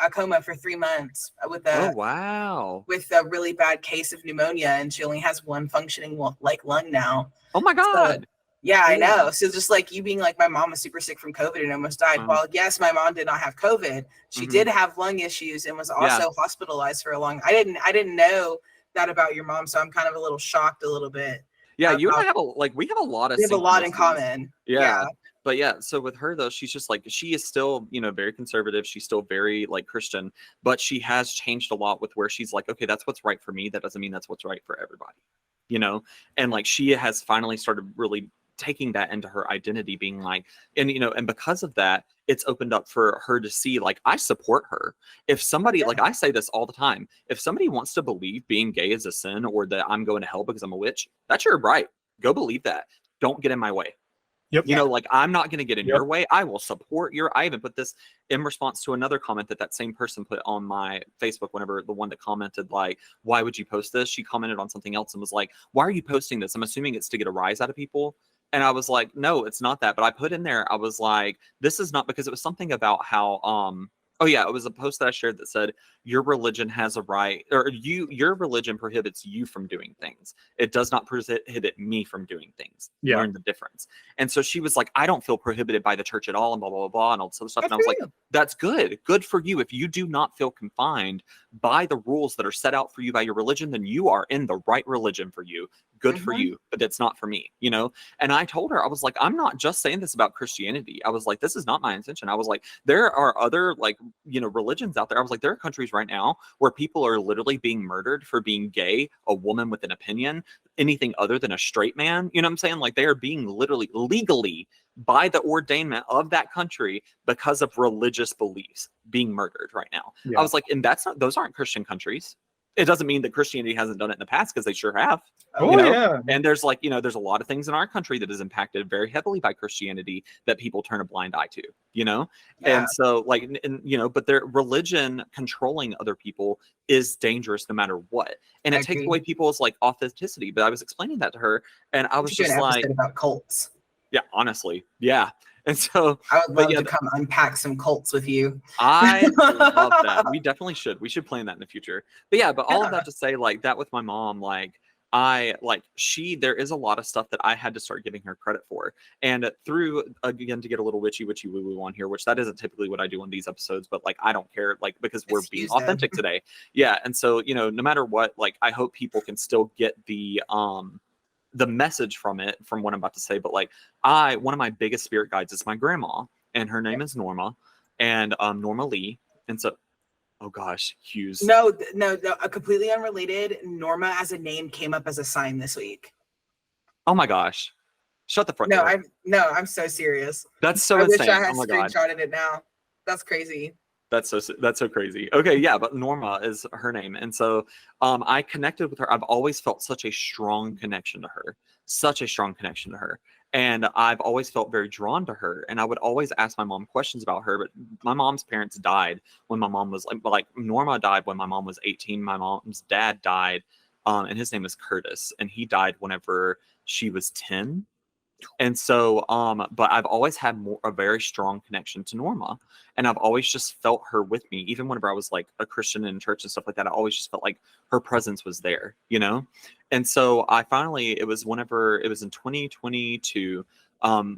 a coma for 3 months Oh wow. with a really bad case of pneumonia, and she only has one functioning like lung now. Oh my So God. yeah, I Yeah. know. So just like you being like, my mom was super sick from COVID and almost died. Uh-huh. Well, yes, my mom did not have COVID. She Mhm. did have lung issues and was Yeah. also hospitalized for a long. I didn't know that about your mom, so I'm kind of a little shocked a little bit. Yeah, you and I about- have we have a lot of we have a lot in synchronicities. common. Yeah. But yeah, so with her though, she's just like, she is still, very conservative. She's still very like Christian, but she has changed a lot with where she's like, okay, that's what's right for me. That doesn't mean that's what's right for everybody, And like she has finally started really taking that into her identity, being like, and because of that, it's opened up for her to see, like, I support her. If somebody, like I say this all the time, if somebody wants to believe being gay is a sin or that I'm going to hell because I'm a witch, that's your right. Go believe that. Don't get in my way. Yep. Like, I'm not going to get in Yep. your way. I will support I even put this in response to another comment that same person put on my Facebook. Whenever the one that commented, like, why would you post this? She commented on something else and was like, why are you posting this? I'm assuming it's to get a rise out of people. And I was like, no, it's not that. But I put in there, I was like, this is not, because it was something about how, oh yeah, it was a post that I shared that said, your religion has a right, or your religion prohibits you from doing things. It does not prohibit me from doing things. Yeah. Learn the difference. And so she was like, I don't feel prohibited by the church at all, and blah, blah, blah, blah, and all this other stuff. Good And I was for like, you. that's good. Good for you. If you do not feel confined by the rules that are set out for you by your religion, then you are in the right religion for you. Good for Mhm. you, but it's not for me, And I told her, I was like, I'm not just saying this about Christianity. I was like, this is not my intention. I was like, there are other, like, religions out there. I was like, there are countries right now where people are literally being murdered for being gay, a woman with an opinion, anything other than a straight man. You know what I'm saying? Like, they are being literally, legally, by the ordainment of that country, because of religious beliefs, being murdered right now. Yeah. I was like, and those aren't Christian countries. It doesn't mean that Christianity hasn't done it in the past, because they sure have. Oh yeah. And there's like, there's a lot of things in our country that is impacted very heavily by Christianity that people turn a blind eye to, Yeah. And so like, but their religion controlling other people is dangerous no matter what. And I it takes agree. away people's like authenticity. But I was explaining that to her, and I We was should do just an like, episode about cults. yeah, honestly. Yeah. And so, I would but love yeah, to come unpack some cults with you. I love that. We definitely should. We should plan that in the future. But yeah, but all of Yeah. that to say, like, that with my mom, like, there is a lot of stuff that I had to start giving her credit for. And through, again, to get a little witchy woo woo on here, which that isn't typically what I do on these episodes, but like, I don't care, like, because we're being Excuse them. authentic today. Yeah. And so, no matter what, like, I hope people can still get the message from what I'm about to say. But like, one of my biggest spirit guides is my grandma, and her name is Norma, and Norma Lee. And so, oh gosh, Hues. No, completely unrelated. Norma as a name came up as a sign this week. Oh my gosh. Shut the front door. I'm so serious. That's so I insane. wish I had Oh my God. screenshotted it now. That's crazy. That's so crazy. Okay, yeah, but Norma is her name. And so I connected with her. I've always felt such a strong connection to her. And I've always felt very drawn to her. And I would always ask my mom questions about her. But my mom's parents died when my mom was like Norma died when my mom was 18. My mom's dad died, and his name is Curtis. And he died whenever she was 10. And so, but I've always had a very strong connection to Norma, and I've always just felt her with me. Even whenever I was like a Christian in church and stuff like that, I always just felt like her presence was there, And so it was whenever it was in 2022,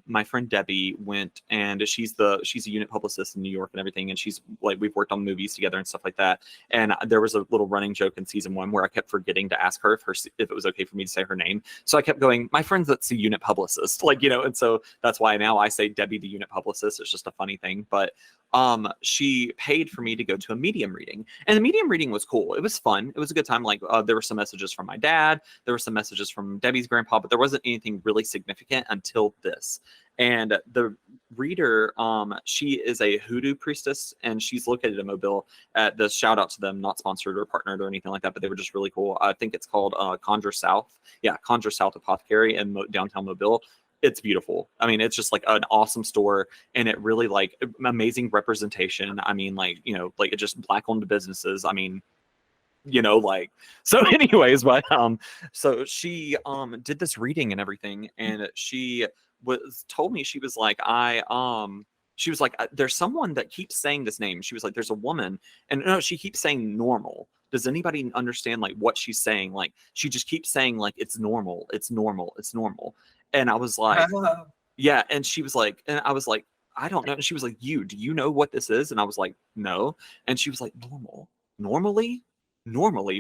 my friend Debbie went, and she's a unit publicist in New York and everything. And she's like, we've worked on movies together and stuff like that. And there was a little running joke in season 1 where I kept forgetting to ask her if it was okay for me to say her name. So I kept going, my friend's that's a unit publicist, and so that's why now I say Debbie, the unit publicist. It's just a funny thing. But she paid for me to go to a medium reading, and the medium reading was cool. It was fun. It was a good time. Like there were some messages from my dad, there were some messages from Debbie's grandpa, but there wasn't anything really significant until this. And the reader, she is a hoodoo priestess, and she's located in Mobile. At the shout out to them, not sponsored or partnered or anything like that, but they were just really cool. I think it's called Conjure South. Yeah, Conjure South Apothecary in downtown Mobile. It's beautiful. I mean, it's just like an awesome store, and it really like amazing representation. I mean, like, like it just black owned businesses. I mean, so anyways, but so she did this reading and everything, and she told me, she was like, She was like, there's someone that keeps saying this name. She was like, there's a woman. And no, she keeps saying normal. Does anybody understand like what she's saying? Like, she just keeps saying like, it's normal. It's normal. It's normal. And I was like, yeah. And she was like, and I was like, I don't know. And she was like, do you know what this is? And I was like, no. And she was like, normal. Normally,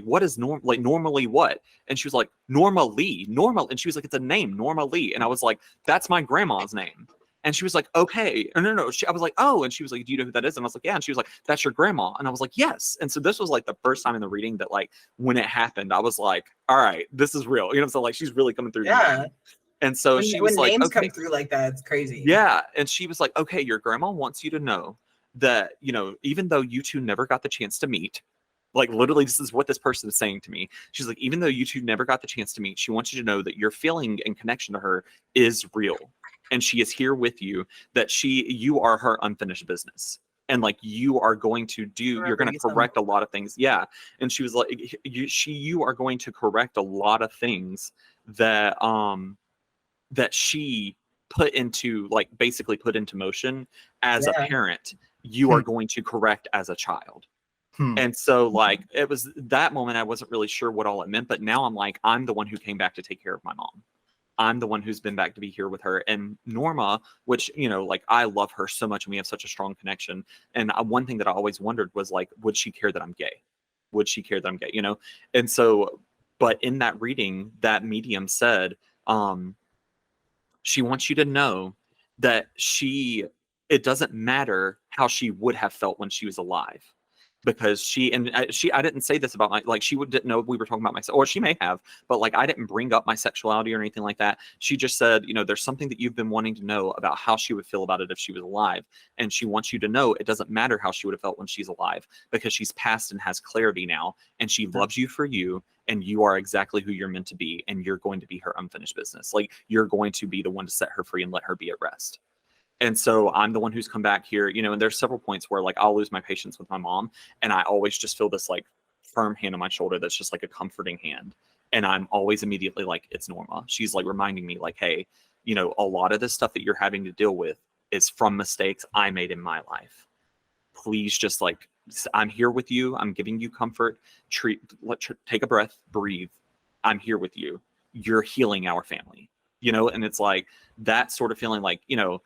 what is normal? Like, normally what? And she was like, normally, normal. And she was like, it's a name, normally. And I was like, that's my grandma's name. And she was like, okay. No. I was like, oh. And she was like, do you know who that is? And I was like, yeah. And she was like, that's your grandma. And I was like, yes. And so this was like the first time in the reading that like, when it happened, I was like, all right, this is real. You know, so like, she's really coming through. Yeah. And so she was when like, names okay. come through like that, it's crazy. Yeah. And she was like, okay, your grandma wants you to know that, you know, even though you two never got the chance to meet, like literally this is what this person is saying to me. She's like, even though you two never got the chance to meet, she wants you to know that your feeling and connection to her is real. And she is here with you, that you are her unfinished business. And like, you are going to you're going to correct a lot of things. Yeah. And she was like, you are going to correct a lot of things that, that she basically put into motion as a parent, you are going to correct as a child. And so like, it was that moment, I wasn't really sure what all it meant, but now I'm like, I'm the one who came back to take care of my mom. I'm the one who's been back to be here with her. And Norma, which, you know, like I love her so much and we have such a strong connection. And one thing that I always wondered was like, would she care that I'm gay? Would she care that I'm gay? You know? And so, but in that reading, that medium said, she wants you to know that it doesn't matter how she would have felt when she was alive. Because I didn't say this about she didn't know we were talking about myself, or she may have, but like I didn't bring up my sexuality or anything like that. She just said, you know, there's something that you've been wanting to know about how she would feel about it if she was alive. And she wants you to know it doesn't matter how she would have felt when she's alive, because she's passed and has clarity now, and she loves you for you, and you are exactly who you're meant to be, and you're going to be her unfinished business. Like, you're going to be the one to set her free and let her be at rest. And so I'm the one who's come back here, you know, and there's several points where like I'll lose my patience with my mom, and I always just feel this like firm hand on my shoulder that's just like a comforting hand. And I'm always immediately like, it's Norma. She's like reminding me like, hey, you know, a lot of this stuff that you're having to deal with is from mistakes I made in my life. Please just like, I'm here with you. I'm giving you comfort. Take a breath, breathe. I'm here with you. You're healing our family, you know? And it's like that sort of feeling like, you know,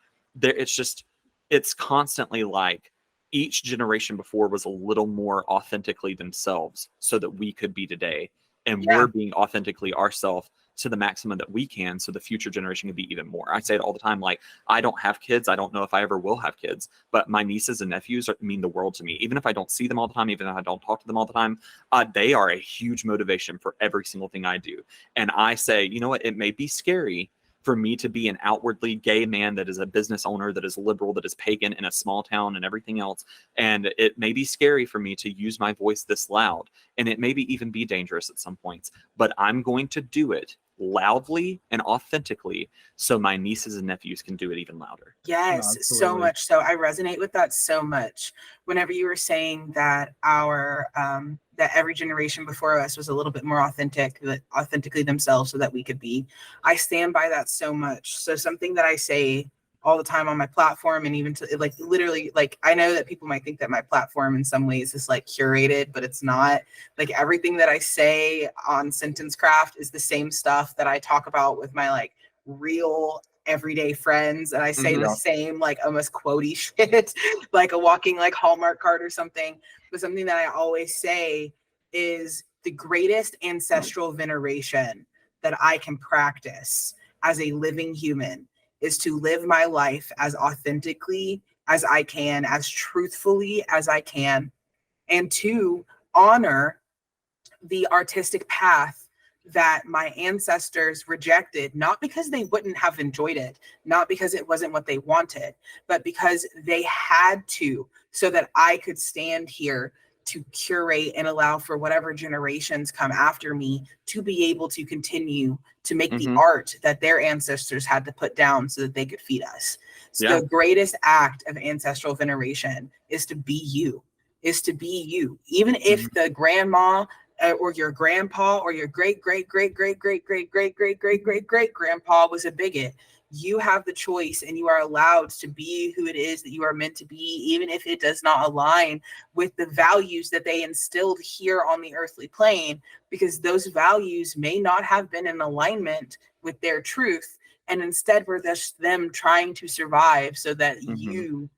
it's constantly like each generation before was a little more authentically themselves so that we could be today. And we're being authentically ourselves to the maximum that we can, so the future generation can be even more. I say it all the time, like, I don't have kids. I don't know if I ever will have kids, but my nieces and nephews mean the world to me. Even if I don't see them all the time, even if I don't talk to them all the time, they are a huge motivation for every single thing I do. And I say, you know what, it may be scary for me to be an outwardly gay man that is a business owner, that is liberal, that is pagan in a small town and everything else. And it may be scary for me to use my voice this loud, and it maybe even be dangerous at some points, but I'm going to do it loudly and authentically so my nieces and nephews can do it even louder. Yes, so much so. I resonate with that so much. Whenever you were saying that that every generation before us was a little bit more authentically themselves so that we could be, I stand by that so much. So something that I say all the time on my platform, and even to like literally, like, I know that people might think that my platform in some ways is like curated, but it's not. Like, everything that I say on Sentence Craft is the same stuff that I talk about with my like real everyday friends, and I say the same like almost quotey shit like a walking like Hallmark card or something. But something that I always say is the greatest ancestral veneration that I can practice as a living human is to live my life as authentically as I can, as truthfully as I can, and to honor the artistic path that my ancestors rejected, not because they wouldn't have enjoyed it, not because it wasn't what they wanted, but because they had to, so that I could stand here to curate and allow for whatever generations come after me to be able to continue to make the art that their ancestors had to put down so that they could feed us. So the greatest act of ancestral veneration is to be you, Even if the grandma or your grandpa or your great grandpa was a bigot, you have the choice and you are allowed to be who it is that you are meant to be, even if it does not align with the values that they instilled here on the earthly plane, because those values may not have been in alignment with their truth. And instead were just them trying to survive so that you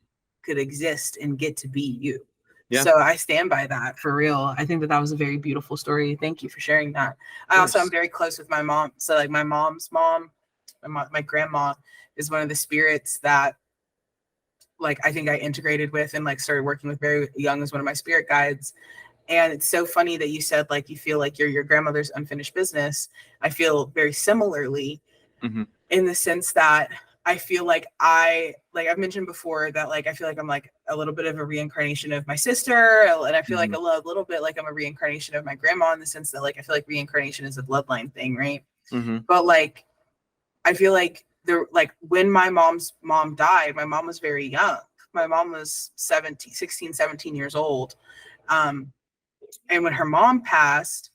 could exist and get to be you. Yeah. So I stand by that for real. I think that was a very beautiful story. Thank you for sharing that. I also am very close with my mom. So like my mom's mom, my grandma is one of the spirits that like I think I integrated with and like started working with very young as one of my spirit guides. And it's so funny that you said like you feel like you're your grandmother's unfinished business. I feel very similarly in the sense that I feel like I've mentioned before that like I feel like I'm like a little bit of a reincarnation of my sister, and I feel like a little bit like I'm a reincarnation of my grandma in the sense that like I feel like reincarnation is a bloodline thing, right? But like I feel like when my mom's mom died, my mom was very young. My mom was 16, 17 years old. And when her mom passed,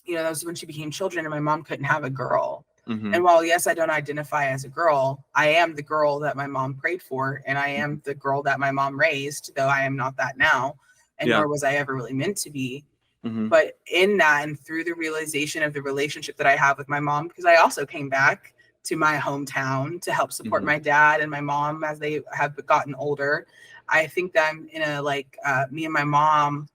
that was when she became children and my mom couldn't have a girl. And while, yes, I don't identify as a girl, I am the girl that my mom prayed for. And I am the girl that my mom raised, though I am not that now. And nor was I ever really meant to be. But in that and through the realization of the relationship that I have with my mom, because I also came back to my hometown to help support my dad and my mom as they have gotten older. I think that I'm in a me and my mom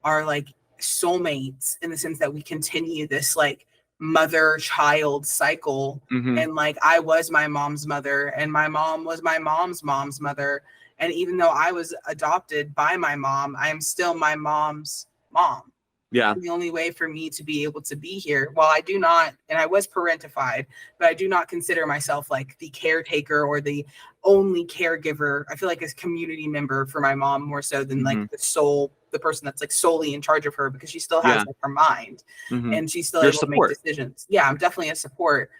are like soulmates in the sense that we continue this like mother-child cycle. And like I was my mom's mother and my mom was my mom's mom's mother. And even though I was adopted by my mom, I am still my mom's mom. Yeah. The only way for me to be able to be here, while I do not, and I was parentified, but I do not consider myself like the caretaker or the only caregiver. I feel like a community member for my mom more so than like the person that's like solely in charge of her, because she still has like her mind and she's still able to make decisions. Yeah, I'm definitely a support.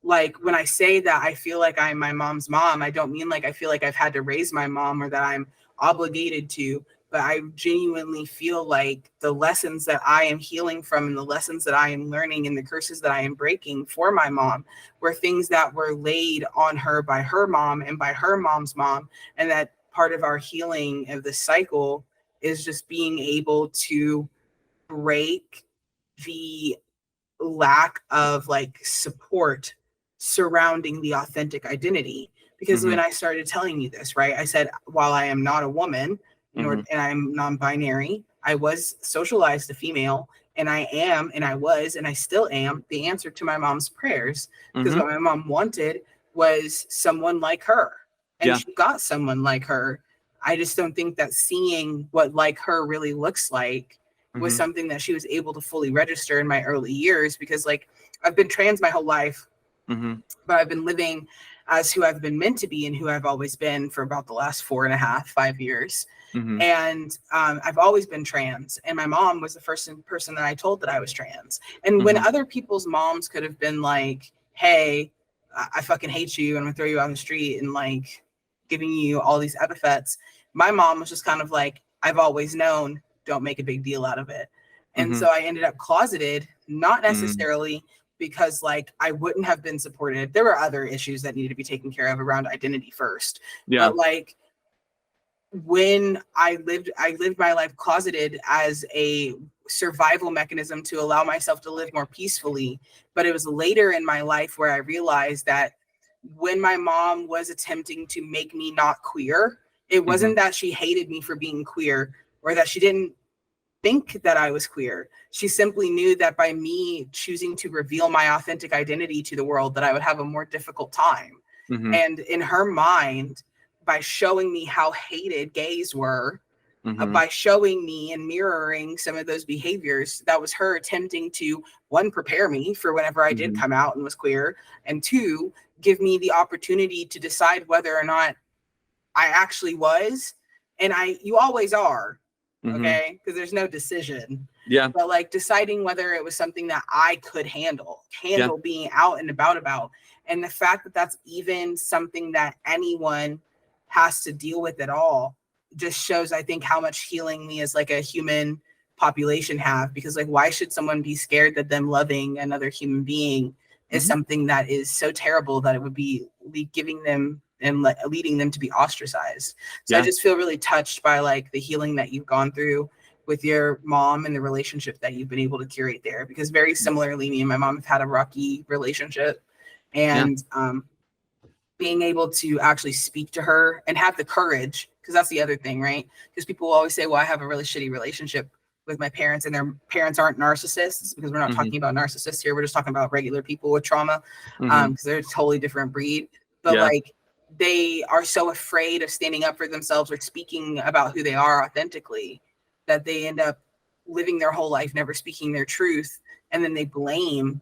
Like when I say that I feel like I'm my mom's mom, I don't mean like I feel like I've had to raise my mom or that I'm obligated to. But I genuinely feel like the lessons that I am healing from and the lessons that I am learning and the curses that I am breaking for my mom were things that were laid on her by her mom and by her mom's mom. And that part of our healing of the cycle is just being able to break the lack of like support surrounding the authentic identity. Because when I started telling you this, right, I said, while I am not a woman, and I'm non-binary, I was socialized a female, and I am, and I was, and I still am the answer to my mom's prayers, because what my mom wanted was someone like her, and she got someone like her. I just don't think that seeing what like her really looks like was something that she was able to fully register in my early years, because like I've been trans my whole life, but I've been living as who I've been meant to be and who I've always been for about the last 4.5, 5 years. And I've always been trans. And my mom was the first person that I told that I was trans. And when other people's moms could have been like, hey, I fucking hate you, and I'm gonna throw you on the street, and like giving you all these epithets, my mom was just kind of like, I've always known, don't make a big deal out of it. And so I ended up closeted, not necessarily because like I wouldn't have been supported. There were other issues that needed to be taken care of around identity first. But like when I lived my life closeted as a survival mechanism to allow myself to live more peacefully. But it was later in my life where I realized that when my mom was attempting to make me not queer, it wasn't that she hated me for being queer or that she didn't think that I was queer. She simply knew that by me choosing to reveal my authentic identity to the world, that I would have a more difficult time. And in her mind, by showing me how hated gays were, by showing me and mirroring some of those behaviors, that was her attempting to, one, prepare me for whenever I did come out and was queer, and two, give me the opportunity to decide whether or not I actually was. And you always are, okay? Because there's no decision. Yeah. But like deciding whether it was something that I could handle being out and about. And the fact that that's even something that anyone has to deal with at all just shows, I think, how much healing we as like a human population have. Because like, why should someone be scared that them loving another human being is something that is so terrible that it would be giving them and leading them to be ostracized. So I just feel really touched by like the healing that you've gone through with your mom and the relationship that you've been able to curate there, because very similarly, me and my mom have had a rocky relationship, and being able to actually speak to her and have the courage, because that's the other thing, right? Because people will always say, well, I have a really shitty relationship with my parents, and their parents aren't narcissists, because we're not talking about narcissists here. We're just talking about regular people with trauma, because they're a totally different breed. But like, they are so afraid of standing up for themselves or speaking about who they are authentically that they end up living their whole life never speaking their truth, and then they blame,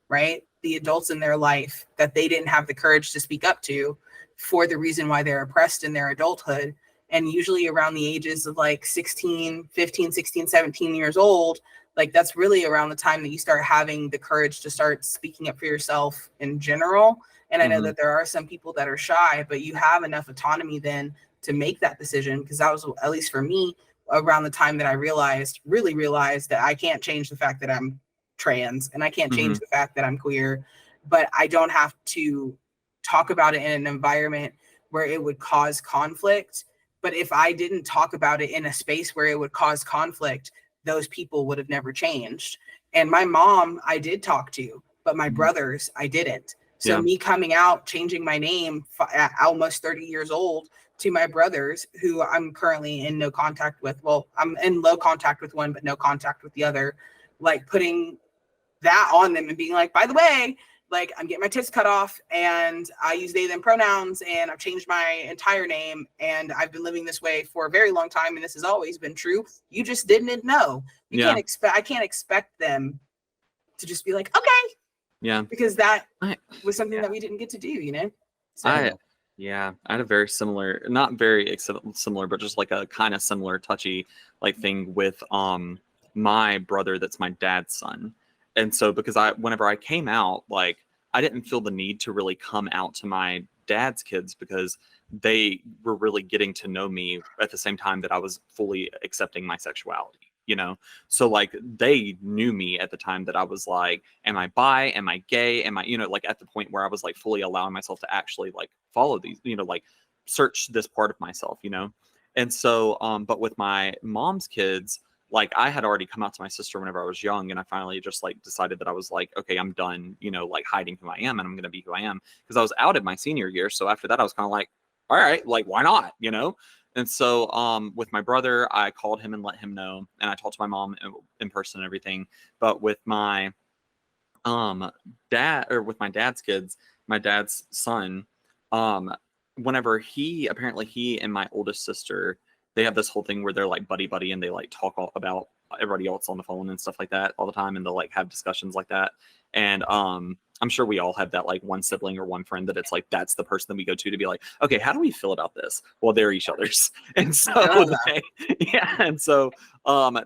right, the adults in their life that they didn't have the courage to speak up to for the reason why they're oppressed in their adulthood. And usually around the ages of like 15, 16, 17 years old, like that's really around the time that you start having the courage to start speaking up for yourself in general. And I know that there are some people that are shy, but you have enough autonomy then to make that decision, because that was, at least for me, around the time that I really realized that I can't change the fact that I'm trans, and I can't change the fact that I'm queer, but I don't have to talk about it in an environment where it would cause conflict. But if I didn't talk about it in a space where it would cause conflict, those people would have never changed. And my mom, I did talk to, but my brothers, I didn't. So me coming out, changing my name at almost 30 years old to my brothers, who I'm currently in no contact with. Well, I'm in low contact with one, but no contact with the other. Like putting that on them and being like, by the way, like I'm getting my tits cut off, and I use they them pronouns, and I've changed my entire name, and I've been living this way for a very long time, and this has always been true. You just didn't know. I can't expect them to just be like, okay. Yeah. Because that was something that we didn't get to do, you know? So. I had a very similar, not very similar, but just like a kind of similar touchy like thing with my brother that's my dad's son. And so because whenever I came out, like I didn't feel the need to really come out to my dad's kids, because they were really getting to know me at the same time that I was fully accepting my sexuality, you know? So like they knew me at the time that I was like, am I bi? Am I gay? Am I, you know, like at the point where I was like fully allowing myself to actually like follow these, you know, like search this part of myself, you know? And so, but with my mom's kids, like I had already come out to my sister whenever I was young, and I finally just like decided that I was like, okay, I'm done, you know, like hiding who I am, and I'm going to be who I am, because I was outed my senior year. So after that, I was kind of like, all right, like why not, you know? And so with my brother, I called him and let him know, and I talked to my mom in person and everything. But with my dad, or with my dad's kids, my dad's son, whenever he and my oldest sister, they have this whole thing where they're like buddy buddy, and they like talk about everybody else on the phone and stuff like that all the time, and they'll like have discussions like that. And I'm sure we all have that like one sibling or one friend that it's like that's the person that we go to be like, okay, how do we feel about this? Well, they're each other's. And so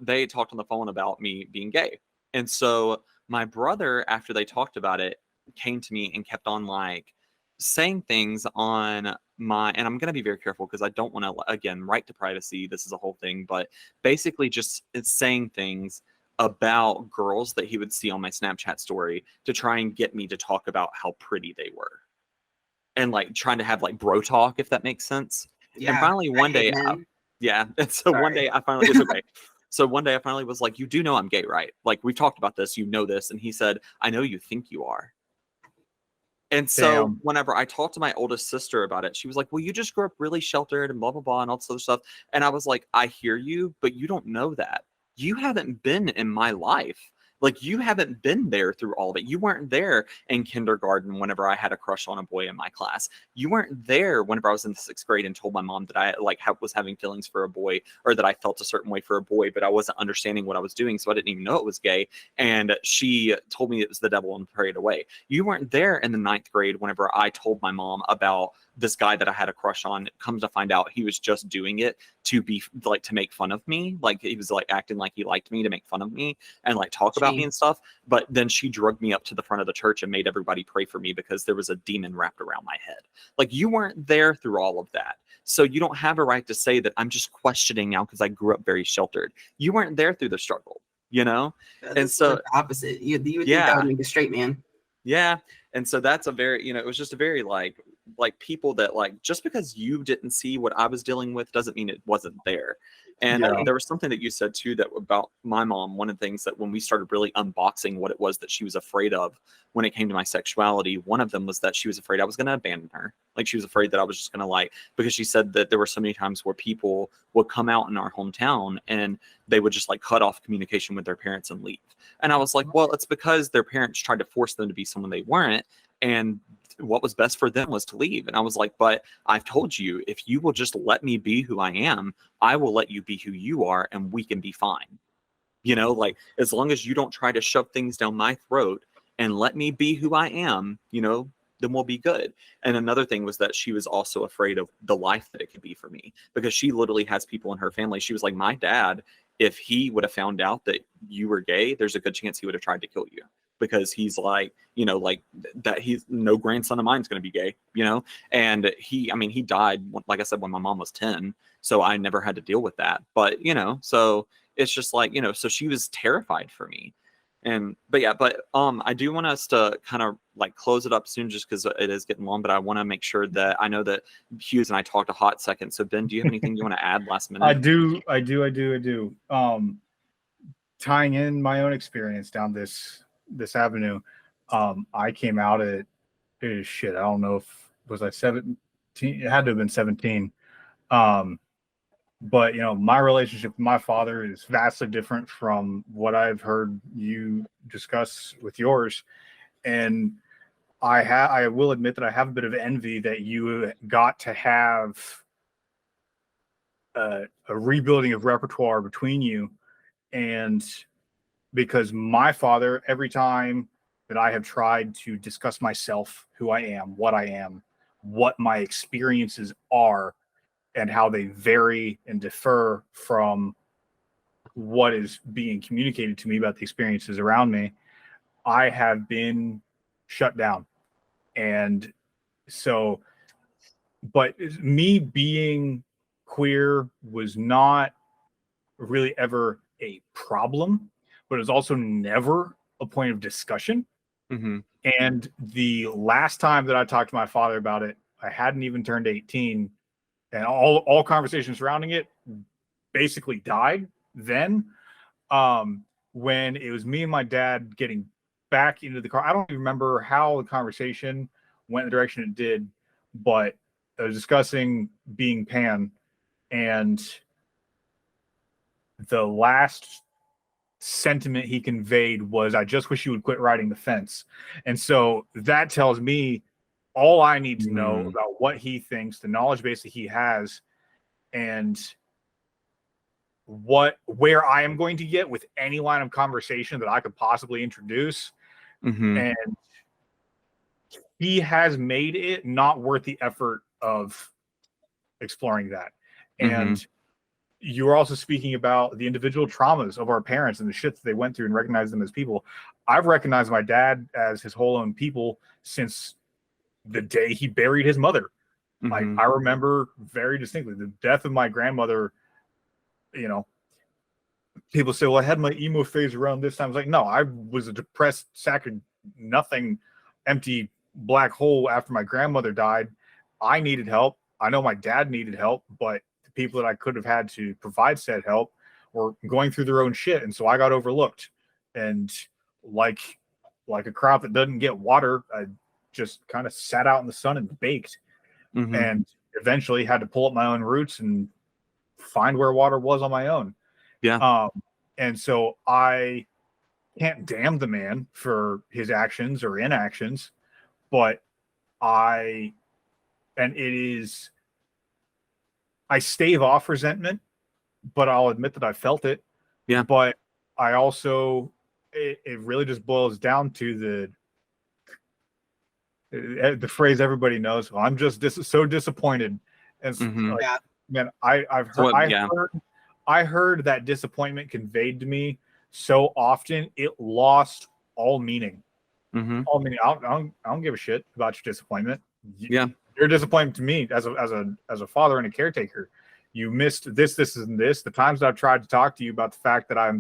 they talked on the phone about me being gay. And so my brother, after they talked about it, came to me and kept on like saying things on my, and I'm going to be very careful because I don't want to, again, right to privacy, this is a whole thing, but basically just saying things about girls that he would see on my Snapchat story to try and get me to talk about how pretty they were, and like trying to have like bro talk, if that makes sense. And finally one day, and so one day I finally, it's okay. So one day I finally was like, you do know I'm gay, right? Like we've talked about this, you know this. And he said, I know you think you are. And so whenever I talked to my oldest sister about it, she was like, well, you just grew up really sheltered and blah, blah, blah, and all this other stuff. And I was like, I hear you, but you don't know that. You haven't been in my life. Like, you haven't been there through all of it. You weren't there in kindergarten whenever I had a crush on a boy in my class. You weren't there whenever I was in the 6th grade and told my mom that I like was having feelings for a boy, or that I felt a certain way for a boy, but I wasn't understanding what I was doing, so I didn't even know it was gay. And she told me it was the devil and prayed away. You weren't there in the 9th grade whenever I told my mom about this guy that I had a crush on. Comes to find out he was just doing it to be like, to make fun of me. Like, he was like acting like he liked me to make fun of me and like talk about me and stuff. But then she drugged me up to the front of the church and made everybody pray for me because there was a demon wrapped around my head. Like, you weren't there through all of that. So you don't have a right to say that I'm just questioning now because I grew up very sheltered. You weren't there through the struggle, you know? And so the opposite. You would think that would make a straight man. Yeah. And so that's a very, it was just a very like people that like, just because you didn't see what I was dealing with doesn't mean it wasn't there. And Yeah. there was something that you said too, that about my mom. One of the things that when we started really unboxing what it was that she was afraid of when it came to my sexuality, one of them was that she was afraid I was going to abandon her. Like she was afraid that I was just going to like, because she said that there were so many times where people would come out in our hometown and they would just like cut off communication with their parents and leave. And I was like, well, it's because their parents tried to force them to be someone they weren't. And what was best for them was to leave. And I was like, but I've told you, if you will just let me be who I am, I will let you be who you are, and we can be fine. Like as long as you don't try to shove things down my throat and let me be who I am, then we'll be good. And another thing was that she was also afraid of the life that it could be for me, because she literally has people in her family. She was like, my dad, if he would have found out that you were gay, there's a good chance he would have tried to kill you, because he's like, like that he's no grandson of mine is going to be gay, and he died, like I said, when my mom was 10. So I never had to deal with that. But, so it's just like, so she was terrified for me. But I do want us to kind of like close it up soon, just because it is getting long. But I want to make sure that I know that Hues and I talked a hot second. So Ben, do you have anything you want to add last minute? I do. Tying in my own experience down this avenue, I came out at shit. I don't know if was I 17. It had to have been 17. But my relationship with my father is vastly different from what I've heard you discuss with yours, and I will admit that I have a bit of envy that you got to have a rebuilding of repertoire between you. And because my father, every time that I have tried to discuss myself, who I am, what my experiences are, and how they vary and differ from what is being communicated to me about the experiences around me, I have been shut down. And so, but me being queer was not really ever a problem, but it was also never a point of discussion. Mm-hmm. And the last time that I talked to my father about it, I hadn't even turned 18, and all conversations surrounding it basically died then. When it was me and my dad getting back into the car, I don't even remember how the conversation went the direction it did, but I was discussing being pan, and the last sentiment he conveyed was, I just wish you would quit riding the fence. And so that tells me all I need to know about what he thinks, the knowledge base that he has, and where I am going to get with any line of conversation that I could possibly introduce. Mm-hmm. And he has made it not worth the effort of exploring that. And you were also speaking about the individual traumas of our parents and the shit that they went through, and recognize them as people. I've recognized my dad as his whole own people since the day he buried his mother. Like, I remember very distinctly the death of my grandmother. People say, well, I had my emo phase around this time. I was like, no, I was a depressed sack of nothing, empty black hole after my grandmother died. I needed help. I know my dad needed help, but the people that I could have had to provide said help were going through their own shit. And so I got overlooked. And like a crop that doesn't get water, I just kind of sat out in the sun and baked. And eventually had to pull up my own roots and find where water was on my own. Yeah. And so I can't damn the man for his actions or inactions, but I stave off resentment, but I'll admit that I felt it. Yeah. But I also, it really just boils down to the phrase everybody knows. Well, I'm just so disappointed. And like, man, I heard that disappointment conveyed to me so often it lost all meaning. All meaning. I don't give a shit about your disappointment. Yeah, you're a disappointment to me as a father and a caretaker. You missed this, and this. The times that I've tried to talk to you about the fact that I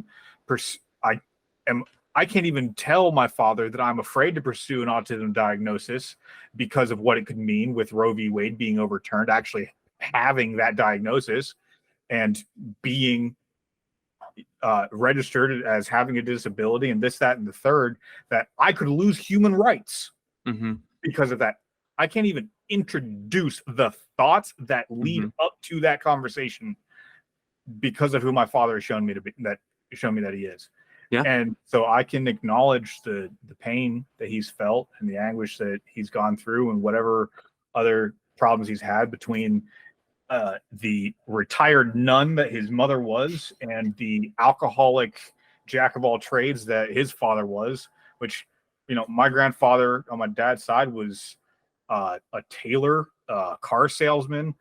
am I can't even tell my father that I'm afraid to pursue an autism diagnosis because of what it could mean with Roe v. Wade being overturned, actually having that diagnosis and being registered as having a disability and this, that, and the third, that I could lose human rights because of that. I can't even introduce the thoughts that lead up to that conversation because of who my father has shown me that he is. Yeah. And so I can acknowledge the pain that he's felt and the anguish that he's gone through and whatever other problems he's had between the retired nun that his mother was and the alcoholic jack of all trades that his father was, which, you know, my grandfather on my dad's side was a tailor, car salesman,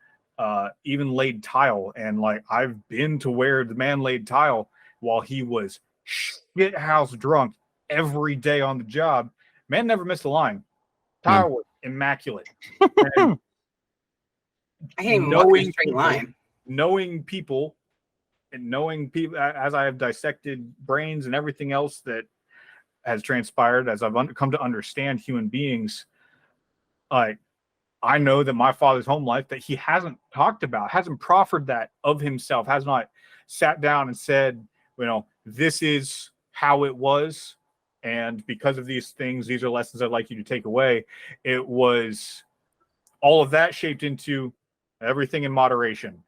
even laid tile. And like, I've been to where the man laid tile while he was shit house drunk every day on the job. Man never missed a line. Tire was immaculate. And I can't even walk in a straight line. Knowing people as I have dissected brains and everything else that has transpired as I've come to understand human beings, I know that my father's home life that he hasn't talked about, hasn't proffered that of himself, has not sat down and said, you know, this is how it was. And because of these things, these are lessons I'd like you to take away. It was all of that shaped into everything in moderation.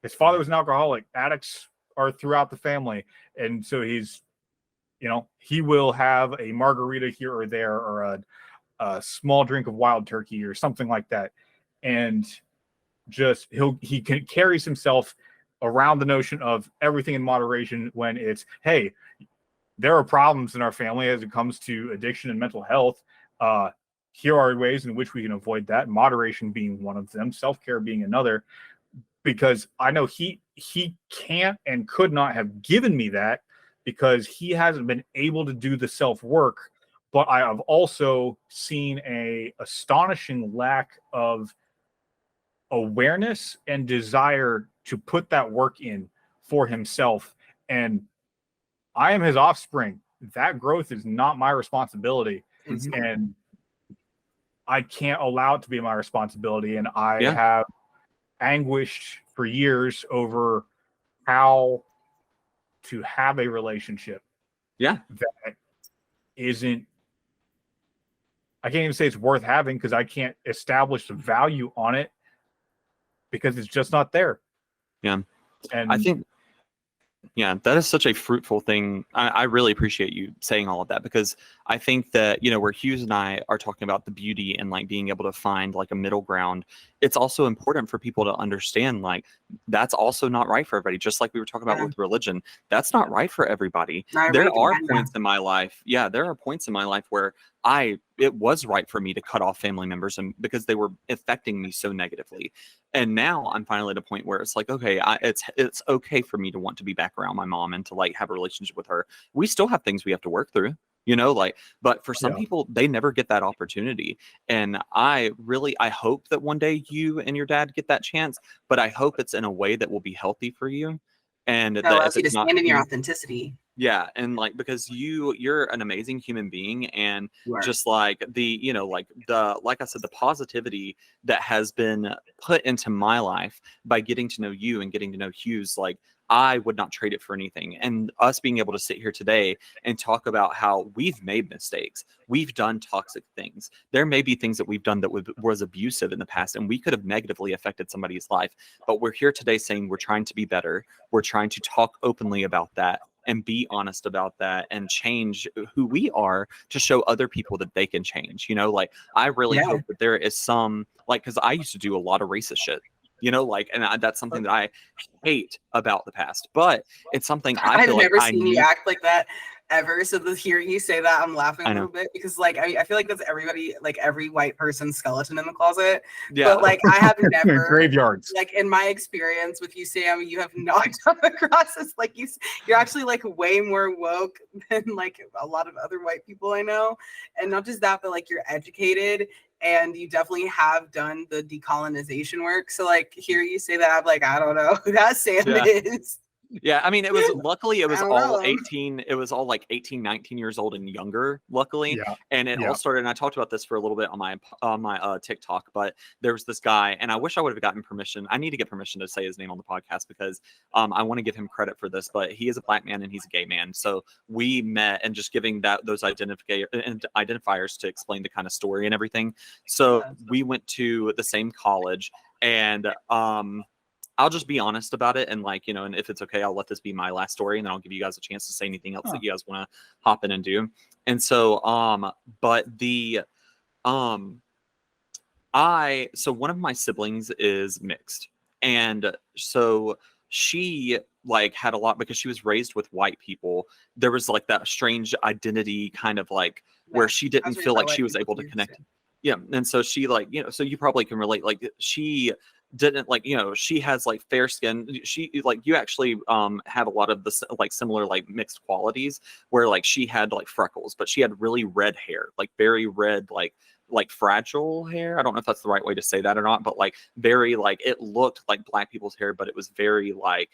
His father was an alcoholic. Addicts are throughout the family. And so he's, you know, he will have a margarita here or there or a small drink of wild turkey or something like that. And just he carries himself around the notion of everything in moderation when it's, hey, there are problems in our family as it comes to addiction and mental health. Here are ways in which we can avoid that, moderation being one of them, self-care being another, because I know he can't and could not have given me that because he hasn't been able to do the self-work. But I have also seen a astonishing lack of awareness and desire to put that work in for himself. And I am his offspring. That growth is not my responsibility. And I can't allow it to be my responsibility. And I have anguished for years over how to have a relationship that isn't, I can't even say it's worth having because I can't establish the value on it because it's just not there. Yeah. And I think, that is such a fruitful thing. I really appreciate you saying all of that because I think that, you know, where Hues and I are talking about the beauty and like being able to find like a middle ground, it's also important for people to understand like that's also not right for everybody. Just like we were talking about with religion, that's not right for everybody. There are points in my life. Yeah, there are points in my life where it was right for me to cut off family members and because they were affecting me so negatively. And now I'm finally at a point where it's like, okay, it's okay for me to want to be back around my mom and to like have a relationship with her. We still have things we have to work through, you know, like, but for some people, they never get that opportunity. And I hope that one day you and your dad get that chance, but I hope it's in a way that will be healthy for you. And that allows you to stand in your authenticity. Yeah. And like, because you're an amazing human being and just like like I said, the positivity that has been put into my life by getting to know you and getting to know Hues, like I would not trade it for anything. And us being able to sit here today and talk about how we've made mistakes, we've done toxic things. There may be things that we've done that was abusive in the past and we could have negatively affected somebody's life. But we're here today saying we're trying to be better. We're trying to talk openly about that and be honest about that and change who we are to show other people that they can change. You know, like I really hope that there is some, like, because I used to do a lot of racist shit, you know, like, and that's something that I hate about the past, but it's something I feel I've never seen you act like that ever. So hearing you say that, I'm laughing a little bit because like, I feel like that's everybody, like every white person's skeleton in the closet. Yeah. But like, I have never graveyards. Like in my experience with you, Sam, you have not come across as like you're actually like way more woke than like a lot of other white people I know. And not just that, but like you're educated and you definitely have done the decolonization work. So like, hear you say that, I'm like, I don't know who that Sam is. Yeah, I mean, it was luckily it was I don't all know. 18, it was all like 18, 19 years old and younger, luckily. Yeah. And it all started, and I talked about this for a little bit on my TikTok, but there was this guy, and I wish I would have gotten permission. I need to get permission to say his name on the podcast because I want to give him credit for this, but he is a black man and he's a gay man. So we met, and just giving those identifiers to explain the kind of story and everything. So we went to the same college, and I'll just be honest about it, and like, and if it's okay, I'll let this be my last story, and then I'll give you guys a chance to say anything else that you guys want to hop in and do. And so, but so one of my siblings is mixed, and so she like had a lot because she was raised with white people. There was like that strange identity kind of like where she didn't feel like she was able to connect. Yeah, and so she like, so you probably can relate. Like she didn't like, she has like fair skin. She like, you actually have a lot of the like similar like mixed qualities where like she had like freckles, but she had really red hair, like very red, like fragile hair. I don't know if that's the right way to say that or not, but like very like it looked like black people's hair, but it was very like,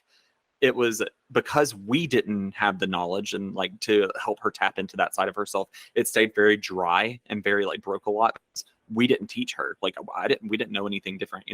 it was because we didn't have the knowledge and like to help her tap into that side of herself. It stayed very dry and very like broke a lot. We didn't teach her, like we didn't know anything different,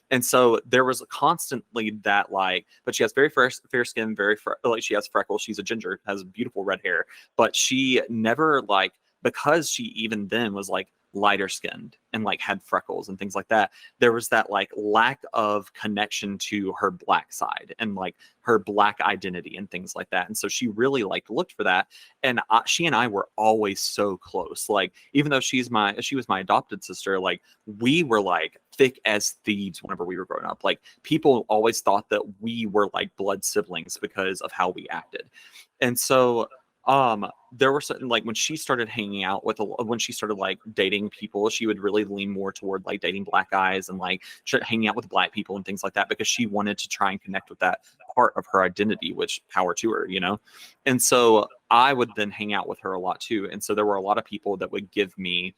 And so there was constantly that like, but she has very fair skin, like she has freckles. She's a ginger, has beautiful red hair, but she never like, because she even then was like lighter skinned and like had freckles and things like that, there was that like lack of connection to her black side and like her black identity and things like that. And so she really like looked for that. And she and I were always so close. Like, even though she was my adopted sister, like we were like thick as thieves whenever we were growing up. Like people always thought that we were like blood siblings because of how we acted. And so there were certain like when she started hanging out with when she started like dating people, she would really lean more toward like dating black guys and like hanging out with black people and things like that, because she wanted to try and connect with that part of her identity, which power to her, And so I would then hang out with her a lot too. And so there were a lot of people that would give me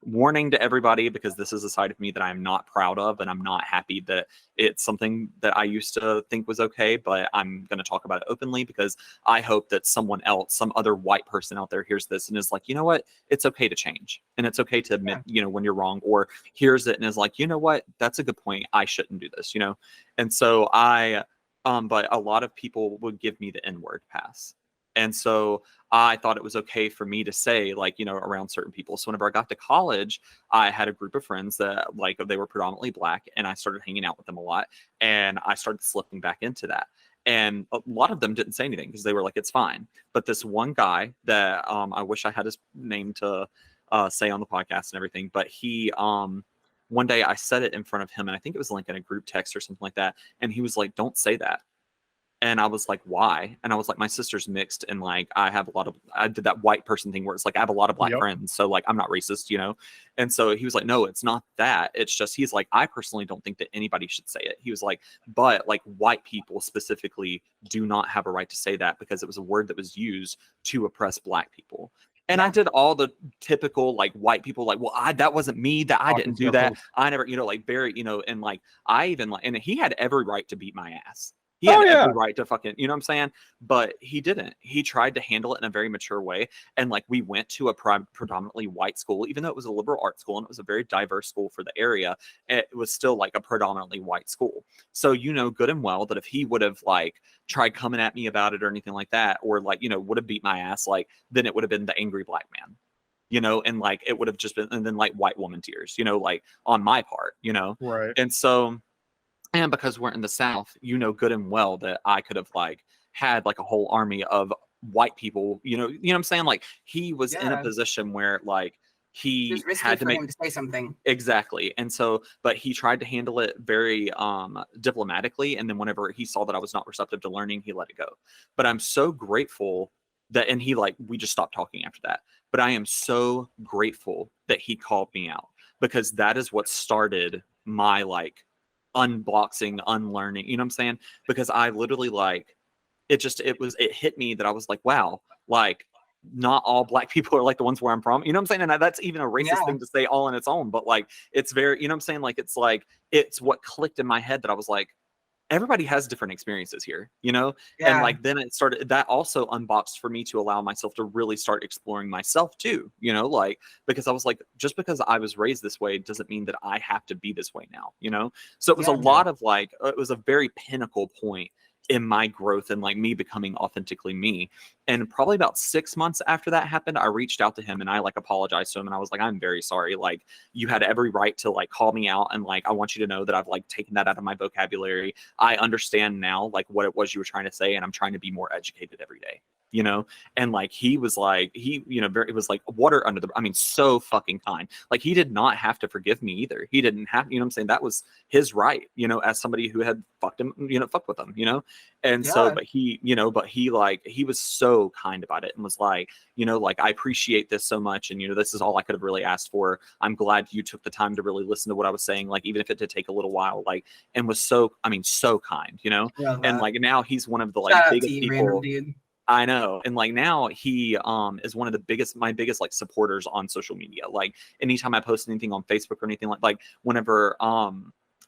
warning to everybody, because this is a side of me that I'm not proud of, and I'm not happy that it's something that I used to think was okay, but I'm going to talk about it openly because I hope that someone else, some other white person out there hears this and is like, you know what, it's okay to change, and it's okay to admit, when you're wrong, or hears it and is like, you know what, that's a good point, I shouldn't do this, And so but a lot of people would give me the N-word pass. And so I thought it was okay for me to say, like, around certain people. So whenever I got to college, I had a group of friends that like, they were predominantly black, and I started hanging out with them a lot, and I started slipping back into that. And a lot of them didn't say anything because they were like, it's fine. But this one guy that I wish I had his name to say on the podcast and everything, but he one day I said it in front of him, and I think it was like in a group text or something like that. And he was like, don't say that. And I was like, why? And I was like, my sister's mixed, and like I did that white person thing where it's like I have a lot of black friends, so like I'm not racist, And so he was like, no, it's not that. It's just, he's like, I personally don't think that anybody should say it. He was like, but like white people specifically do not have a right to say that because it was a word that was used to oppress black people. And I did all the typical like white people like, well, that wasn't me, that I didn't do that. I never, like very, and like I even like, and he had every right to beat my ass. He had every right to fucking, you know what I'm saying? But he didn't. He tried to handle it in a very mature way. And like we went to a predominantly white school, even though it was a liberal arts school and it was a very diverse school for the area, it was still like a predominantly white school. So good and well that if he would have like tried coming at me about it or anything like that, or like, would have beat my ass, like then it would have been the angry black man. And like it would have just been, and then like white woman tears, like on my part, Right. And so, and because we're in the South, good and well that I could have like had like a whole army of white people, you know what I'm saying? Like he was in a position where like he had to make him to say something. Exactly. And so, but he tried to handle it very diplomatically. And then whenever he saw that I was not receptive to learning, he let it go. But I'm so grateful that, and he like, we just stopped talking after that. But I am so grateful that he called me out, because that is what started my like unboxing, unlearning, you know what I'm saying? Because I literally like, it hit me that I was like, wow, like not all black people are like the ones where I'm from, you know what I'm saying? And that's even a racist thing to say all on its own, but like, it's very, you know what I'm saying? Like, it's what clicked in my head that I was like, everybody has different experiences here, you know? Yeah. And like, then it started, that also unboxed for me to allow myself to really start exploring myself too, you know, like, because I was like, just because I was raised this way doesn't mean that I have to be this way now, you know? So it was a lot of like, it was a very pinnacle point in my growth and like me becoming authentically me. And probably about 6 months after that happened, I reached out to him and I like apologized to him and I was like, I'm very sorry. Like, you had every right to like call me out, and like I want you to know that I've like taken that out of my vocabulary. I understand now like what it was you were trying to say, and I'm trying to be more educated every day, you know? And like he was like, he, you know, it was like water under the, I mean, so fucking kind. Like, he did not have to forgive me either. He didn't have, you know what I'm saying? That was his right, you know, as somebody who had fucked him, you know, fucked with him, you know? And so, but he, you know, but he like, he was so kind about it and was like, you know, like, I appreciate this so much. And, you know, this is all I could have really asked for. I'm glad you took the time to really listen to what I was saying. Like, even if it did take a little while, like, and was so, I mean, so kind, you know? And like, now he's one of the like biggest people. Random dude. I know. And like, now he is one of the biggest, my biggest like supporters on social media. Like, anytime I post anything on Facebook or anything like whenever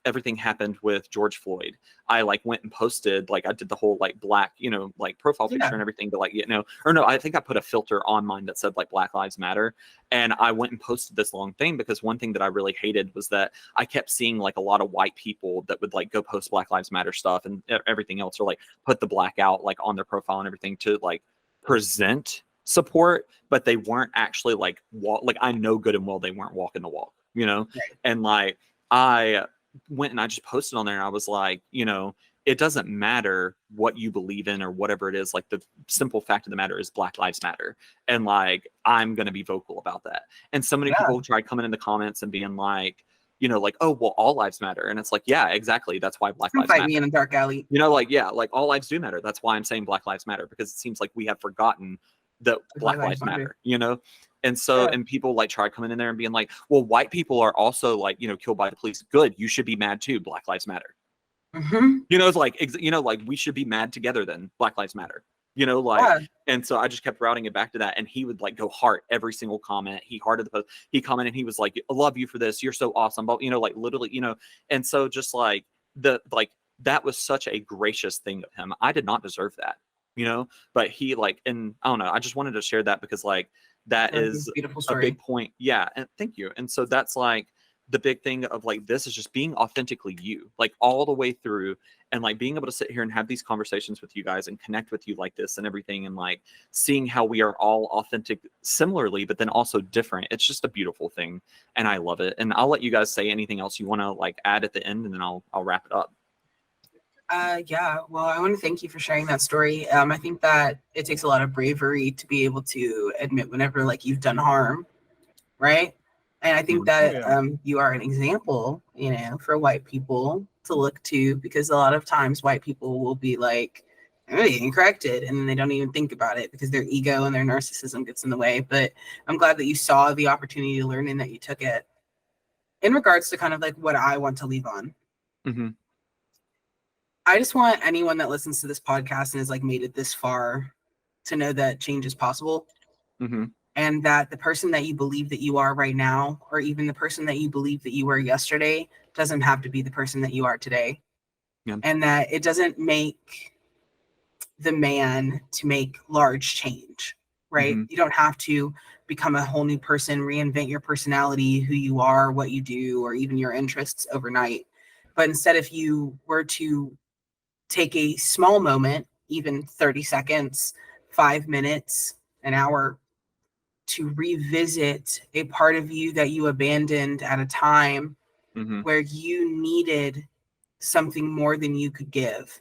everything happened with George Floyd, I like went and posted, like, I did the whole like black, you know, like profile picture and everything to like, you know, or no, I think I put a filter on mine that said like Black Lives Matter. And I went and posted this long thing because one thing that I really hated was that I kept seeing like a lot of white people that would like go post Black Lives Matter stuff and everything else, or like put the black out like on their profile and everything to like present support, but they weren't actually like like, I know good and well they weren't walking the walk, you know? Right. And like, I went and I just posted on there and I was like, you know, it doesn't matter what you believe in or whatever it is. Like, the simple fact of the matter is Black Lives Matter. And like, I'm going to be vocal about that. And so many people try coming in the comments and being like, you know, like, oh, well, all lives matter. And it's like, yeah, exactly. That's why Black Lives matter. Fight me in a dark alley. You know, like, yeah, like all lives do matter. That's why I'm saying Black Lives Matter, because it seems like we have forgotten that Black Lives Matter, you know? And so, and people like try coming in there and being like, well, white people are also like, you know, killed by the police. Good. You should be mad too. Black Lives Matter. You know, it's like, you know, like, we should be mad together then. Black Lives Matter, you know, like, and so I just kept routing it back to that. And he would like go heart every single comment. He hearted the post. He commented and he was like, I love you for this. You're so awesome. But, you know, like, literally, you know, and so just like that was such a gracious thing of him. I did not deserve that, you know, but he like, and I don't know, I just wanted to share that because like, that is a big point. Yeah. And thank you. And so that's like the big thing of like, this is just being authentically you, like all the way through, and like being able to sit here and have these conversations with you guys and connect with you like this and everything. And like seeing how we are all authentic similarly, but then also different. It's just a beautiful thing. And I love it. And I'll let you guys say anything else you want to like add at the end, and then I'll wrap it up. Yeah, well, I want to thank you for sharing that story. I think that it takes a lot of bravery to be able to admit whenever like you've done harm, right? And I think that you are an example, you know, for white people to look to, because a lot of times white people will be like, I'm getting corrected, and then they don't even think about it because their ego and their narcissism gets in the way. But I'm glad that you saw the opportunity to learn and that you took it. In regards to kind of like what I want to leave on. Mm-hmm. I just want anyone that listens to this podcast and has like made it this far to know that change is possible. Mm-hmm. And that the person that you believe that you are right now, or even the person that you believe that you were yesterday, doesn't have to be the person that you are today. Yeah. And that it doesn't make the man to make large change, right? Mm-hmm. You don't have to become a whole new person, reinvent your personality, who you are, what you do, or even your interests overnight. But instead, if you were to take a small moment, even 30 seconds, 5 minutes, an hour, to revisit a part of you that you abandoned at a time where you needed something more than you could give,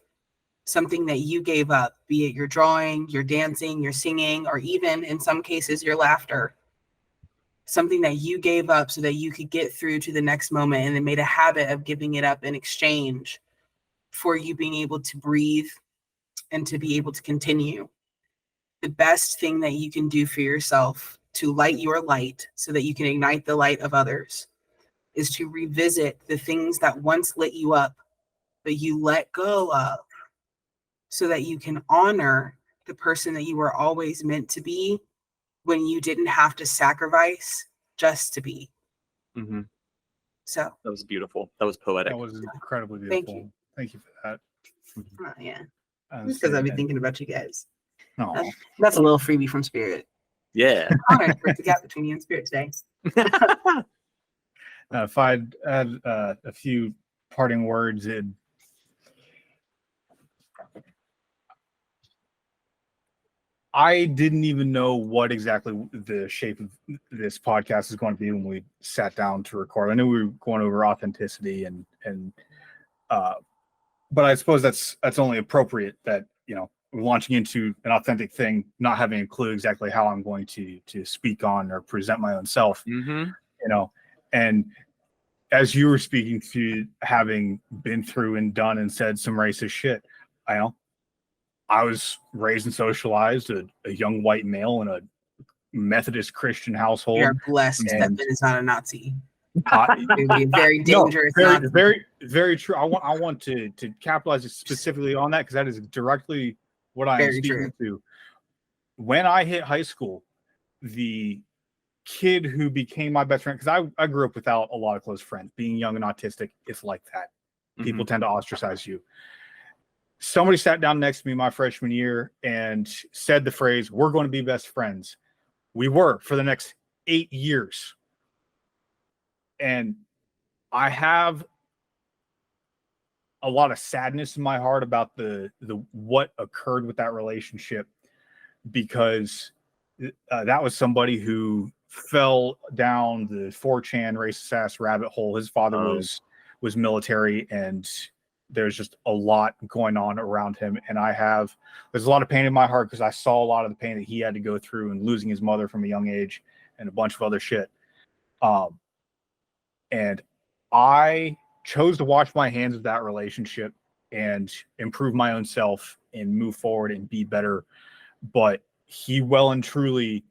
something that you gave up, be it your drawing, your dancing, your singing, or even in some cases, your laughter, something that you gave up so that you could get through to the next moment, and then made a habit of giving it up in exchange for you being able to breathe and to be able to continue. The best thing that you can do for yourself to light your light so that you can ignite the light of others is to revisit the things that once lit you up, but you let go of, so that you can honor the person that you were always meant to be when you didn't have to sacrifice just to be. Mm-hmm. So that was beautiful. That was poetic. That was incredibly beautiful. Thank you for that. Oh, yeah. Just Because I've been thinking about you guys. Oh, That's a little freebie from Spirit. Yeah. Honored for the gap between you and Spirit today. if I'd had a few parting words, I didn't even know what exactly the shape of this podcast is going to be when we sat down to record. I knew we were going over authenticity and but I suppose that's only appropriate that, you know, launching into an authentic thing, not having a clue exactly how I'm going to speak on or present my own self, Mm-hmm. you know. And as you were speaking to having been through and done and said some racist shit, I was raised and socialized a young white male in a Methodist Christian household. You're blessed that And Ben is not a Nazi. I, It would be a very dangerous very, Nazi. very, very true. I want to capitalize specifically on that because that is directly what I am Very speaking to. When I hit high school, the kid who became my best friend, because I grew up without a lot of close friends. Being young and autistic, it's like that. People tend to ostracize you. Somebody sat down next to me my freshman year and said the phrase, "We're going to be best friends." We were for the next 8 years. And I have a lot of sadness in my heart about the what occurred with that relationship, because that was somebody who fell down the 4chan racist ass rabbit hole. His father was military, and there's just a lot going on around him. And there's a lot of pain in my heart because I saw a lot of the pain that he had to go through and losing his mother from a young age and a bunch of other shit. And I chose to wash my hands of that relationship and improve my own self and move forward and be better. But he well and truly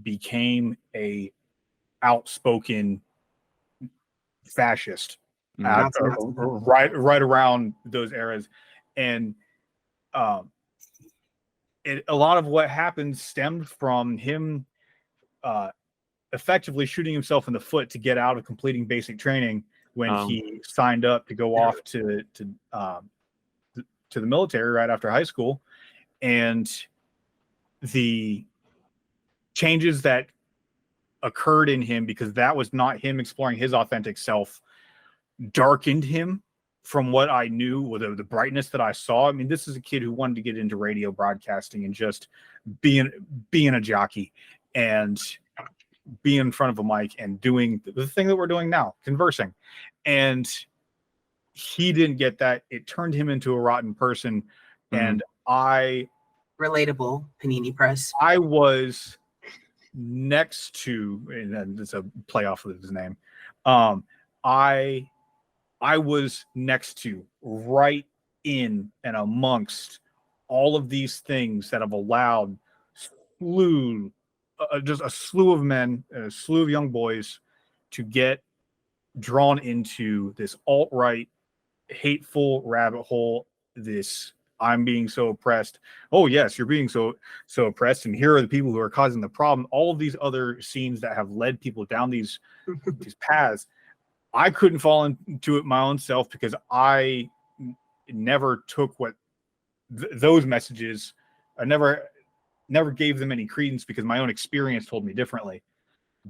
became a outspoken fascist right around those eras. And a lot of what happened stemmed from him effectively shooting himself in the foot to get out of completing basic training when he signed up to go off to the military right after high school. And the changes that occurred in him, because that was not him exploring his authentic self, darkened him from what I knew, with the brightness that I saw. I mean, this is a kid who wanted to get into radio broadcasting and just being a jockey and be in front of a mic and doing the thing that we're doing now, conversing. And he didn't get that. It turned him into a rotten person. And relatable Panini Press. I was next to, and it's a playoff with his name. I was next to, right in and amongst all of these things that have allowed just a slew of men, a slew of young boys to get drawn into this alt-right, hateful rabbit hole. This, I'm being so oppressed. Oh yes, you're being so oppressed, and here are the people who are causing the problem. All of these other scenes that have led people down these paths. I couldn't fall into it my own self because I never took those messages. I never gave them any credence because my own experience told me differently.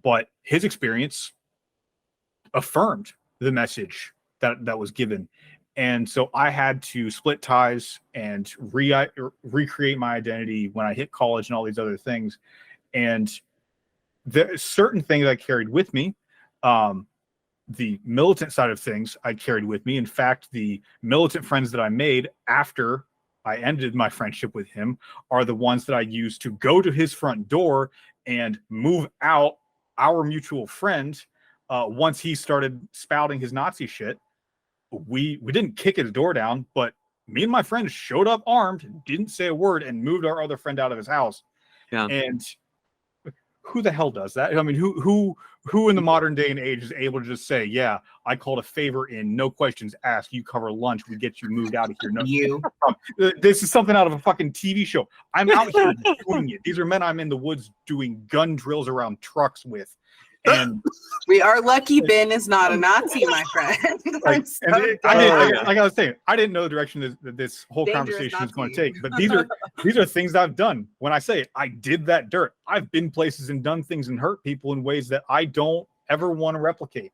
But his experience affirmed the message that was given. And so I had to split ties and recreate my identity when I hit college and all these other things. And there are certain things I carried with me. The militant side of things I carried with me. In fact, the militant friends that I made after I ended my friendship with him are the ones that I used to go to his front door and move out our mutual friend. Once he started spouting his Nazi shit, we didn't kick his door down, but me and my friend showed up armed, didn't say a word, and moved our other friend out of his house. Yeah. And who the hell does that? I mean, who in the modern day and age is able to just say, yeah, I called a favor in, no questions asked, you cover lunch, we get you moved out of here. No, this is something out of a fucking TV show. I'm out here doing it. These are men I'm in the woods doing gun drills around trucks with. And we are lucky Ben is not a Nazi, my friend. like, So I gotta say, I didn't know the direction this whole Dangerous conversation is going to Nazi. take. But these are things I've done. When I say I did that dirt, I've been places and done things and hurt people in ways that I don't ever want to replicate.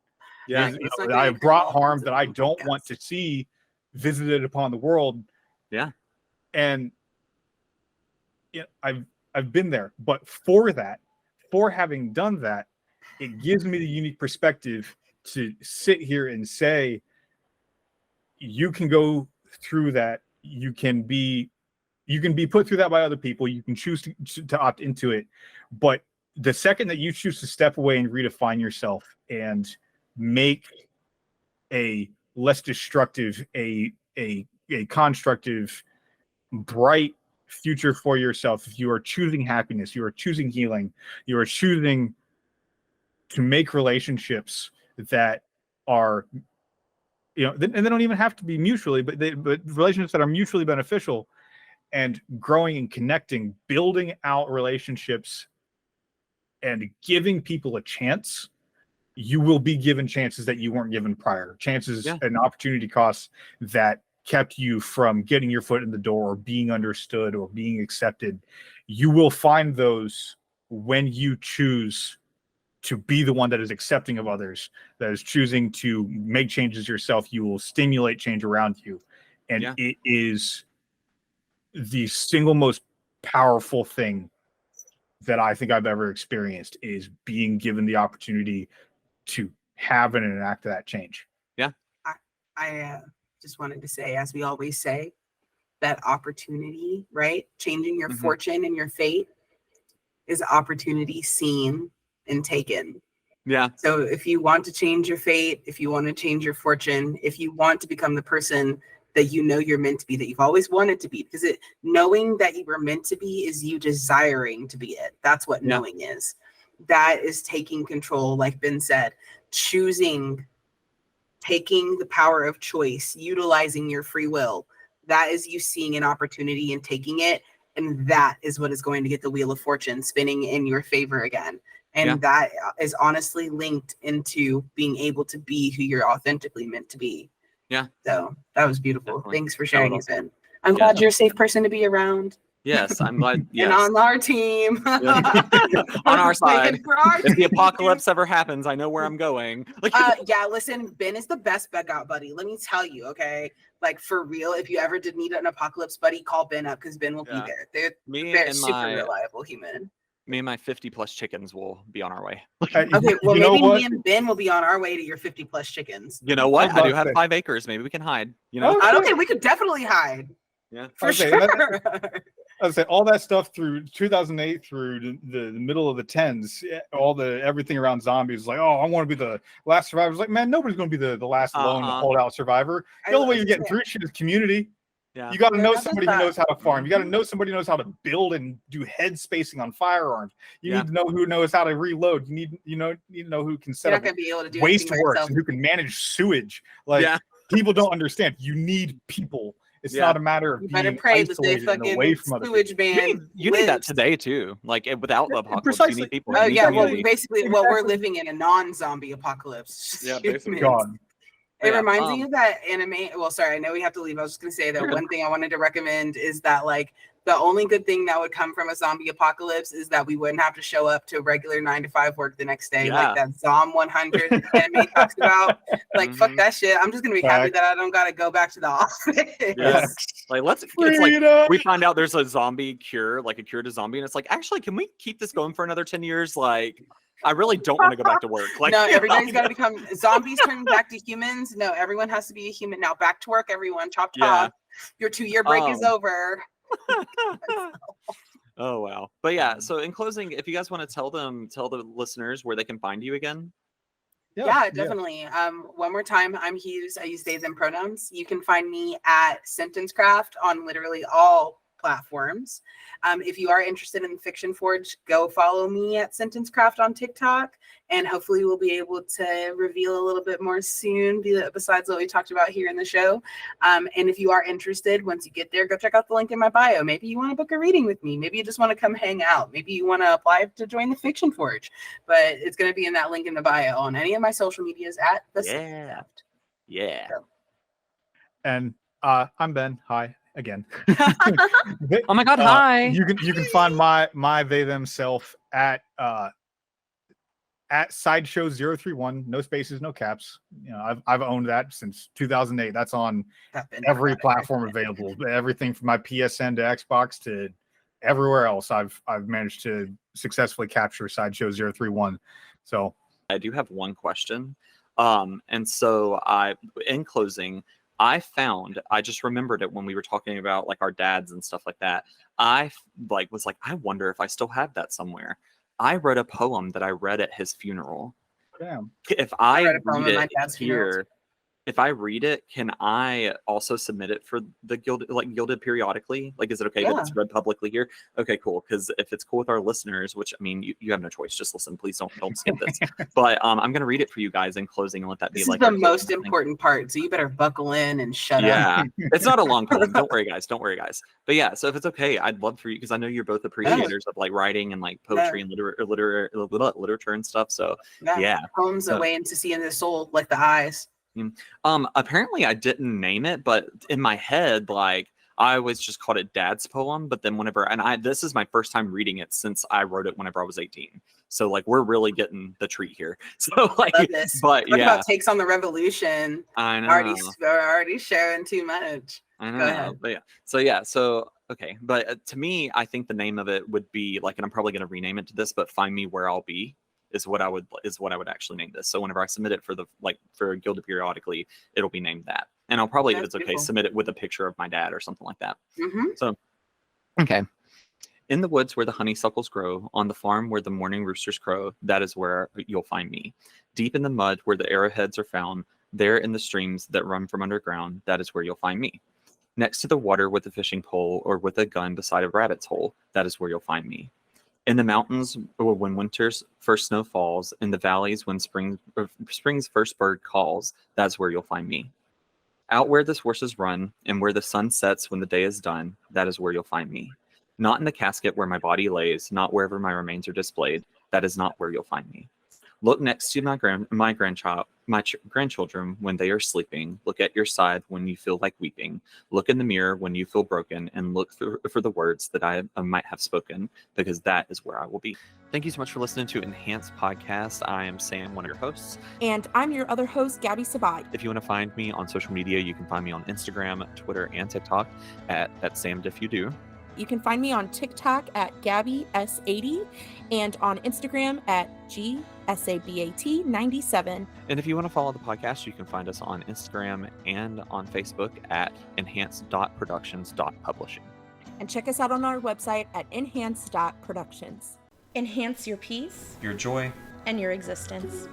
Yeah, I have brought harm that I don't want to see visited upon the world. Yeah, and I've been there. But for having done that, it gives me the unique perspective to sit here and say, you can go through that. You can be put through that by other people. You can choose to opt into it. But the second that you choose to step away and redefine yourself and make a less destructive, a constructive, bright future for yourself, if you are choosing happiness, you are choosing healing, you are choosing to make relationships that are, and they don't even have to be mutually, but relationships that are mutually beneficial, and growing and connecting, building out relationships and giving people a chance, you will be given chances that you weren't given prior, chances and opportunity costs that kept you from getting your foot in the door or being understood or being accepted. You will find those when you choose to be the one that is accepting of others, that is choosing to make changes yourself. You will stimulate change around you. And it is the single most powerful thing that I think I've ever experienced, is being given the opportunity to have and enact that change. Yeah. I just wanted to say, as we always say, that opportunity, right? Changing your fortune and your fate is opportunity seen and taken. Yeah. So if you want to change your fate, if you want to change your fortune, if you want to become the person that you know you're meant to be, that you've always wanted to be, because knowing that you were meant to be is you desiring to be it. That's what knowing is. That is taking control, like Ben said, choosing, taking the power of choice, utilizing your free will. That is you seeing an opportunity and taking it. And that is what is going to get the wheel of fortune spinning in your favor again. And that is honestly linked into being able to be who you're authentically meant to be. Yeah. So that was beautiful. Definitely. Thanks for sharing it, Awesome. Ben. I'm glad you're a safe person to be around. Yes, I'm glad. Yes. And on our team. On our side. If the team. apocalypse ever happens, I know where I'm going. Yeah, listen, Ben is the best bug out buddy. Let me tell you, okay? Like, for real, if you ever did need an apocalypse buddy, call Ben up, because Ben will be there. They're super reliable human. Me and my 50 plus chickens will be on our way. Okay, well, maybe me and Ben will be on our way to your 50 plus chickens. You know what? I do have 5 acres. Maybe we can hide. You know, okay, we could definitely hide. Yeah, for sure. I would say all that stuff through 2008 through the middle of the 10s, everything around zombies, like, oh, I want to be the last survivor. It's like, man, nobody's going to be the last lone holdout survivor. The only way you're getting through shit is community. Yeah. You got to know somebody who knows how to farm. You got to know somebody who knows how to build and do head spacing on firearms. You need to know who knows how to reload. You need to know who can set up waste works and who can manage sewage. Like, people don't understand. You need people. It's not a matter of being isolated and away from other people. You need that today too. Like, without the apocalypse, you need people. Oh yeah, well, basically, we're living in a non-zombie apocalypse. Yeah, basically. God. It reminds me of that anime. Well, sorry, I know we have to leave. I was just gonna say that one thing I wanted to recommend is that, like, the only good thing that would come from a zombie apocalypse is that we wouldn't have to show up to regular 9-to-5 work the next day, like that Samm 100 anime talks about. Like, fuck that shit. I'm just gonna be happy that I don't gotta go back to the office. Yes. Like, it's like we find out there's a zombie cure, like a cure to zombie, and it's like, actually, can we keep this going for another 10 years? Like, I really don't want to go back to work. Like, no, everybody's got to become zombies turning back to humans. No, everyone has to be a human now. Back to work, everyone. Chop chop. Your 2-year break is over. Oh wow. But yeah, so in closing, if you guys want to tell the listeners where they can find you again. Yeah, definitely. One more time, I'm Hues. I use they them pronouns. You can find me at SentenceCraft on literally all platforms. If you are interested in Fiction Forge, go follow me at SentenceCraft on TikTok. and hopefully we'll be able to reveal a little bit more soon besides what we talked about here in the show. And if you are interested, once you get there, go check out the link in my bio. Maybe you want to book a reading with me. Maybe you just want to come hang out. Maybe you want to apply to join the Fiction Forge. But it's going to be in that link in the bio on any of my social medias at the Theft. Yeah. So. And I'm Ben. Hi again. Oh my God! Hi. You can find my they themself at Sideshow 031. No spaces, no caps. You know, I've owned that since 2008. That's on every platform available. Everything from my PSN to Xbox to everywhere else. I've managed to successfully capture Sideshow 031. So I do have one question. And so in closing, I just remembered it when we were talking about like our dads and stuff like that. I was like, I wonder if I still have that somewhere. I wrote a poem that I read at his funeral. damn. If I read a poem read at my it dad's funeral, here, if I read it, can I also submit it for the gilded periodically? Like, is it okay that it's read publicly here? Okay, cool. Because if it's cool with our listeners, which I mean, you have no choice, just listen. Please don't skip this. But I'm gonna read it for you guys in closing and let that be this like is the most important part. So you better buckle in and shut up. Yeah, it's not a long poem. Don't worry, guys. But yeah, so if it's okay, I'd love for you because I know you're both appreciators of like writing and like poetry and literature and stuff. So yeah. Poems a way into seeing the soul, like the eyes. Apparently I didn't name it, but in my head, like I always just called it Dad's poem. But then this is my first time reading it since I wrote it whenever I was 18. So like we're really getting the treat here. So like, but talk about takes on the revolution. I know. Already sharing too much. I know. Go ahead. But so okay. But to me, I think the name of it would be like, and I'm probably going to rename it to this, but Find Me Where I'll Be. Is what I would actually name this. So whenever I submit it for Gilded periodically, it'll be named that. And I'll probably, if it's okay, submit it with a picture of my dad or something like that. Mm-hmm. So, okay. In the woods where the honeysuckles grow, on the farm where the morning roosters crow, that is where you'll find me. Deep in the mud where the arrowheads are found, there in the streams that run from underground, that is where you'll find me. Next to the water with a fishing pole or with a gun beside a rabbit's hole, that is where you'll find me. In the mountains, when winter's first snow falls, in the valleys when spring's first bird calls, that's where you'll find me. Out where the horses run, and where the sun sets when the day is done, that is where you'll find me. Not in the casket where my body lays, not wherever my remains are displayed, that is not where you'll find me. Look next to my grandchildren when they are sleeping. Look at your side when you feel like weeping. Look in the mirror when you feel broken, and look for the words that I might have spoken, because that is where I will be. Thank you so much for listening to Enhanced Podcast. I am Sam, one of your hosts. And I'm your other host, Gabby Sabai. If you want to find me on social media, you can find me on Instagram, Twitter, and TikTok at SamDifYouDo. You can find me on TikTok at GabbyS80 and on Instagram at GSABAT97. And if you want to follow the podcast, you can find us on Instagram and on Facebook at enhanced.productions.publishing. And check us out on our website at enhanced.productions. Enhance your peace, your joy, and your existence.